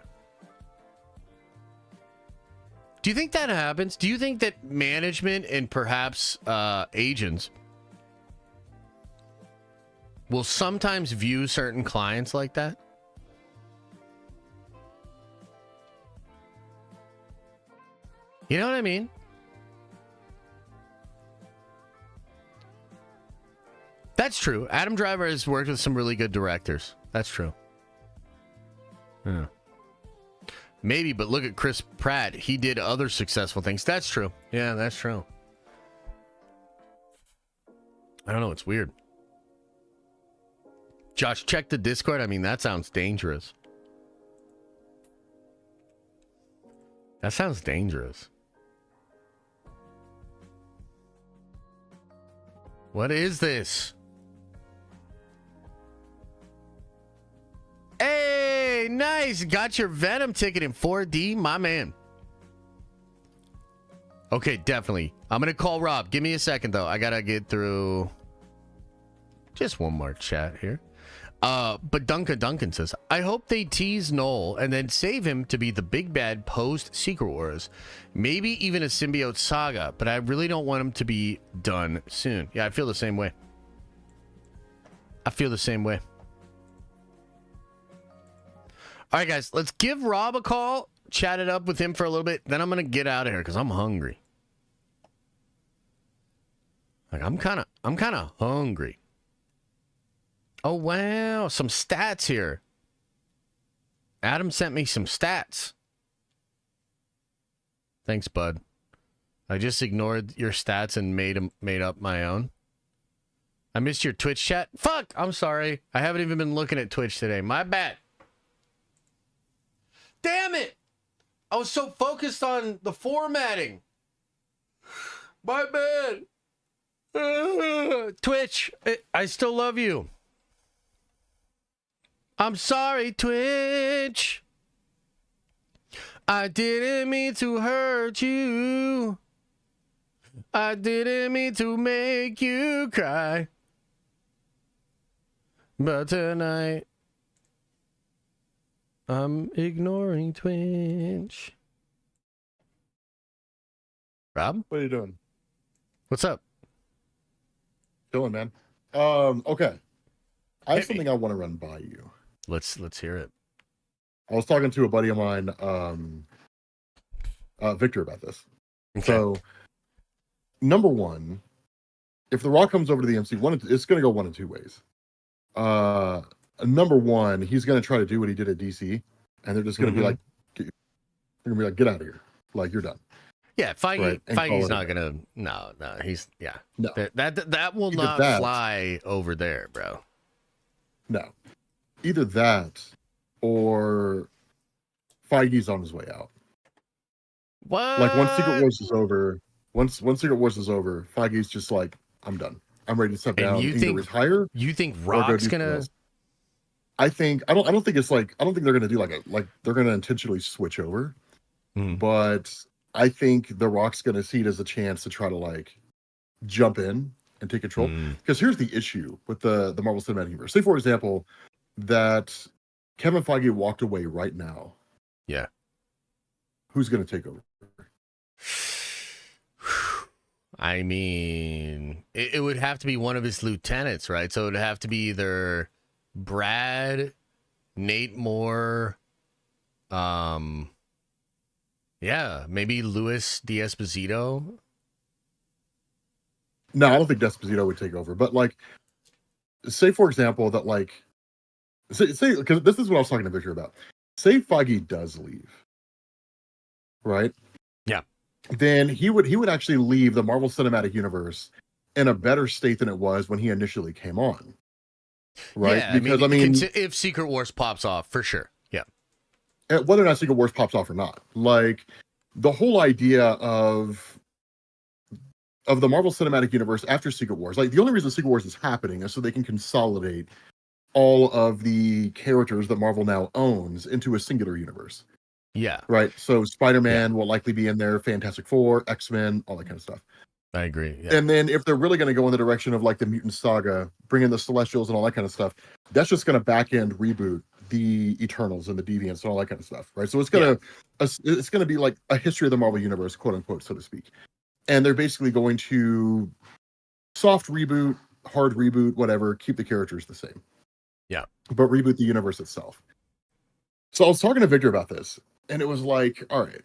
Do you think that happens? Do you think that management and perhaps agents will sometimes view certain clients like that? You know what I mean? That's true. Adam Driver has worked with some really good directors. That's true. Yeah. Maybe, but look at Chris Pratt. He did other successful things. That's true. Yeah, that's true. I don't know. It's weird. Josh, check the Discord. I mean, that sounds dangerous. That sounds dangerous. What is this? Hey, nice. Got your Venom ticket in 4D, my man. Okay, definitely. I'm going to call Rob. Give me a second, though. I got to get through just one more chat here. But Duncan says, I hope they tease Knull and then save him to be the big bad post Secret Wars. Maybe even a symbiote saga, but I really don't want him to be done soon. Yeah, I feel the same way. I feel the same way. All right, guys, let's give Rob a call, chat it up with him for a little bit. Then I'm going to get out of here because I'm hungry. Like, I'm kind of hungry. Oh, wow. Some stats here. Adam sent me some stats. Thanks, bud. I just ignored your stats and made up my own. I missed your Twitch chat. Fuck, I'm sorry. I haven't even been looking at Twitch today. My bad. Damn it. I was so focused on the formatting. My bad. Twitch, I still love you. I'm sorry, Twitch. I didn't mean to hurt you. I didn't mean to make you cry. But tonight, I'm ignoring Twitch. Rob? What are you doing? What's up? Chilling, man. Okay. I have Hit me. something I want to run by you. Let's hear it. I was talking to a buddy of mine, Victor, about this. Okay. So, number one, if The Rock comes over to the MC, it's going to go one of two ways. Number one, he's going to try to do what he did at DC, and they're just going to be like, they're going to be like, get out of here, like you're done. Yeah, Feige, Right, Feige's not gonna. No, he's No. That will Either not that- fly over there, bro. No, either that or Feige's on his way out. What? Like once Secret Wars is over, once Secret Wars is over, Feige's just like, I'm done. I'm ready to step down, you either think- retire. You think or go Rock's do something gonna? else. I don't think it's like, I don't think they're gonna do like they're gonna intentionally switch over. But I think The Rock's gonna see it as a chance to try to like jump in and take control. Because here's the issue with the Marvel Cinematic Universe. Say, for example, that Kevin Feige walked away right now. Yeah. Who's gonna take over? I mean, it would have to be one of his lieutenants, right? So it would have to be either Brad, Nate Moore, yeah, maybe Luis D'Esposito. No, I don't think D'Esposito would take over. But like, say for example that like, say because this is what I was talking to Victor about. Say Feige does leave, right? Yeah. Then he would actually leave the Marvel Cinematic Universe in a better state than it was when he initially came on. Right? Yeah, because I mean, if Secret Wars pops off, for sure. Yeah. Whether or not Secret Wars pops off or not, like the whole idea of the Marvel Cinematic Universe after Secret Wars, like the only reason Secret Wars is happening is so they can consolidate all of the characters that Marvel now owns into a singular universe. Yeah. Right. So Spider-Man will likely be in there, Fantastic Four, X-Men, all that kind of stuff. I agree. Yeah. And then if they're really going to go in the direction of like the Mutant Saga, bring in the Celestials and all that kind of stuff, that's just going to back end reboot the Eternals and the Deviants and all that kind of stuff, right? So it's gonna be like a history of the Marvel Universe, quote unquote, so to speak. And they're basically going to soft reboot, hard reboot, whatever, keep the characters the same. Yeah. But reboot the universe itself. So I was talking to Victor about this, and it was like, all right,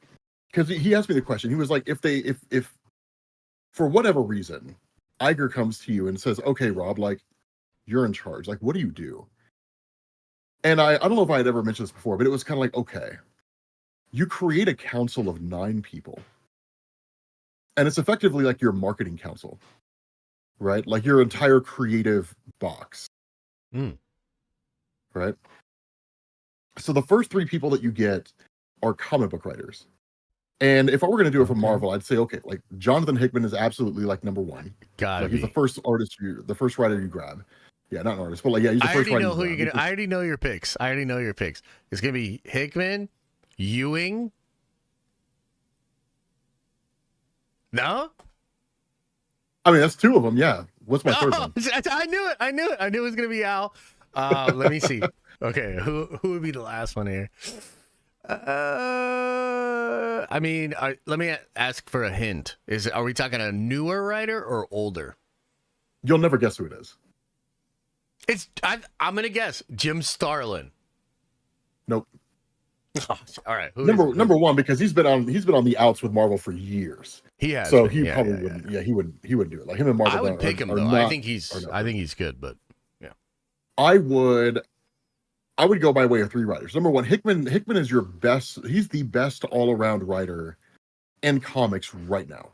because he asked me the question. He was like, if for whatever reason, Iger comes to you and says, okay, Rob, like you're in charge, like what do you do? And I don't know if I had ever mentioned this before, but it was kind of like, okay, you create a council of 9 people. And it's effectively like your marketing council, right? Like your entire creative box. Right? So the first 3 people that you get are comic book writers. And if I were going to do it for Marvel, I'd say, okay, like Jonathan Hickman is absolutely like number 1. Gotta like he's be. the first artist, the first writer you grab. Yeah, not an artist, but like, yeah, he's the I first already writer. know who you're gonna. I already know your picks. It's gonna be Hickman, Ewing. No. I mean, that's 2 of them. Yeah. What's my third one? I knew it. I knew it was gonna be Al. Let me see. Okay, who would be the last one here? I mean, let me ask for a hint. Are we talking a newer writer or older? You'll never guess who it is. I'm gonna guess Jim Starlin. Nope. Oh, all right. Number 1, because he's been on the outs with Marvel for years. He has. So he probably wouldn't. Yeah, he wouldn't do it. Like him and Marvel. I would pick him though. I think he's good, but yeah. I would go by way of 3 writers. Number 1, Hickman is your best. He's the best all-around writer in comics right now.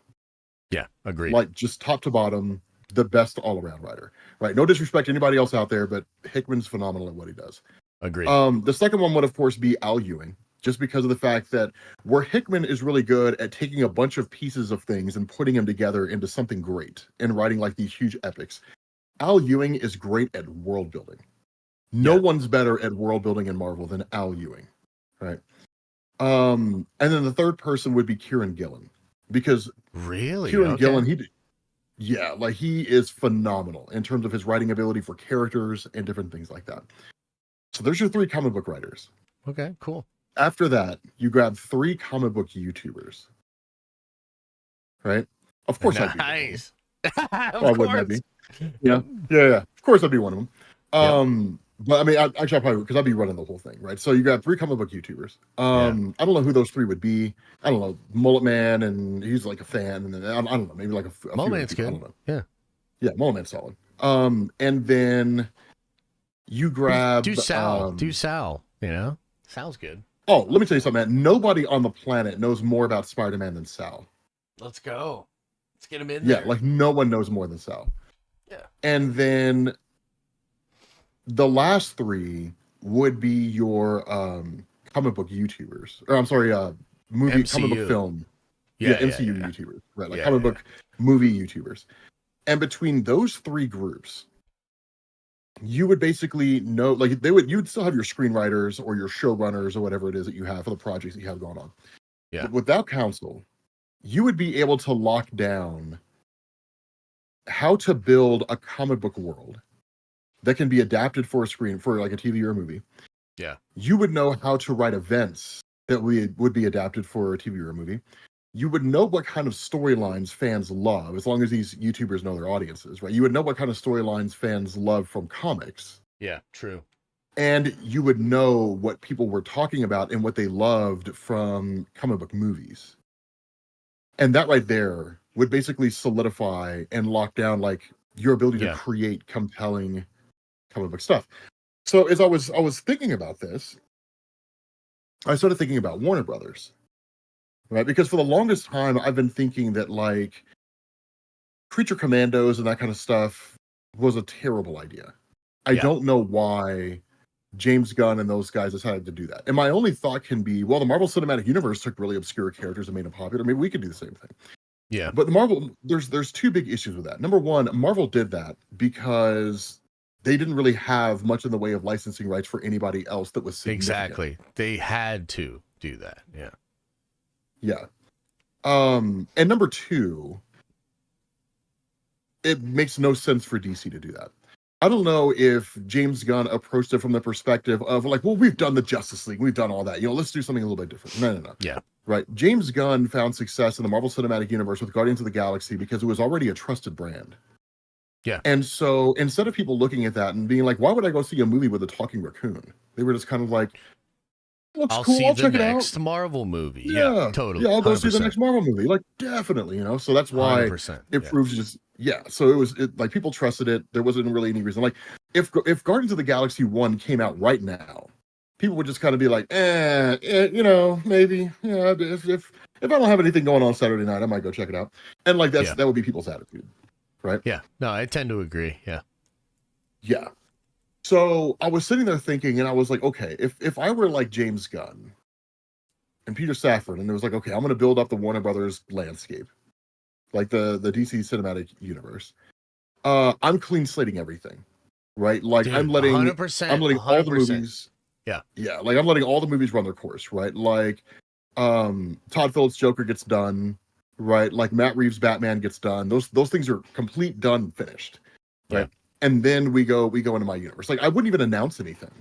Yeah, agreed. Like just top to bottom, the best all-around writer. Right. No disrespect to anybody else out there, but Hickman's phenomenal at what he does. Agreed. The second one would of course be Al Ewing, just because of the fact that where Hickman is really good at taking a bunch of pieces of things and putting them together into something great and writing like these huge epics. Al Ewing is great at world building. No one's better at world building in Marvel than Al Ewing, right? And then the third person would be Kieran Gillen, because Really? Kieran Okay. Gillen, yeah, like he is phenomenal in terms of his writing ability for characters and different things like that. So there's your 3 comic book writers. Okay, cool. After that, you grab 3 comic book YouTubers. Right? Of course I'd be one of them. Nice. Why wouldn't I be? Yeah. Of course I'd be one of them. But I mean, actually, I probably, because I'd be running the whole thing, right? So you got 3 comic book YouTubers. I don't know who those 3 would be. I don't know, Mullet Man, and he's like a fan, and then I don't know, maybe like a Mullet few Man's people, good. I don't know. Yeah. Mullet Man's solid. And then you grab do Sal. Do Sal. You know, Sal's good. Oh, let me tell you something, man. Nobody on the planet knows more about Spider-Man than Sal. Let's go. Let's get him in there. Yeah, like no one knows more than Sal. Yeah. And then the last 3 would be your comic book YouTubers. Or I'm sorry, movie MCU. comic book film. MCU YouTubers. Right, like comic book movie YouTubers. And between those 3 groups, you would basically know, like you'd still have your screenwriters or your showrunners or whatever it is that you have for the projects that you have going on. Yeah. But without counsel, you would be able to lock down how to build a comic book world that can be adapted for a screen, for like a TV or a movie. Yeah. You would know how to write events that would be adapted for a TV or a movie. You would know what kind of storylines fans love, as long as these YouTubers know their audiences, right? You would know what kind of storylines fans love from comics. Yeah, true. And you would know what people were talking about and what they loved from comic book movies. And that right there would basically solidify and lock down like your ability to create compelling comic book stuff. So as I was thinking about this, I started thinking about Warner Brothers. Right? Because for the longest time I've been thinking that like Creature Commandos and that kind of stuff was a terrible idea. I don't know why James Gunn and those guys decided to do that. And my only thought can be, well, the Marvel Cinematic Universe took really obscure characters and made them popular. Maybe we could do the same thing. Yeah. But the Marvel, there's 2 big issues with that. Number one, Marvel did that because they didn't really have much in the way of licensing rights for anybody else that was significant. Exactly. They had to do that. Yeah. Yeah. And number 2, it makes no sense for DC to do that. I don't know if James Gunn approached it from the perspective of like, well, we've done the Justice League, we've done all that, let's do something a little bit different. No. Yeah. Right. James Gunn found success in the Marvel Cinematic Universe with Guardians of the Galaxy because it was already a trusted brand. Yeah. And so instead of people looking at that and being like, why would I go see a movie with a talking raccoon? They were just kind of like, looks I'll cool, see I'll the check it next out. Marvel movie. Yeah, totally. Yeah, I'll go see the 100%. next Marvel movie. Like, definitely, So that's why 100%, it proves just, So it was like people trusted it. There wasn't really any reason. Like, if Guardians of the Galaxy 1 came out right now, people would just kind of be like, maybe, if I don't have anything going on Saturday night, I might go check it out. And like that would be people's attitude, right? Yeah. No, I tend to agree. Yeah. Yeah. So I was sitting there thinking, and I was like, okay, if I were like James Gunn and Peter Safran, and it was like, okay, I'm going to build up the Warner Brothers landscape, like the DC Cinematic Universe. I'm clean slating everything, right? Like, Dude, I'm letting 100%, all the movies. Yeah. Like I'm letting all the movies run their course, right? Like, Todd Phillips' Joker gets done, right? Like Matt Reeves' Batman gets done. Those things are complete, done, finished, right? Yeah. And then we go into my universe. Like I wouldn't even announce anything.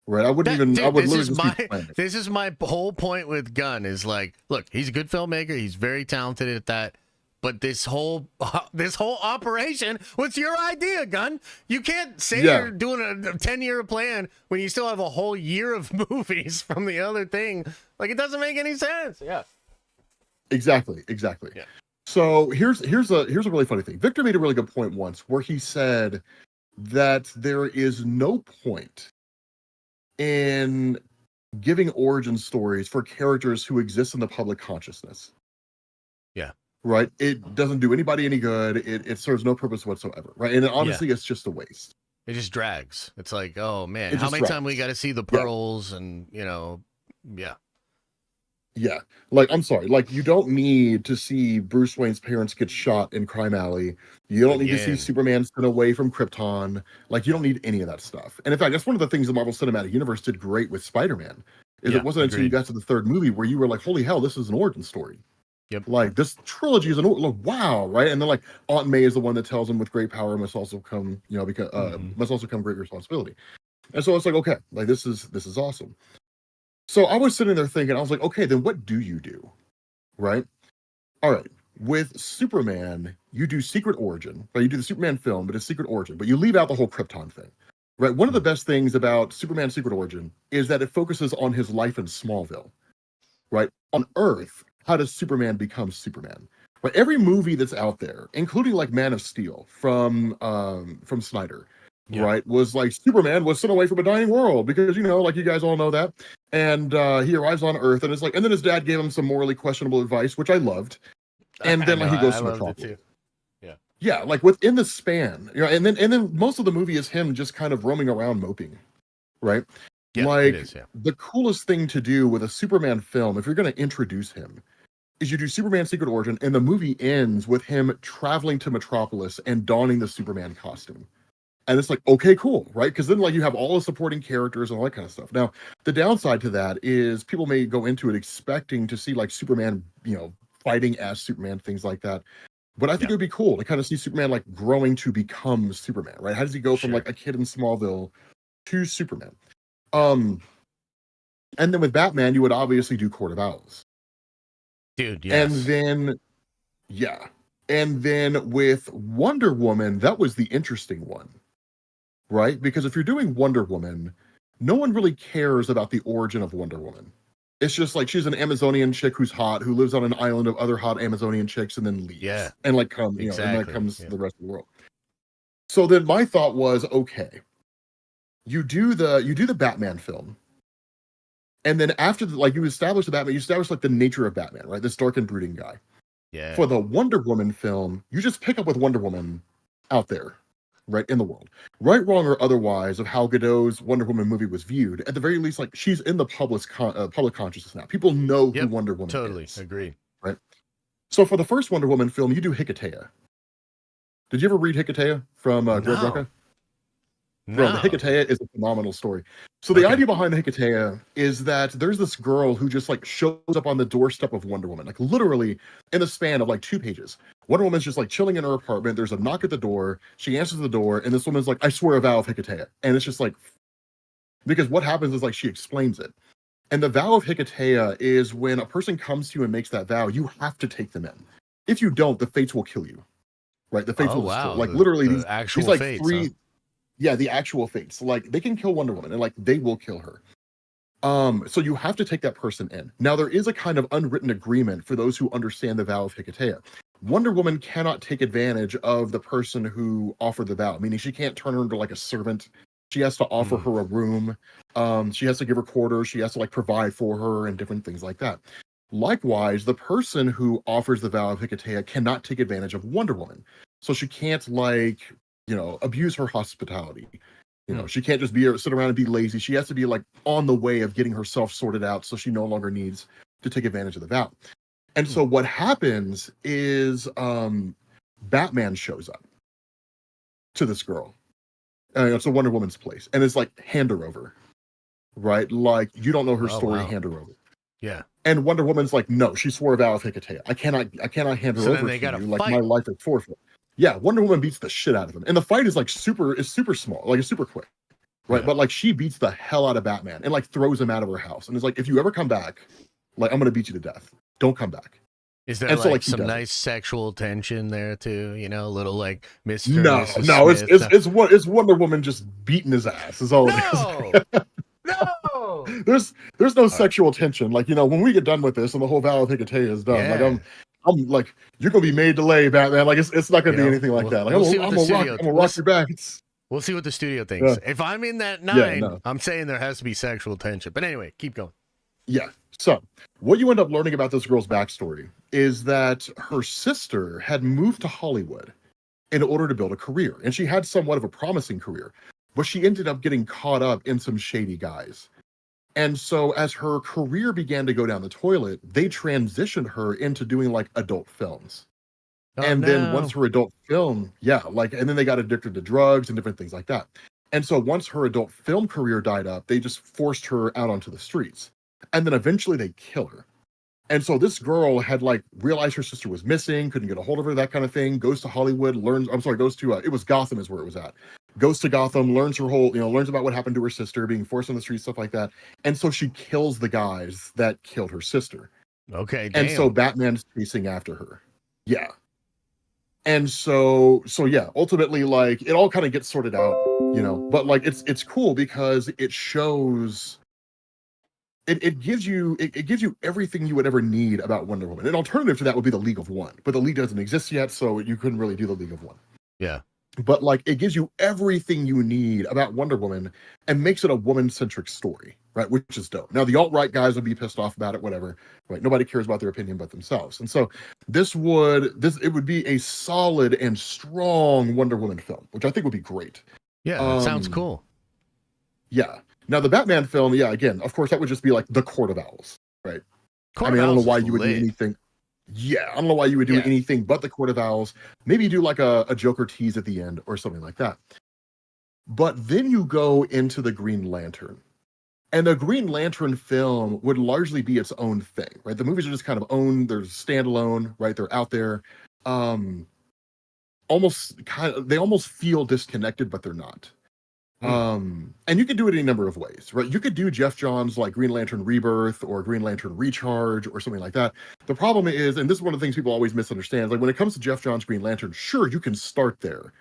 Right. I wouldn't even. Dude, I would this literally is just be my planning. this is my whole point with Gunn is like, look, he's a good filmmaker. He's very talented at that. But this whole operation was your idea, Gunn. You can't say you're doing a 10-year plan when you still have a whole year of movies from the other thing. Like, it doesn't make any sense. Yeah. Exactly. Yeah. So here's a really funny thing. Victor made a really good point once where he said that there is no point in giving origin stories for characters who exist in the public consciousness. Yeah. Right? It doesn't do anybody any good. It serves no purpose whatsoever. Right? And honestly, it's just a waste. It just drags. It's like, oh man, It how just many drags. times we got to see the pearls and Yeah. Like, I'm sorry. Like, you don't need to see Bruce Wayne's parents get shot in Crime Alley. You don't need to see Superman spin away from Krypton. Like, you don't need any of that stuff. And in fact, that's one of the things the Marvel Cinematic Universe did great with Spider-Man. Is it wasn't until you got to the third movie where you were like, holy hell, this is an origin story. Yep. Like this trilogy is an like, wow, right? And then like Aunt May is the one that tells him with great power must also come, because must also come great responsibility. And so it's like, okay, like this is awesome. So I was sitting there thinking, I was like, okay, then what do you do? Right? All right. With Superman, you do Secret Origin, right? You do the Superman film, but it's Secret Origin, but you leave out the whole Krypton thing. Right. One of the best things about Superman Secret Origin is that it focuses on his life in Smallville. Right? On Earth, how does Superman become Superman? Right? Every movie that's out there, including like Man of Steel from Snyder, right, was like Superman was sent away from a dying world because like you guys all know that, and he arrives on Earth and it's like, and then his dad gave him some morally questionable advice, which I loved, and then like he goes to Metropolis. Yeah, like within the span, and then most of the movie is him just kind of roaming around moping, right? Yeah, like it is, the coolest thing to do with a Superman film, if you're going to introduce him, is you do Superman Secret Origin, and the movie ends with him traveling to Metropolis and donning the Superman costume. And it's like, okay, cool, right? Because then like you have all the supporting characters and all that kind of stuff. Now, the downside to that is people may go into it expecting to see like Superman, fighting as Superman, things like that. But I think it would be cool to kind of see Superman like growing to become Superman, right? How does he go from like a kid in Smallville to Superman? And then with Batman, you would obviously do Court of Owls. Dude, yes. And then with Wonder Woman, that was the interesting one, right? Because if you're doing Wonder Woman, no one really cares about the origin of Wonder Woman. It's just like she's an Amazonian chick who's hot, who lives on an island of other hot Amazonian chicks and then leaves. Yeah. And like and then comes the rest of the world. So then my thought was, okay, you do the Batman film. And then after you establish the Batman, you establish like the nature of Batman, right? This dark and brooding guy. Yeah. For the Wonder Woman film, you just pick up with Wonder Woman out there, right, in the world. Right, wrong, or otherwise of how Godot's Wonder Woman movie was viewed, at the very least, like she's in the public consciousness now. People know who Wonder Woman is. Totally, agreed. Right? So for the first Wonder Woman film, you do Hecate. Did you ever read Hecate from Greg Rucka? No. The Hecate is a phenomenal story. So the idea behind the Hecate is that there's this girl who just like shows up on the doorstep of Wonder Woman, like literally in the span of like 2 pages. Wonder Woman's just like chilling in her apartment. There's a knock at the door. She answers the door, and this woman's like, "I swear a vow of Hecate." And it's just like, because what happens is like she explains it. And the vow of Hecate is when a person comes to you and makes that vow, you have to take them in. If you don't, the fates will kill you. Right? The fates will destroy. Like literally these like fates, 3. Huh? Yeah, the actual fates. Like they can kill Wonder Woman and like they will kill her. So you have to take that person in. Now there is a kind of unwritten agreement for those who understand the vow of Hecate. Wonder Woman cannot take advantage of the person who offered the vow, meaning she can't turn her into like a servant. She has to offer her a room. She has to give her quarters. She has to like provide for her and different things like that. Likewise, the person who offers the vow of Hecate cannot take advantage of Wonder Woman. So she can't abuse her hospitality. She can't just sit around and be lazy. She has to be like on the way of getting herself sorted out so she no longer needs to take advantage of the vow. And so what happens is Batman shows up to this girl. It's a Wonder Woman's place. And it's like, hand her over. Right? Like, you don't know her story, hand her over. Yeah. And Wonder Woman's like, no, she swore a vow of Hecate. I cannot hand her over to you. Like, my life is forfeit. Yeah, Wonder Woman beats the shit out of him. And the fight is like super small, like it's super quick. Right? Yeah. But like she beats the hell out of Batman and like throws him out of her house. And it's like, if you ever come back, like I'm gonna beat you to death. Don't come back. Is there some nice sexual tension there too? A little like Mr. No, Mrs. no, Smith. it's Wonder Woman just beating his ass. Is all it is. No. There's no sexual tension. Like, when we get done with this and the whole vow of Hecate is done, like I'm like, you're gonna be made to lay, Batman. Like it's not gonna be anything like that. Like I'm gonna rock your back. We'll see what the studio thinks. Yeah. If I'm in that 9, I'm saying there has to be sexual tension. But anyway, keep going. Yeah. So what you end up learning about this girl's backstory is that her sister had moved to Hollywood in order to build a career, and she had somewhat of a promising career, but she ended up getting caught up in some shady guys. And so as her career began to go down the toilet, they transitioned her into doing like adult films. Then once her adult film, and then they got addicted to drugs and different things like that. And so once her adult film career died up, they just forced her out onto the streets. and then eventually they kill her. And so this girl had like realized her sister was missing, couldn't get a hold of her, that kind of thing. Goes to Hollywood, goes to it was Gotham is where it was at. Goes to Gotham, learns learns about what happened to her sister, being forced on the streets, stuff like that. And so she kills the guys that killed her sister. Okay, damn. And so Batman's chasing after her. Yeah. And so yeah, ultimately, like, it all kind of gets sorted out, but like it's cool because it shows it gives you everything you would ever need about Wonder Woman. An alternative to that would be the League of One, but the League doesn't exist yet, so you couldn't really do the League of One. Yeah. But like it gives you everything you need about Wonder Woman and makes it a woman-centric story, right? Which is dope. Now the alt-right guys would be pissed off about it, whatever. Right? Nobody cares about their opinion but themselves. And so it would be a solid and strong Wonder Woman film, which I think would be great. Yeah, sounds cool. Yeah. Now the Batman film, yeah, again, of course, that would just be like the Court of Owls, right? Court I mean, of I don't know Owls why is you would do lit. anything. Yeah, I don't know why you would do anything but the Court of Owls. Maybe do like a Joker tease at the end or something like that. But then you go into the Green Lantern. And the Green Lantern film would largely be its own thing, right? The movies are just kind of owned, they're standalone, right? They're out there. They almost feel disconnected, but they're not. And you could do it any number of ways, right? You could do Jeff Johns like Green Lantern Rebirth or Green Lantern Recharge or something like that. The problem is, and this is one of the things people always misunderstand, like when it comes to Jeff Johns Green Lantern, sure, you can start there.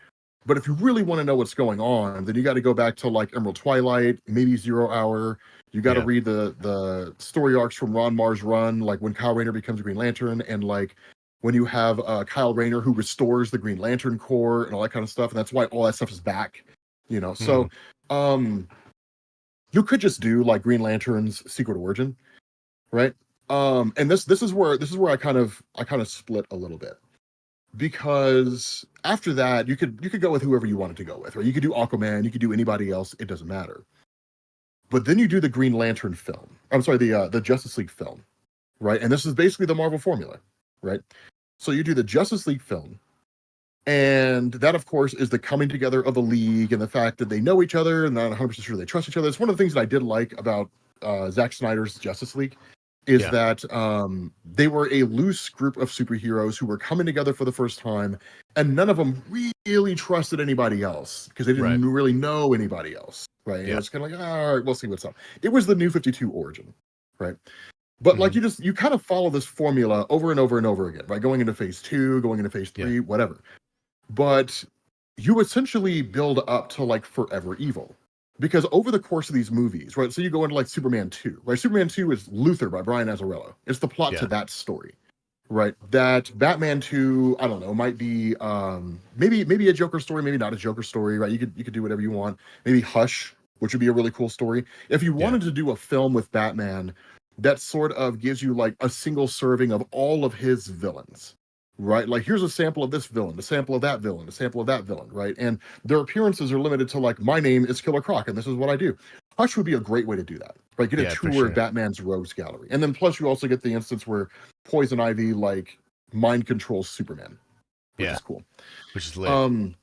But if you really want to know what's going on, then you got to go back to like Emerald Twilight, maybe Zero Hour. You got to read the story arcs from Ron Mars' run, like when Kyle Rayner becomes a Green Lantern, and like when you have Kyle Rayner who restores the Green Lantern Corps and all that kind of stuff. And that's why all that stuff is back. So you could just do like Green Lantern's Secret Origin, right? And this is where I kind of split a little bit, because after that you could go with whoever you wanted to go with, right? You could do Aquaman, you could do anybody else, it doesn't matter. But then you do the Green Lantern film. I'm sorry, the Justice League film, right? And this is basically the Marvel formula, right? So you do the Justice League film. And that, of course, is the coming together of the League and the fact that they know each other and not 100% sure they trust each other. It's one of the things that I did like about Zack Snyder's Justice League is that they were a loose group of superheroes who were coming together for the first time, and none of them really trusted anybody else because they didn't really know anybody else, right? Yeah. It's kind of like, all right, we'll see what's up. It was the New 52 origin, right? But like you kind of follow this formula over and over and over again, right? Going into phase 2, going into phase 3, whatever. But you essentially build up to like Forever Evil, because over the course of these movies, right? So you go into like Superman 2, right? Superman 2 is Luthor by Brian Azzarello. It's the plot to that story, right? That Batman 2, I don't know, might be maybe a Joker story, maybe not a Joker story, right? You could do whatever you want. Maybe Hush, which would be a really cool story. If you wanted to do a film with Batman that sort of gives you like a single serving of all of his villains, right? Like, here's a sample of this villain, a sample of that villain, a sample of that villain, right? And their appearances are limited to like, my name is Killer Croc and this is what I do. Hush would be a great way to do that, right? Get a tour of Batman's rogues gallery. And then plus you also get the instance where Poison Ivy like mind controls Superman, which is cool. Which is lit.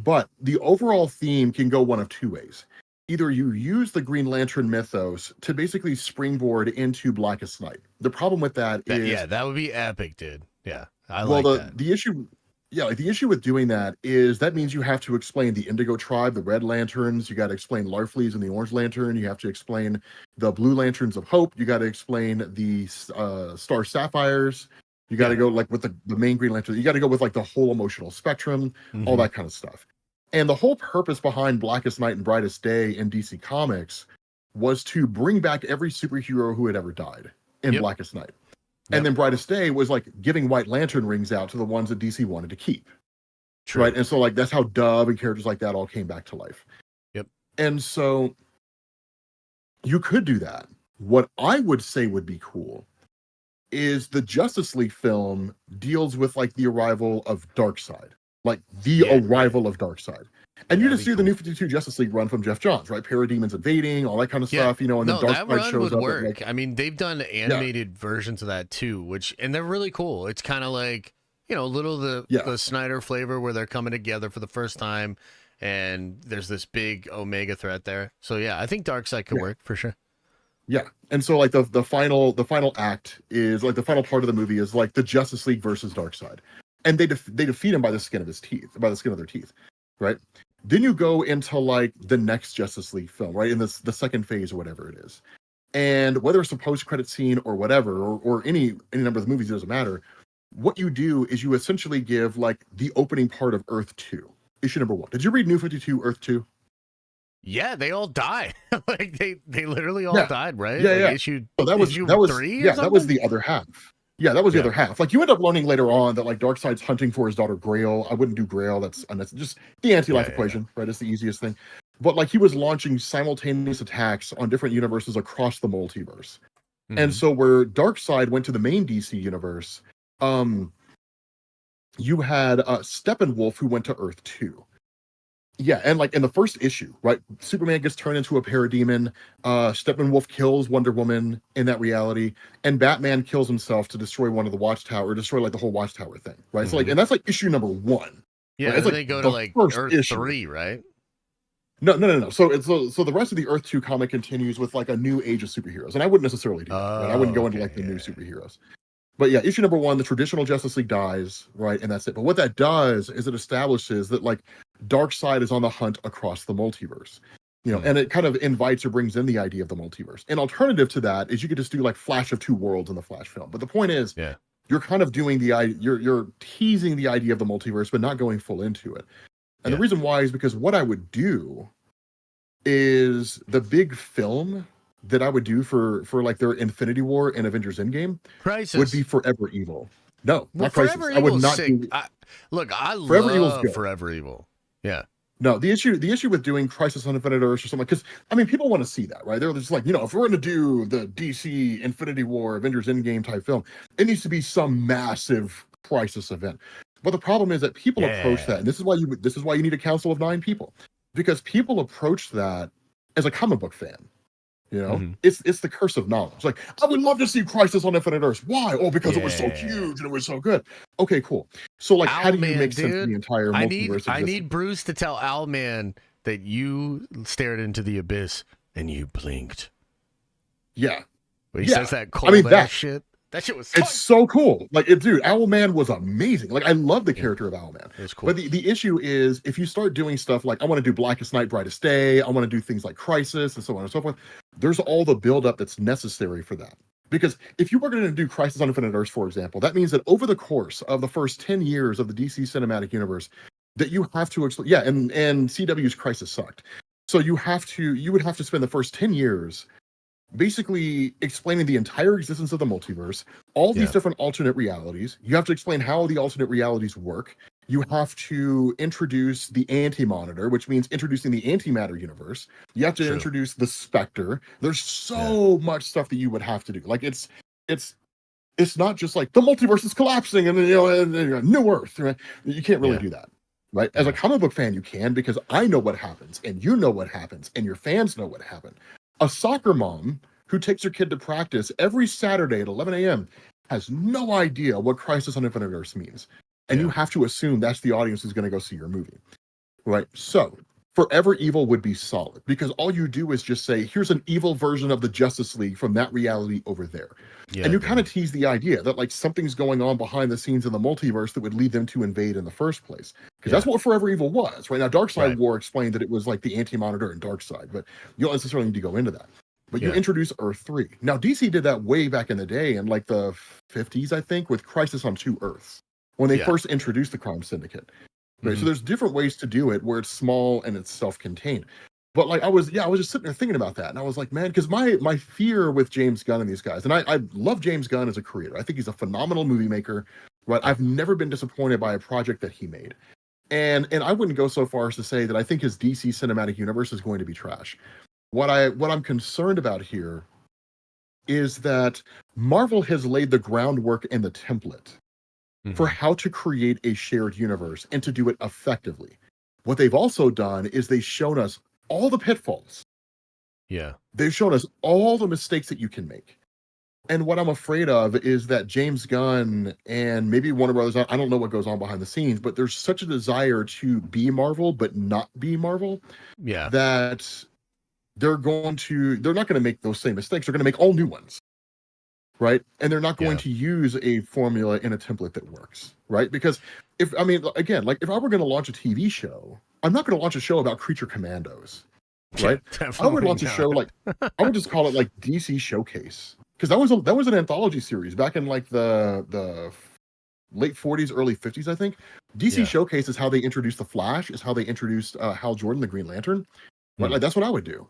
But the overall theme can go one of two ways. Either you use the Green Lantern mythos to basically springboard into Blackest Night. The problem with that is... that would be epic, dude. Yeah, the issue with doing that is that means you have to explain the Indigo Tribe, the Red Lanterns. You got to explain Larfleeze and the Orange Lantern. You have to explain the Blue Lanterns of Hope. You got to explain the Star Sapphires. You got to go like with the main Green Lantern. You got to go with like the whole emotional spectrum, all that kind of stuff. And the whole purpose behind Blackest Night and Brightest Day in DC Comics was to bring back every superhero who had ever died in Blackest Night. And then Brightest Day was like giving White Lantern rings out to the ones that DC wanted to keep. True. Right. And so like that's how Dove and characters like that all came back to life. Yep. And so you could do that. What I would say would be cool is the Justice League film deals with like the arrival of Darkseid. Like the arrival of Darkseid. And you just see the New 52 Justice League run from Jeff Johns, right? Parademons invading, all that kind of stuff, and then Darkseid shows up. Work. I mean, they've done animated versions of that too, and they're really cool. It's kind of like, a little the Snyder flavor where they're coming together for the first time, and there's this big Omega threat there. So yeah, I think Darkseid could work for sure. Yeah. And so like the final act is like the final part of the movie is like the Justice League versus Darkseid. And they defeat him by the skin of their teeth, right? Then you go into like the next Justice League film, right? In the second phase or whatever it is. And whether it's a post-credit scene or whatever, or any number of movies, it doesn't matter. What you do is you essentially give like the opening part of Earth 2, issue number 1. Did you read New 52 Earth 2? Yeah, they all die. Like they literally all died, right? Yeah, like yeah. Issue, So that was 3 yeah, that was the other half. Yeah, that was the other half. Like you end up learning later on that like Darkseid's hunting for his daughter Grail. I wouldn't do Grail. That's unnecessary. Just the anti-life equation, right? It's the easiest thing. But like he was launching simultaneous attacks on different universes across the multiverse. Mm-hmm. And so where Darkseid went to the main DC universe, you had Steppenwolf who went to Earth 2. Yeah, and like in the first issue, right? Superman gets turned into a parademon. Steppenwolf kills Wonder Woman in that reality, and Batman kills himself to destroy one of the Watchtower, destroy like the whole Watchtower thing, right? Mm-hmm. So like, and that's like issue number 1. Yeah, right? It's like they go to like Earth 3, right? No. So the rest of the Earth 2 comic continues with like a new age of superheroes, and I wouldn't necessarily do that. Right? I wouldn't go into like the new superheroes. But yeah, issue number 1, the traditional Justice League dies, right? And that's it. But what that does is it establishes that like Darkseid is on the hunt across the multiverse, and it kind of invites or brings in the idea of the multiverse. An alternative to that is you could just do like Flash of Two Worlds in the Flash film. But the point is, you're kind of doing you're teasing the idea of the multiverse, but not going full into it. And the reason why is because what I would do is the big film that I would do for like their Infinity War and Avengers Endgame would be Forever Evil. No, not Crisis. I would not do. I love Forever Evil. Yeah. No, the issue with doing Crisis on Infinite Earths or something, because I mean, people want to see that, right? They're just like, if we're going to do the DC Infinity War, Avengers Endgame type film, it needs to be some massive crisis event. But the problem is that people approach that, and this is why you need a council of 9 people, because people approach that as a comic book fan. It's the curse of knowledge. Like, I would love to see Crisis on Infinite Earths. Why? Oh, because it was so huge and it was so good. Okay, cool. So, like, how do you make sense of the entire multiverse? I need Bruce to tell Owlman that you stared into the abyss and you blinked. Yeah. When he says that cold ass shit. That shit was fun. It's so cool. Like, dude, Owlman was amazing. Like, I love the character of Owlman. It's cool. But the issue is, if you start doing stuff like, I want to do Blackest Night, Brightest Day, I want to do things like Crisis and so on and so forth, there's all the buildup that's necessary for that. Because if you were going to do Crisis on Infinite Earths, for example, that means that over the course of the first 10 years of the DC Cinematic Universe, that you have to explain. Yeah, and CW's Crisis sucked. So you would have to spend the first 10 years basically explaining the entire existence of the multiverse, all these different alternate realities. You have to explain how the alternate realities work. You have to introduce the Anti-Monitor, which means introducing the antimatter universe. You have to introduce the Spectre. There's so much stuff that you would have to do. Like it's not just like the multiverse is collapsing and New Earth. Right? You can't really do that. Right? As a comic book fan, you can, because I know what happens, and you know what happens, and your fans know what happened. A soccer mom who takes her kid to practice every Saturday at 11 a.m. has no idea what Crisis on Infinite Earths means. And you have to assume that's the audience who's going to go see your movie. Right? So, Forever Evil would be solid, because all you do is just say, here's an evil version of the Justice League from that reality over there. And you kind of tease the idea that like something's going on behind the scenes in the multiverse that would lead them to invade in the first place. Because that's what Forever Evil was. Right now, Darkseid War explained that it was like the Anti-Monitor and Darkseid, but you don't necessarily need to go into that. But you introduce Earth 3. Now, DC did that way back in the day, in like the 50s, I think, with Crisis on Two Earths, when they first introduced the Crime Syndicate. Right? So there's different ways to do it where it's small and it's self-contained. But like I was just sitting there thinking about that, and I was like, man, because my fear with James Gunn and these guys, and I love James Gunn as a creator. I think he's a phenomenal movie maker. Right? I've never been disappointed by a project that he made. And I wouldn't go so far as to say that I think his DC cinematic universe is going to be trash. What I'm concerned about here is that Marvel has laid the groundwork and the template for how to create a shared universe and to do it effectively. What they've also done is they've shown us all the pitfalls. Yeah. They've shown us all the mistakes that you can make. And what I'm afraid of is that James Gunn and maybe Warner Brothers, I don't know what goes on behind the scenes, but there's such a desire to be Marvel but not be Marvel. Yeah. That they're not going to make those same mistakes. They're going to make all new ones, right? And they're not going to use a formula in a template that works, right? Because if I were going to launch a TV show, I'm not going to launch a show about creature commandos, right? I would launch a show I would just call it like DC Showcase, because that was an anthology series back in like the late 40s, early 50s, I think. DC Showcase is how they introduced the Flash, is how they introduced Hal Jordan, the Green Lantern. Right? Like that's what I would do.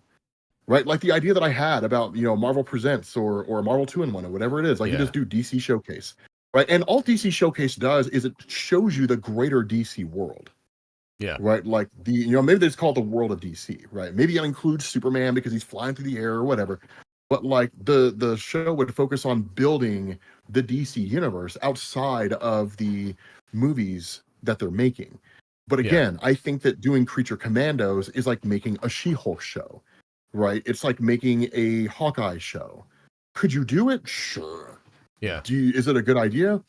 Right? Like the idea that I had about, Marvel Presents or Marvel 2-in-1 or whatever it is, like you just do DC Showcase. Right? And all DC Showcase does is it shows you the greater DC world. Yeah. Right? Like maybe they just call it the world of DC, right? Maybe it includes Superman because he's flying through the air or whatever. But like the show would focus on building the DC universe outside of the movies that they're making. But again, I think that doing Creature Commandos is like making a She-Hulk show, right? It's like making a Hawkeye show. Could you do it? Sure. Yeah. Is it a good idea?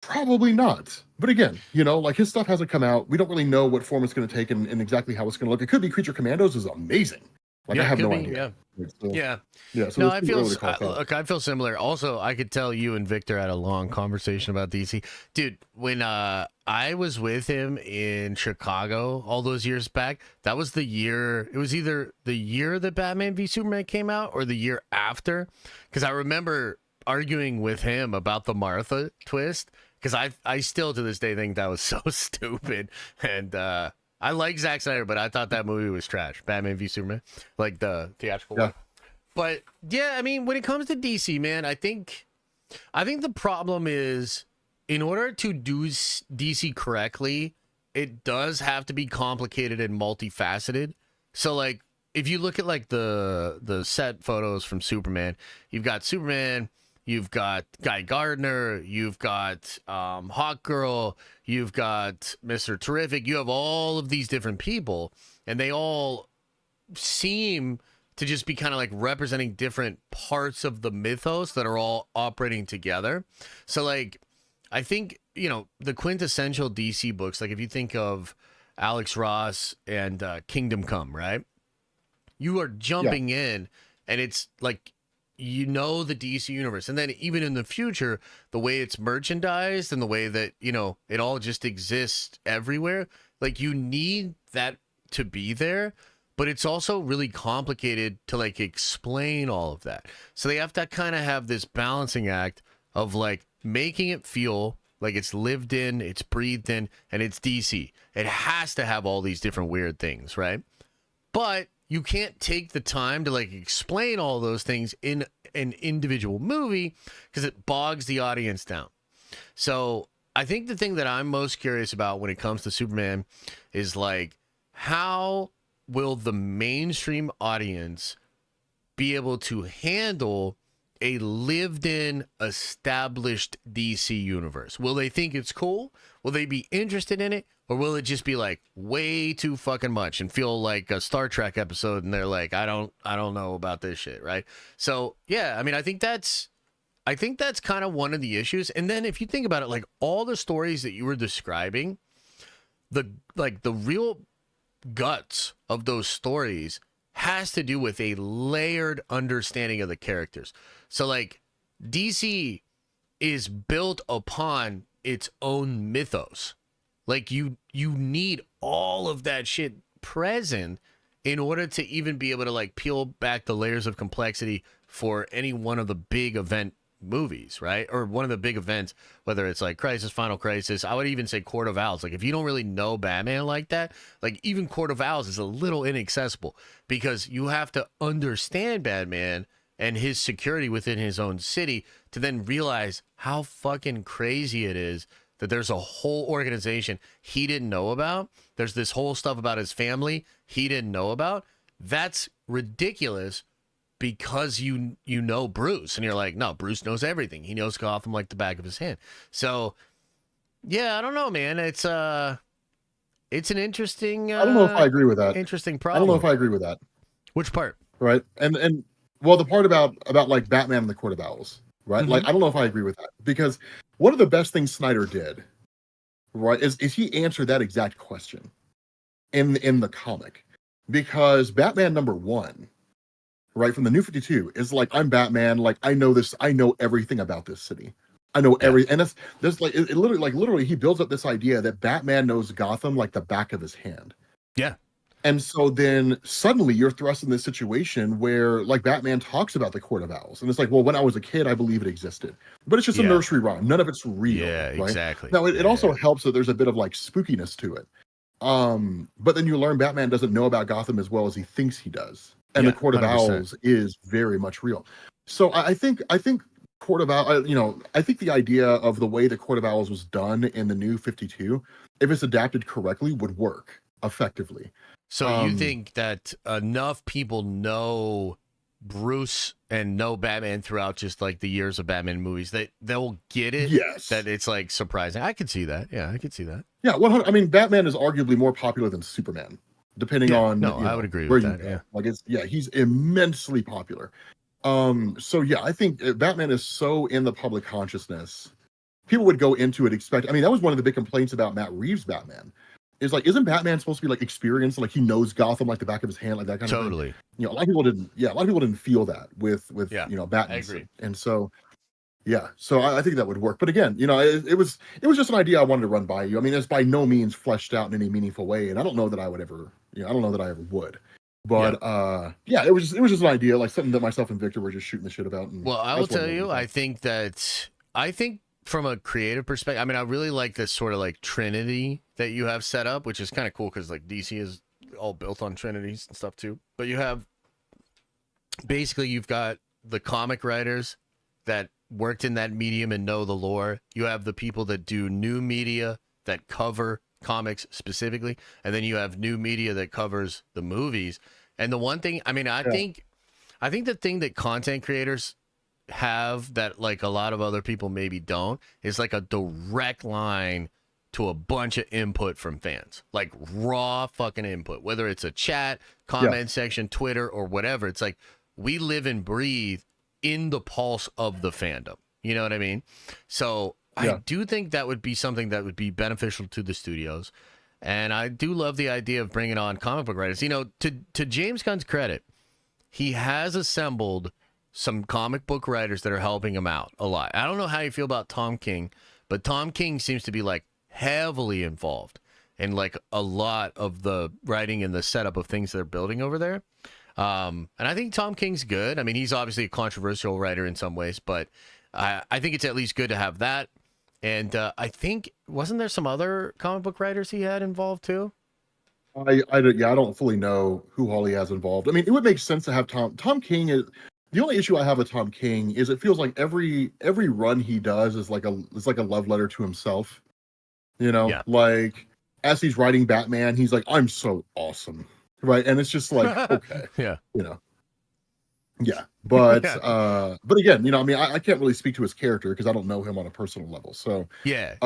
Probably not. But again, like his stuff hasn't come out. We don't really know what form it's going to take and exactly how it's going to look. It could be Creature Commandos is amazing. Like I have no idea. Yeah. So no, I feel similar. Also, I could tell you and Victor had a long conversation about DC. Dude, when I was with him in Chicago all those years back, that was the year. It was either the year that Batman v Superman came out or the year after. Because I remember arguing with him about the Martha twist. Because I still to this day think that was so stupid. And I like Zack Snyder, but I thought that movie was trash. Batman v Superman, like the theatrical one. But yeah, I mean, when it comes to DC, man, I think the problem is in order to do DC correctly, it does have to be complicated and multifaceted. So like, if you look at like the set photos from Superman, you've got Superman. You've got Guy Gardner, you've got Hawkgirl, you've got Mr. Terrific. You have all of these different people, and they all seem to just be kind of like representing different parts of the mythos that are all operating together. So, like, I think, the quintessential DC books, like if you think of Alex Ross and Kingdom Come, right? You are jumping in, and it's like, the DC universe. And then even in the future, the way it's merchandised and the way that, it all just exists everywhere, like you need that to be there, but it's also really complicated to like explain all of that. So they have to kind of have this balancing act of like making it feel like it's lived in, it's breathed in, and it's DC. It has to have all these different weird things, right? But you can't take the time to like explain all those things in an individual movie because it bogs the audience down. So I think the thing that I'm most curious about when it comes to Superman is like, how will the mainstream audience be able to handle a lived-in, established DC universe? Will they think it's cool? Will they be interested in it? Or will it just be like way too fucking much and feel like a Star Trek episode and they're like, I don't know about this shit, right? So yeah, I mean, I think that's kind of one of the issues. And then if you think about it, like all the stories that you were describing, the real guts of those stories has to do with a layered understanding of the characters. So like DC is built upon its own mythos. Like you need all of that shit present in order to even be able to like peel back the layers of complexity for any one of the big event movies, right? Or one of the big events, whether it's like Crisis, Final Crisis. I would even say Court of Owls. Like if you don't really know Batman like that, like even Court of Owls is a little inaccessible because you have to understand Batman and his security within his own city to then realize how fucking crazy it is that there's a whole organization he didn't know about. There's this whole stuff about his family he didn't know about. That's ridiculous because you know Bruce. And you're like, no, Bruce knows everything. He knows Gotham like the back of his hand. So, yeah, I don't know, man. It's an interesting... I don't know if I agree with that. Interesting problem. I don't know if I agree with that. Which part? Right. And well, the part about like Batman and the Court of Owls. Right. Mm-hmm. Like, I don't know if I agree with that because one of the best things Snyder did, right, is he answered that exact question in the comic. because Batman #1, right, from the New 52 is like, I'm Batman, like I know this, I know everything about this city. I know every, and that's like it literally, like literally, he builds up this idea that Batman knows Gotham like the back of his hand. Yeah. And so then suddenly you're thrust in this situation where like Batman talks about the Court of Owls, and it's like, well, when I was a kid, I believe it existed, but it's just a nursery rhyme. None of it's real. Yeah, right? exactly. Now it also helps that there's a bit of like spookiness to it. But then you learn Batman doesn't know about Gotham as well as he thinks he does, and the Court of 100%. Owls is very much real. So I think Court of Owls, I think the idea of the way the Court of Owls was done in the New 52, if it's adapted correctly, would work effectively. So you think that enough people know Bruce and know Batman throughout just like the years of Batman movies that they'll get it? Yes. That it's like surprising. I could see that. Yeah, I could see that. Yeah, 100. I mean, Batman is arguably more popular than Superman, depending on. No, I would agree with that. Yeah. Like he's immensely popular. So yeah, I think Batman is so in the public consciousness. People would go into it expect. I mean, that was one of the big complaints about Matt Reeves' Batman. Is like, isn't Batman supposed to be like experienced, like he knows Gotham like the back of his hand, like that kind of thing? Totally. A lot of people didn't. Yeah, a lot of people didn't feel that with Batman. I agree. And so, yeah, so I think that would work. But again, it was just an idea I wanted to run by you. I mean, it's by no means fleshed out in any meaningful way, and I don't know that I would ever. I don't know that I ever would. But it was just an idea, like something that myself and Victor were just shooting the shit about. And well, I will tell you, I think from a creative perspective, I mean, I really like this sort of like Trinity that you have set up, which is kind of cool because like DC is all built on Trinities and stuff too. But you have basically you've got the comic writers that worked in that medium and know the lore. You have the people that do new media that cover comics specifically, and then you have new media that covers the movies. And the one thing, I mean, I think the thing that content creators have that like a lot of other people maybe don't is like a direct line to a bunch of input from fans, like raw fucking input, whether it's a chat, comment section, Twitter, or whatever. It's like we live and breathe in the pulse of the fandom. You know what I mean? So I do think that would be something that would be beneficial to the studios. And I do love the idea of bringing on comic book writers. To James Gunn's credit, he has assembled some comic book writers that are helping him out a lot. I don't know how you feel about Tom King, but Tom King seems to be like heavily involved in like a lot of the writing and the setup of things they're building over there. And I think Tom King's good. I mean, he's obviously a controversial writer in some ways, but I think it's at least good to have that. And I think, wasn't there some other comic book writers he had involved too? I don't fully know who all he has involved. I mean, it would make sense to have Tom King. The only issue I have with Tom King is it feels like every run he does is like a love letter to himself. Like as he's writing Batman, he's like, I'm so awesome. Right. And it's just like, okay. But but again, I mean, I can't really speak to his character because I don't know him on a personal level. So I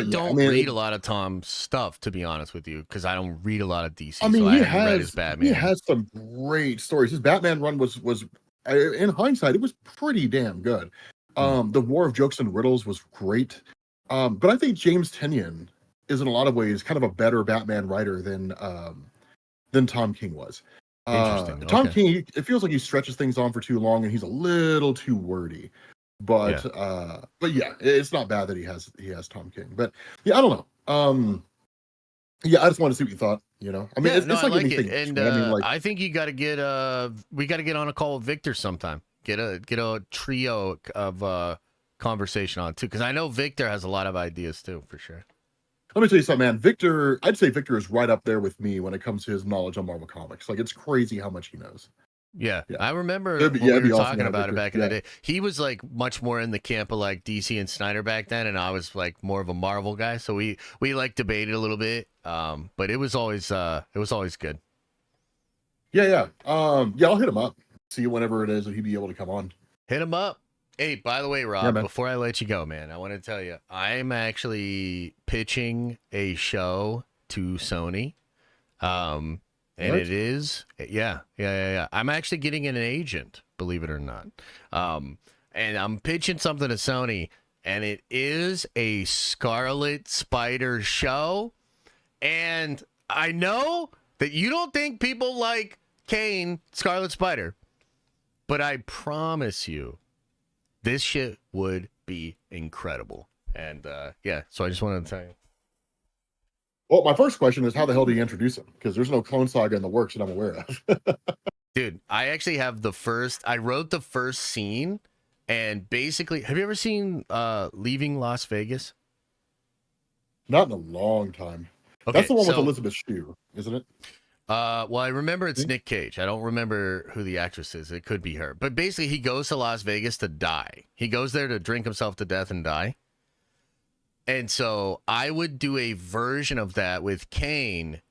don't read a lot of Tom's stuff, to be honest with you, because I don't read a lot of DC. I mean, so I haven't read his Batman. He has some great stories. His Batman run was in hindsight, it was pretty damn good. The War of Jokes and Riddles was great. But I think James Tynion is in a lot of ways kind of a better Batman writer than Tom King was. Interesting. Tom King, it feels like he stretches things on for too long and he's a little too wordy. But yeah, it's not bad that he has Tom King. But yeah, I don't know. I just want to see what you thought. I mean, it's like anything. And I think you got to get we got to get on a call with Victor sometime. Get a trio of conversation on too, because I know Victor has a lot of ideas too, for sure. Let me tell you something, man. I'd say Victor is right up there with me when it comes to his knowledge on Marvel Comics. Like, it's crazy how much he knows. Yeah. I remember when we were talking about it back in the day. He was like much more in the camp of like DC and Snyder back then, and I was like more of a Marvel guy. So we like debated a little bit, but it was always good. Yeah. I'll hit him up. See whenever it is that he'd be able to come on. Hit him up. Hey, by the way, Rob, before I let you go, man, I want to tell you, I'm actually pitching a show to Sony. And it is, yeah. I'm actually getting an agent, believe it or not. And I'm pitching something to Sony, and it is a Scarlet Spider show. And I know that you don't think people like Kane, Scarlet Spider, but I promise you, this shit would be incredible. And yeah, so I just wanted to tell you. Well, my first question is, how the hell do you introduce him? Because there's no Clone Saga in the works that I'm aware of. Dude, I actually have I wrote the first scene, and basically, have you ever seen Leaving Las Vegas? Not in a long time. Okay, that's the one with Elizabeth Shue, isn't it? Well, I remember it's Nick Cage. I don't remember who the actress is. It could be her. But basically, he goes to Las Vegas to die. He goes there to drink himself to death and die. And so I would do a version of that with Kane,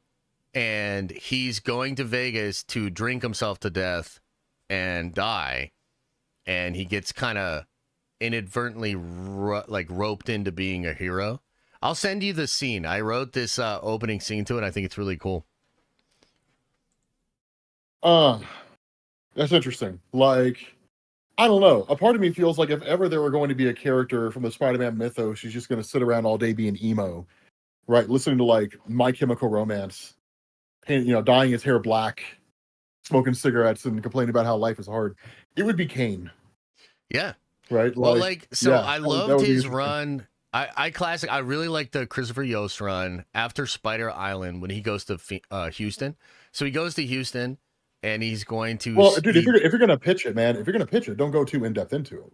and he's going to Vegas to drink himself to death and die. And he gets kind of inadvertently roped into being a hero. I'll send you the scene. I wrote this opening scene to it. I think it's really cool. That's interesting. Like, I don't know. A part of me feels like if ever there were going to be a character from the Spider-Man mythos, she's just going to sit around all day being emo, right? Listening to like My Chemical Romance, and, dyeing his hair black, smoking cigarettes, and complaining about how life is hard. It would be Kane. Yeah. Right. Well, I loved his run. I really like the Christopher Yost run after Spider Island when he goes to Houston. So he goes to Houston. And he's going to. Well, dude, if you're gonna pitch it, man, don't go too in depth into it.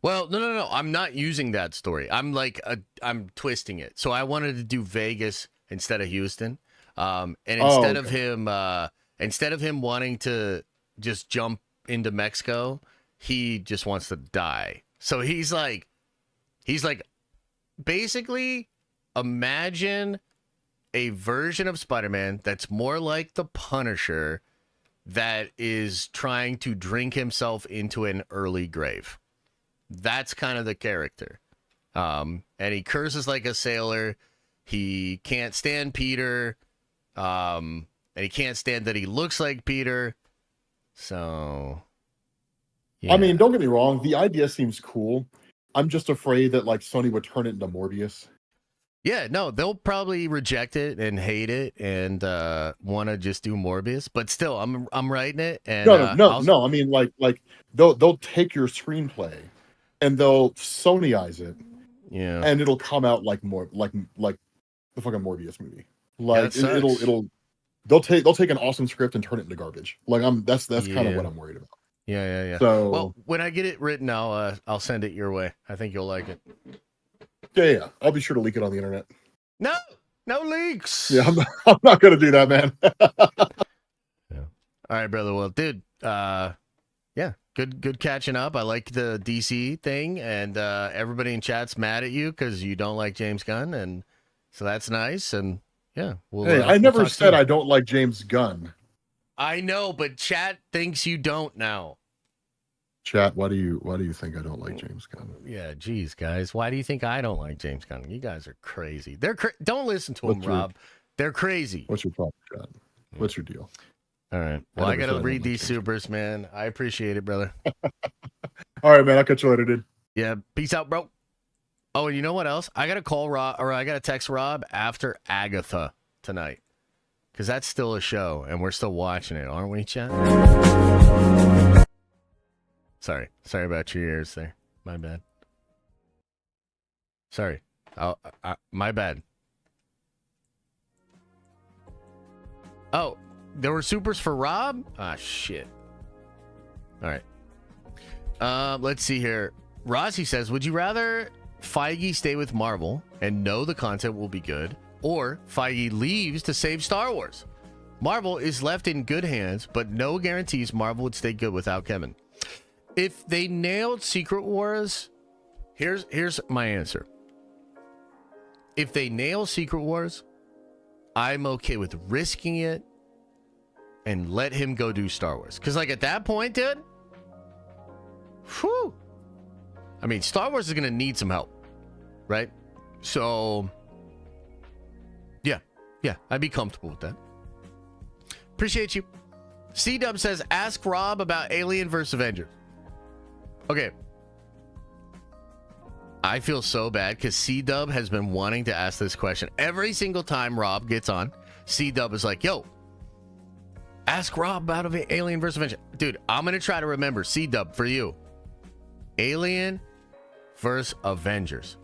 Well, no. I'm not using that story. I'm twisting it. So I wanted to do Vegas instead of Houston. And instead of him wanting to just jump into Mexico, he just wants to die. So he's like, basically, imagine a version of Spider-Man that's more like the Punisher, that is trying to drink himself into an early grave. That's kind of the character. And he curses like a sailor. He can't stand Peter. And he can't stand that he looks like Peter. So, yeah. I mean, don't get me wrong. The idea seems cool. I'm just afraid that like Sony would turn it into Morbius. Yeah, no, they'll probably reject it and hate it and want to just do Morbius. But still, I'm writing it. And no. I mean, like they'll take your screenplay and they'll Sonyize it. Yeah, and it'll come out like the fucking Morbius movie. Like they'll take an awesome script and turn it into garbage. Like that's kind of what I'm worried about. Yeah. So, well, when I get it written, I'll send it your way. I think you'll like it. Yeah. I'll be sure to leak it on the internet. No leaks. Yeah, I'm not gonna do that, man. Yeah. All right, brother. Well, dude, yeah, good catching up. I like the DC thing, and everybody in chat's mad at you because you don't like James Gunn, and so that's nice. And yeah, I never said I don't like James Gunn. I know, but chat thinks you don't now. Chat, why do you think I don't like James Gunn? Yeah, geez, guys, why do you think I don't like James Gunn? You guys are crazy. Don't listen to them, Rob. They're crazy. What's your problem, chat? What's your deal? All right. Well, I gotta read these supers, man. I appreciate it, brother. All right, man. I'll catch you later, dude. Yeah. Peace out, bro. Oh, and you know what else? I gotta call Rob, or I gotta text Rob after Agatha tonight, because that's still a show, and we're still watching it, aren't we, chat? Sorry about your ears there. My bad. Sorry. My bad. Oh, there were supers for Rob? Ah, shit. All right. Let's see here. Rossi says, would you rather Feige stay with Marvel and know the content will be good, or Feige leaves to save Star Wars? Marvel is left in good hands, but no guarantees Marvel would stay good without Kevin. If they nailed Secret Wars, here's my answer. If they nail Secret Wars, I'm okay with risking it and let him go do Star Wars. Because, like, at that point, dude, whew. I mean, Star Wars is going to need some help, right? So, yeah, I'd be comfortable with that. Appreciate you. C-Dub says, ask Rob about Alien vs. Avengers. Okay. I feel so bad because C-Dub has been wanting to ask this question. Every single time Rob gets on, C-Dub is like, yo, Ask Rob about Alien vs. Avengers. Dude, I'm going to try to remember. C-dub for you. Alien vs. Avengers.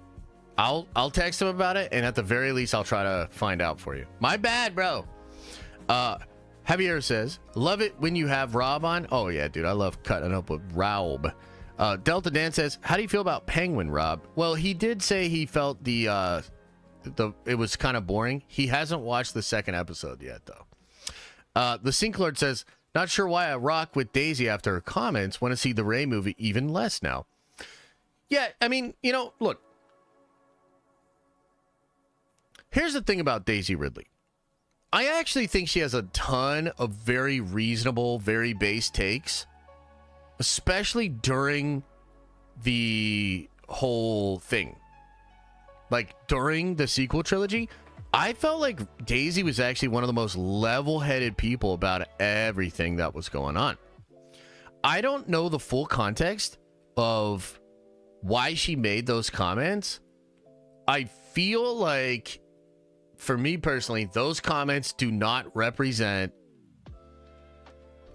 I'll text him about it, and at the very least, I'll try to find out for you. My bad, bro. Javier says, love it when you have Rob on. Oh, yeah, dude. I love cutting up with Rob. Delta Dan says, how do you feel about Penguin, Rob? Well, he did say he felt it was kind of boring. He hasn't watched the second episode yet, though. The Sinklord says, not sure why I rock with Daisy after her comments. Want to see the Ray movie even less now. Yeah, I mean, you know, look. Here's the thing about Daisy Ridley. I actually think she has a ton of very reasonable, very base takes, especially during the whole thing. Like, during the sequel trilogy, I felt like Daisy was actually one of the most level-headed people about everything that was going on. I don't know the full context of why she made those comments. I feel like, for me personally, those comments do not represent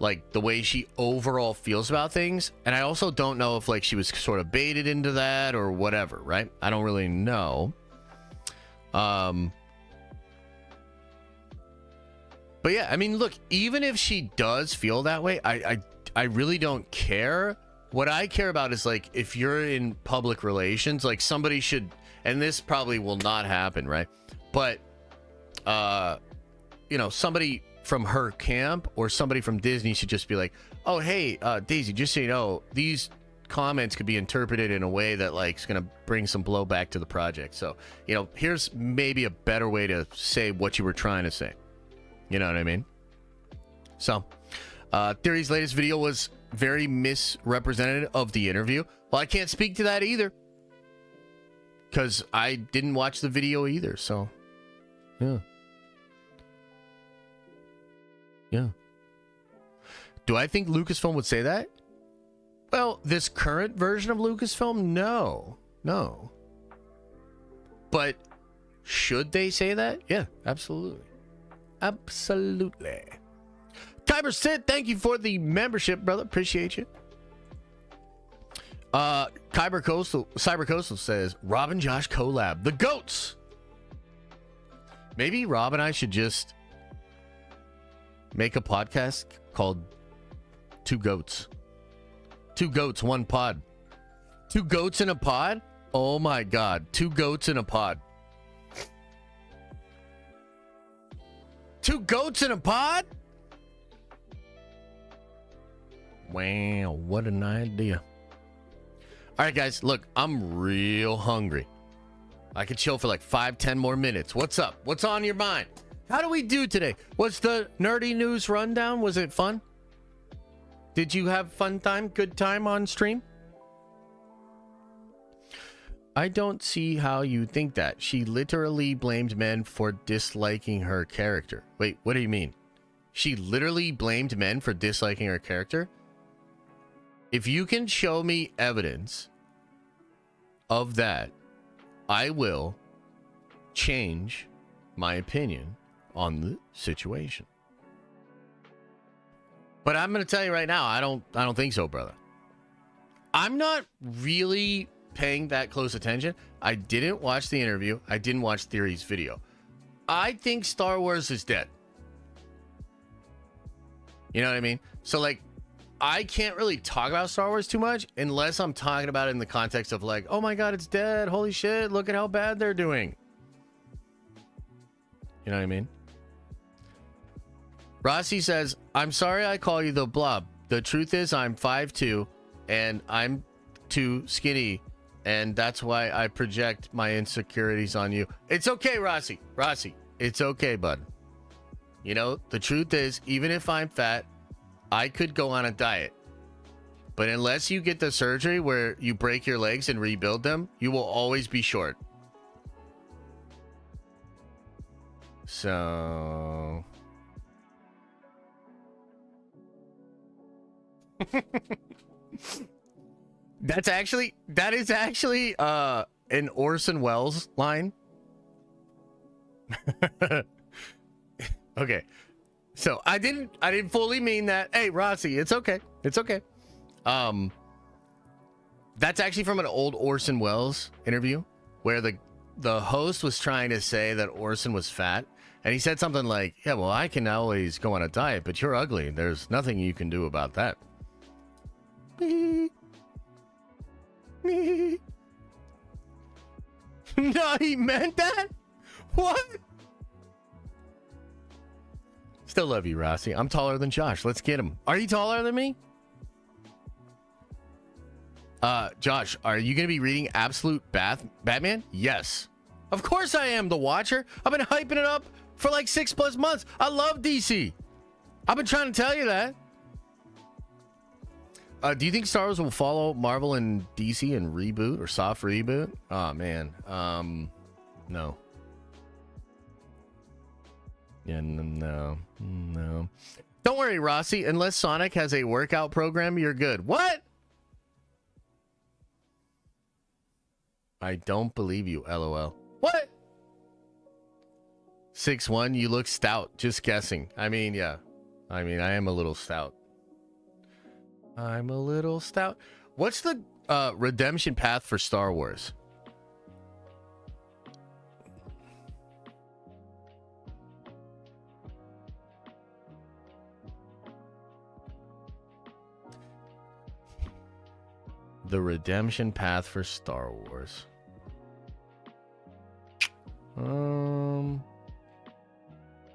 like the way she overall feels about things. And I also don't know if like she was sort of baited into that or whatever, right? I don't really know. But yeah, I mean, look, even if she does feel that way, I really don't care. What I care about is like, if you're in public relations, like somebody should, and this probably will not happen, right? But you know, somebody from her camp or somebody from Disney should just be like, oh, hey, Daisy, just so you know, these comments could be interpreted in a way that like is going to bring some blowback to the project. So, you know, here's maybe a better way to say what you were trying to say. You know what I mean? So, Theory's latest video was very misrepresentative of the interview. Well, I can't speak to that either, because I didn't watch the video either. So, yeah. Yeah. Do I think Lucasfilm would say that? Well, this current version of Lucasfilm, no. No. But should they say that? Yeah, absolutely. Absolutely. Kyber Sid, thank you for the membership, brother. Appreciate you. Cyber Coastal says, Rob and Josh collab. The GOATs. Maybe Rob and I should just make a podcast called Two Goats. Two goats, one pod. Two goats in a pod? Oh my God. Two goats in a pod. Two goats in a pod? Wow, what an idea. All right, guys, look, I'm real hungry. I could chill for like 5-10 more minutes. What's up? What's on your mind? How do we do today? What's the nerdy news rundown? Was it fun? Did you have fun time? Good time on stream? I don't see how you think that. She literally blamed men for disliking her character. Wait, what do you mean? She literally blamed men for disliking her character? If you can show me evidence of that, I will change my opinion on the situation. But I'm going to tell you right now, I don't think so, brother. I'm not really paying that close attention. I didn't watch the interview. I didn't watch Theory's video. I think Star Wars is dead. You know what I mean? So like, I can't really talk about Star Wars too much unless I'm talking about it in the context of like, oh my God, it's dead. Holy shit. Look at how bad they're doing. You know what I mean? Rossi says, I'm sorry I call you the blob. The truth is I'm 5'2" and I'm too skinny. And that's why I project my insecurities on you. It's okay, Rossi. Rossi, it's okay, bud. You know, the truth is, even if I'm fat, I could go on a diet. But unless you get the surgery where you break your legs and rebuild them, you will always be short. So... that is actually an Orson Welles line. Okay. So I didn't fully mean that. Hey, Rossi, it's okay. It's okay. That's actually from an old Orson Welles interview where the host was trying to say that Orson was fat. And he said something like, yeah, well, I can always go on a diet, but you're ugly. There's nothing you can do about that. No, he meant that? What? Still love you, Rossi. I'm taller than Josh. Let's get him. Are you taller than me? Josh, are you going to be reading Absolute Batman? Yes. Of course I am, the Watcher. I've been hyping it up for like 6+ months. I love DC. I've been trying to tell you that. Do you think Star Wars will follow Marvel and DC and reboot or soft reboot? Oh, man. No. Yeah, no. Don't worry, Rossi. Unless Sonic has a workout program, you're good. What? I don't believe you, LOL. What? 6'1", you look stout. Just guessing. I mean, yeah. I am a little stout. I'm a little stout. What's the redemption path for Star Wars? The redemption path for Star Wars.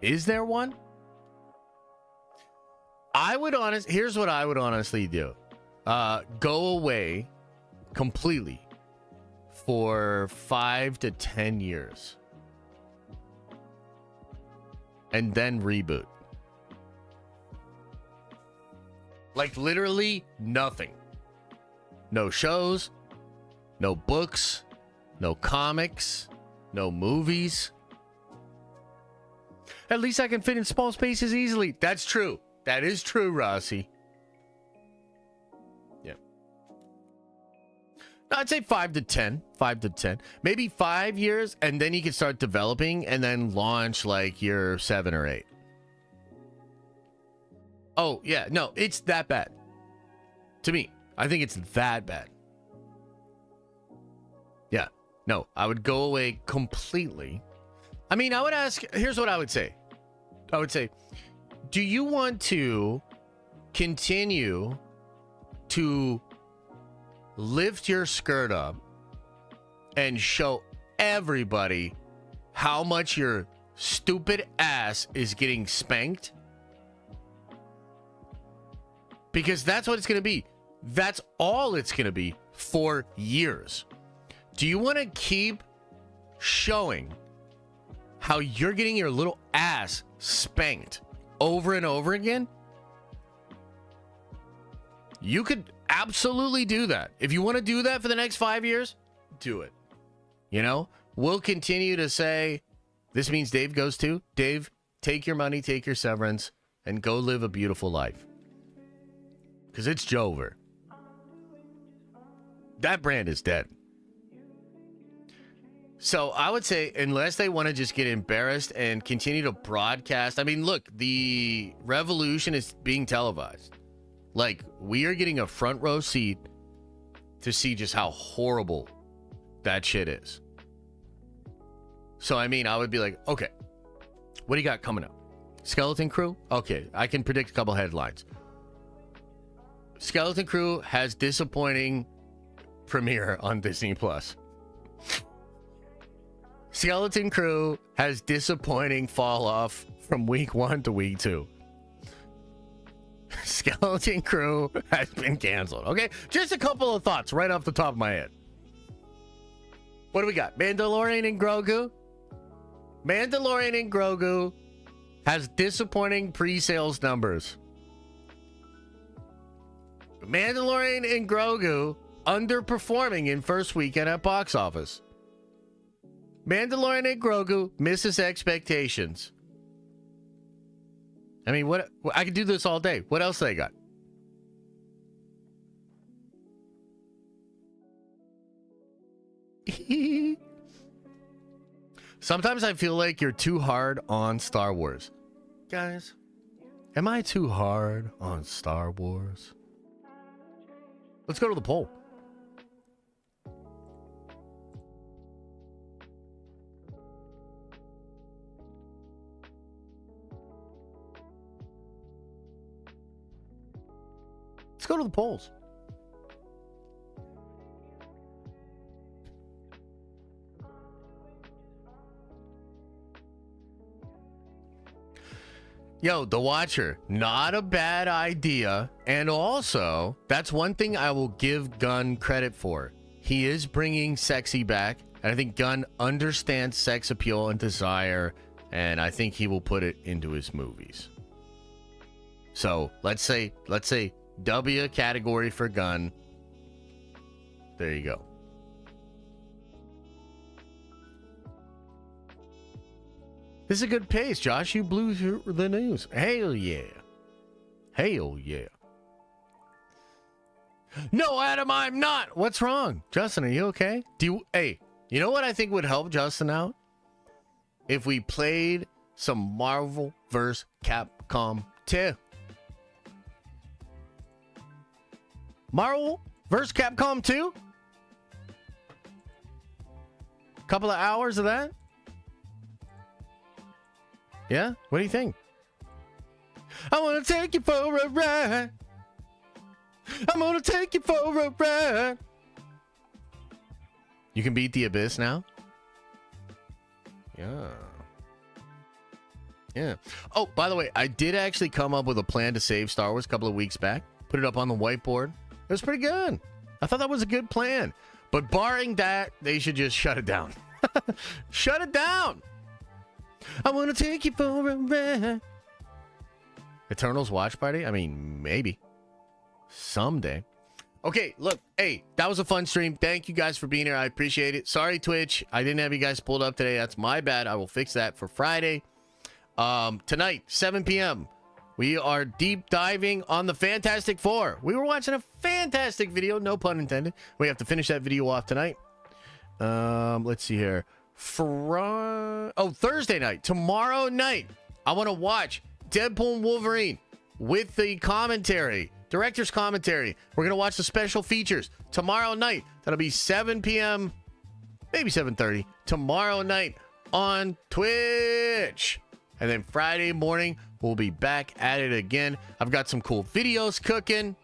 Is there one? Here's what I would honestly do. Go away completely for 5 to 10 years. And then reboot. Like literally nothing. No shows, no books, no comics, no movies. At least I can fit in small spaces easily. That's true. That is true, Rossi. Yeah. I'd say 5 to 10. 5 to 10. Maybe 5 years, and then you can start developing and then launch like year 7 or 8. Oh, yeah. No, it's that bad. To me. I think it's that bad. Yeah. No, I would go away completely. I mean, I would ask, here's what I would say. I would say, do you want to continue to lift your skirt up and show everybody how much your stupid ass is getting spanked? Because that's what it's going to be. That's all it's going to be for years. Do you want to keep showing how you're getting your little ass spanked over and over again? You could absolutely do that. If you want to do that for the next 5 years, do it. You know, we'll continue to say, this means Dave goes to. Dave, take your money, take your severance, and go live a beautiful life. Because it's Jover. That brand is dead. So I would say, unless they want to just get embarrassed and continue to broadcast. I mean, look, the revolution is being televised. Like, we are getting a front row seat to see just how horrible that shit is. So, I mean, I would be like, okay, what do you got coming up? Skeleton Crew? Okay, I can predict a couple headlines. Skeleton Crew has disappointing premiere on Disney Plus. Skeleton Crew has disappointing fall off from week 1 to week 2. Skeleton Crew has been canceled. Okay, just a couple of thoughts right off the top of my head. What do we got? Mandalorian and Grogu. Mandalorian and Grogu has disappointing pre-sales numbers. Mandalorian and Grogu underperforming in first weekend at box office. Mandalorian and Grogu misses expectations. I mean, what? I could do this all day. What else they got? Sometimes I feel like you're too hard on Star Wars. Guys, Am I too hard on Star Wars? Let's go to the poll. Let's go to the polls. Yo, The Watcher, not a bad idea. And also, that's one thing I will give Gunn credit for. He is bringing sexy back. And I think Gunn understands sex appeal and desire. And I think he will put it into his movies. So let's say W category for Gunn. There you go. This is a good pace, Josh. You blew through the news. Hell yeah. Hell yeah. No, Adam, I'm not. What's wrong? Justin, are you okay? Hey, you know what I think would help Justin out? If we played some Marvel vs. Capcom 2. Marvel vs. Capcom 2? Couple of hours of that? Yeah? What do you think? I want to take you for a ride. I'm going to take you for a ride. You can beat the Abyss now? Yeah. Yeah. Oh, by the way, I did actually come up with a plan to save Star Wars a couple of weeks back. Put it up on the whiteboard. It was pretty good. I thought that was a good plan. But barring that, they should just shut it down. Shut it down. I want to take you for a ride. Eternals watch party? I mean, maybe. Someday. Okay, look. Hey, that was a fun stream. Thank you guys for being here. I appreciate it. Sorry, Twitch. I didn't have you guys pulled up today. That's my bad. I will fix that for Friday. Tonight, 7 p.m., we are deep diving on the Fantastic Four. We were watching a fantastic video. No pun intended. We have to finish that video off tonight. Let's see here. Thursday night, tomorrow night, I want to watch Deadpool and Wolverine with the commentary, director's commentary. We're going to watch the special features tomorrow night. That'll be 7 p.m., maybe 7:30 tomorrow night on Twitch. And then Friday morning, we'll be back at it again. I've got some cool videos cooking.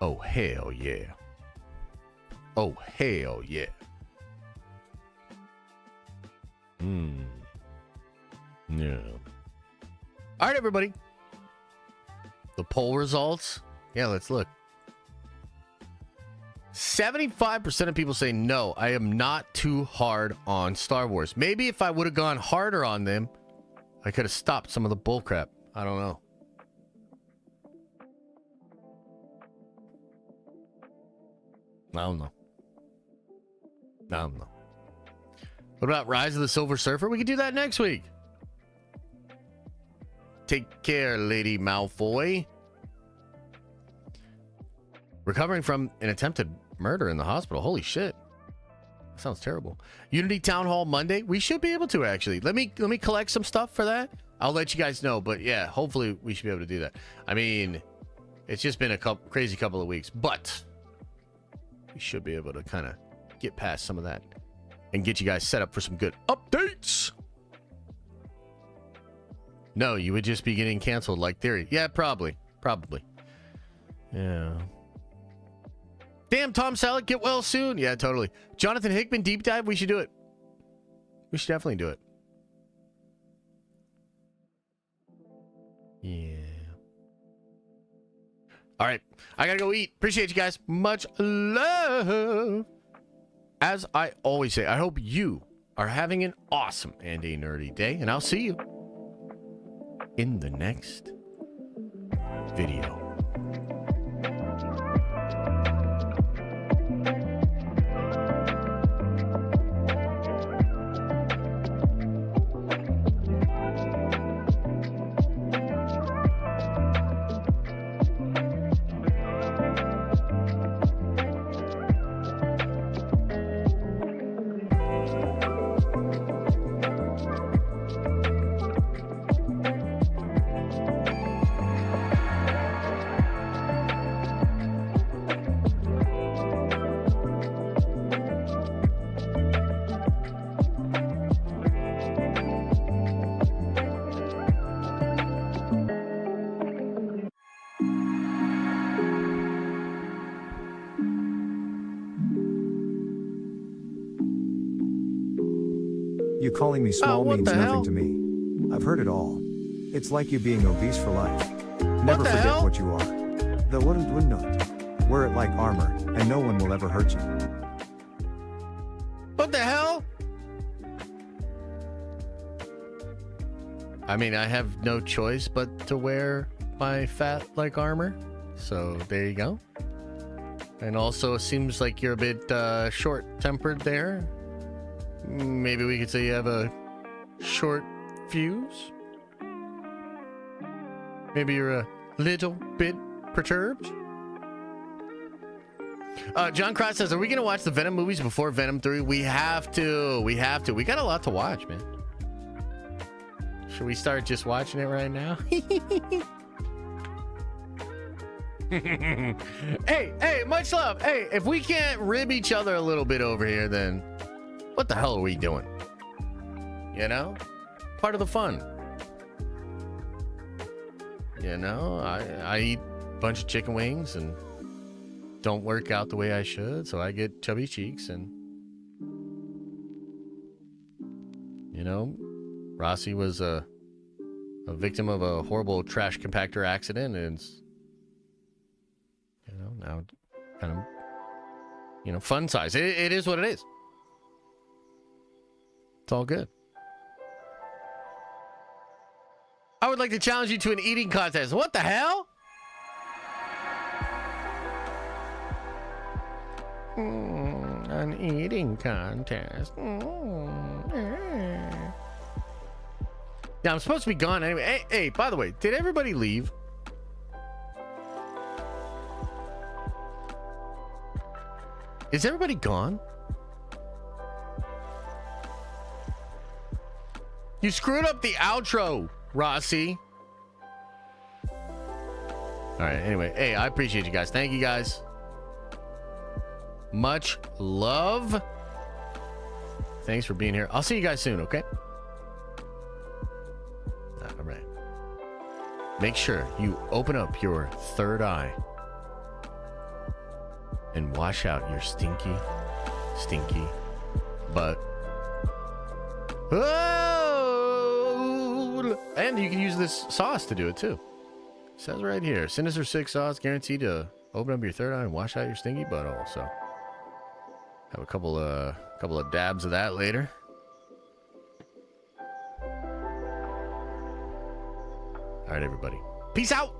Oh, hell yeah. Oh, hell yeah. Yeah. All right, everybody. The poll results. Yeah, let's look. 75% of people say no, I am not too hard on Star Wars. Maybe if I would have gone harder on them, I could have stopped some of the bullcrap. I don't know. I don't know. What about Rise of the Silver Surfer? We could do that next week. Take care, Lady Malfoy. Recovering from an attempted murder in the hospital. Holy shit. That sounds terrible. Unity Town Hall Monday. We should be able to, actually. Let me collect some stuff for that. I'll let you guys know. But yeah, hopefully we should be able to do that. I mean, it's just been a crazy couple of weeks. But we should be able to kind of get past some of that and get you guys set up for some good updates. No, you would just be getting canceled like Theory. Yeah, probably. Yeah. Damn, Tom Selleck, get well soon. Yeah, totally. Jonathan Hickman deep dive. We should do it. We should definitely do it. Yeah. All right. I gotta go eat. Appreciate you guys. Much love. As I always say, I hope you are having an awesome and a nerdy day, and I'll see you in the next video. calling me small what means the nothing hell? to me. I've heard it all. It's like you being obese for life. Never the forget hell? what you are. The what would not. Wear it like armor, and no one will ever hurt you. What the hell? I mean, I have no choice but to wear my fat like armor. So there you go. And also, it seems like you're a bit short-tempered there. Maybe we could say you have a short fuse. Maybe you're a little bit perturbed. John Cross says, are we going to watch the Venom movies before Venom 3? We have to. We have to. We got a lot to watch, man. Should we start just watching it right now? Hey, much love. Hey, if we can't rib each other a little bit over here, then what the hell are we doing? You know? Part of the fun. You know, I eat a bunch of chicken wings and don't work out the way I should, so I get chubby cheeks. And you know, Rossi was a victim of a horrible trash compactor accident, and it's, you know, now kind of, you know, fun size. It is what it is. It's all good. I would like to challenge you to an eating contest. What the hell? An eating contest. Yeah, I'm supposed to be gone anyway. Hey, by the way, did everybody leave? Is everybody gone? You screwed up the outro, Rossi. All right, anyway. Hey, I appreciate you guys. Thank you, guys. Much love. Thanks for being here. I'll see you guys soon, okay? All right. Make sure you open up your third eye and wash out your stinky butt. Oh! And you can use this sauce to do it too. It says right here, Sinister 6 sauce guaranteed to open up your third eye and wash out your stinky butthole. So have a couple of dabs of that later. All right, everybody. Peace out.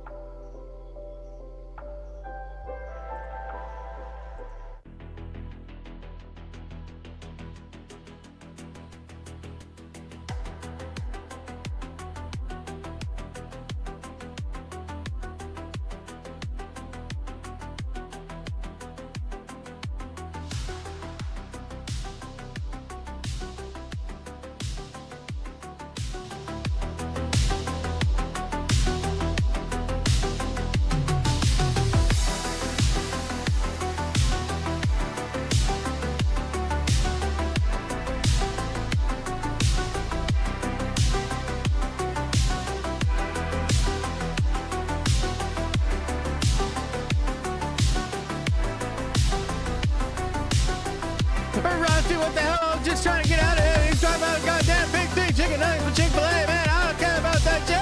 Rusty, what the hell? I'm just trying to get out of here. He's talking about goddamn big thing, chicken nuggets with Chick-fil-A, man. I don't care about that shit.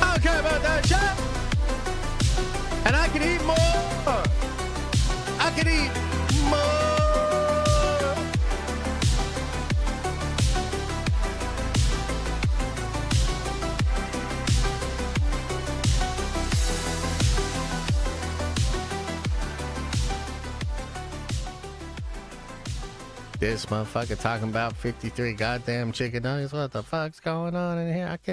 I don't care about that shit. And I can eat more. I can eat more. This motherfucker talking about 53 goddamn chicken nuggets. What the fuck's going on in here? I can't.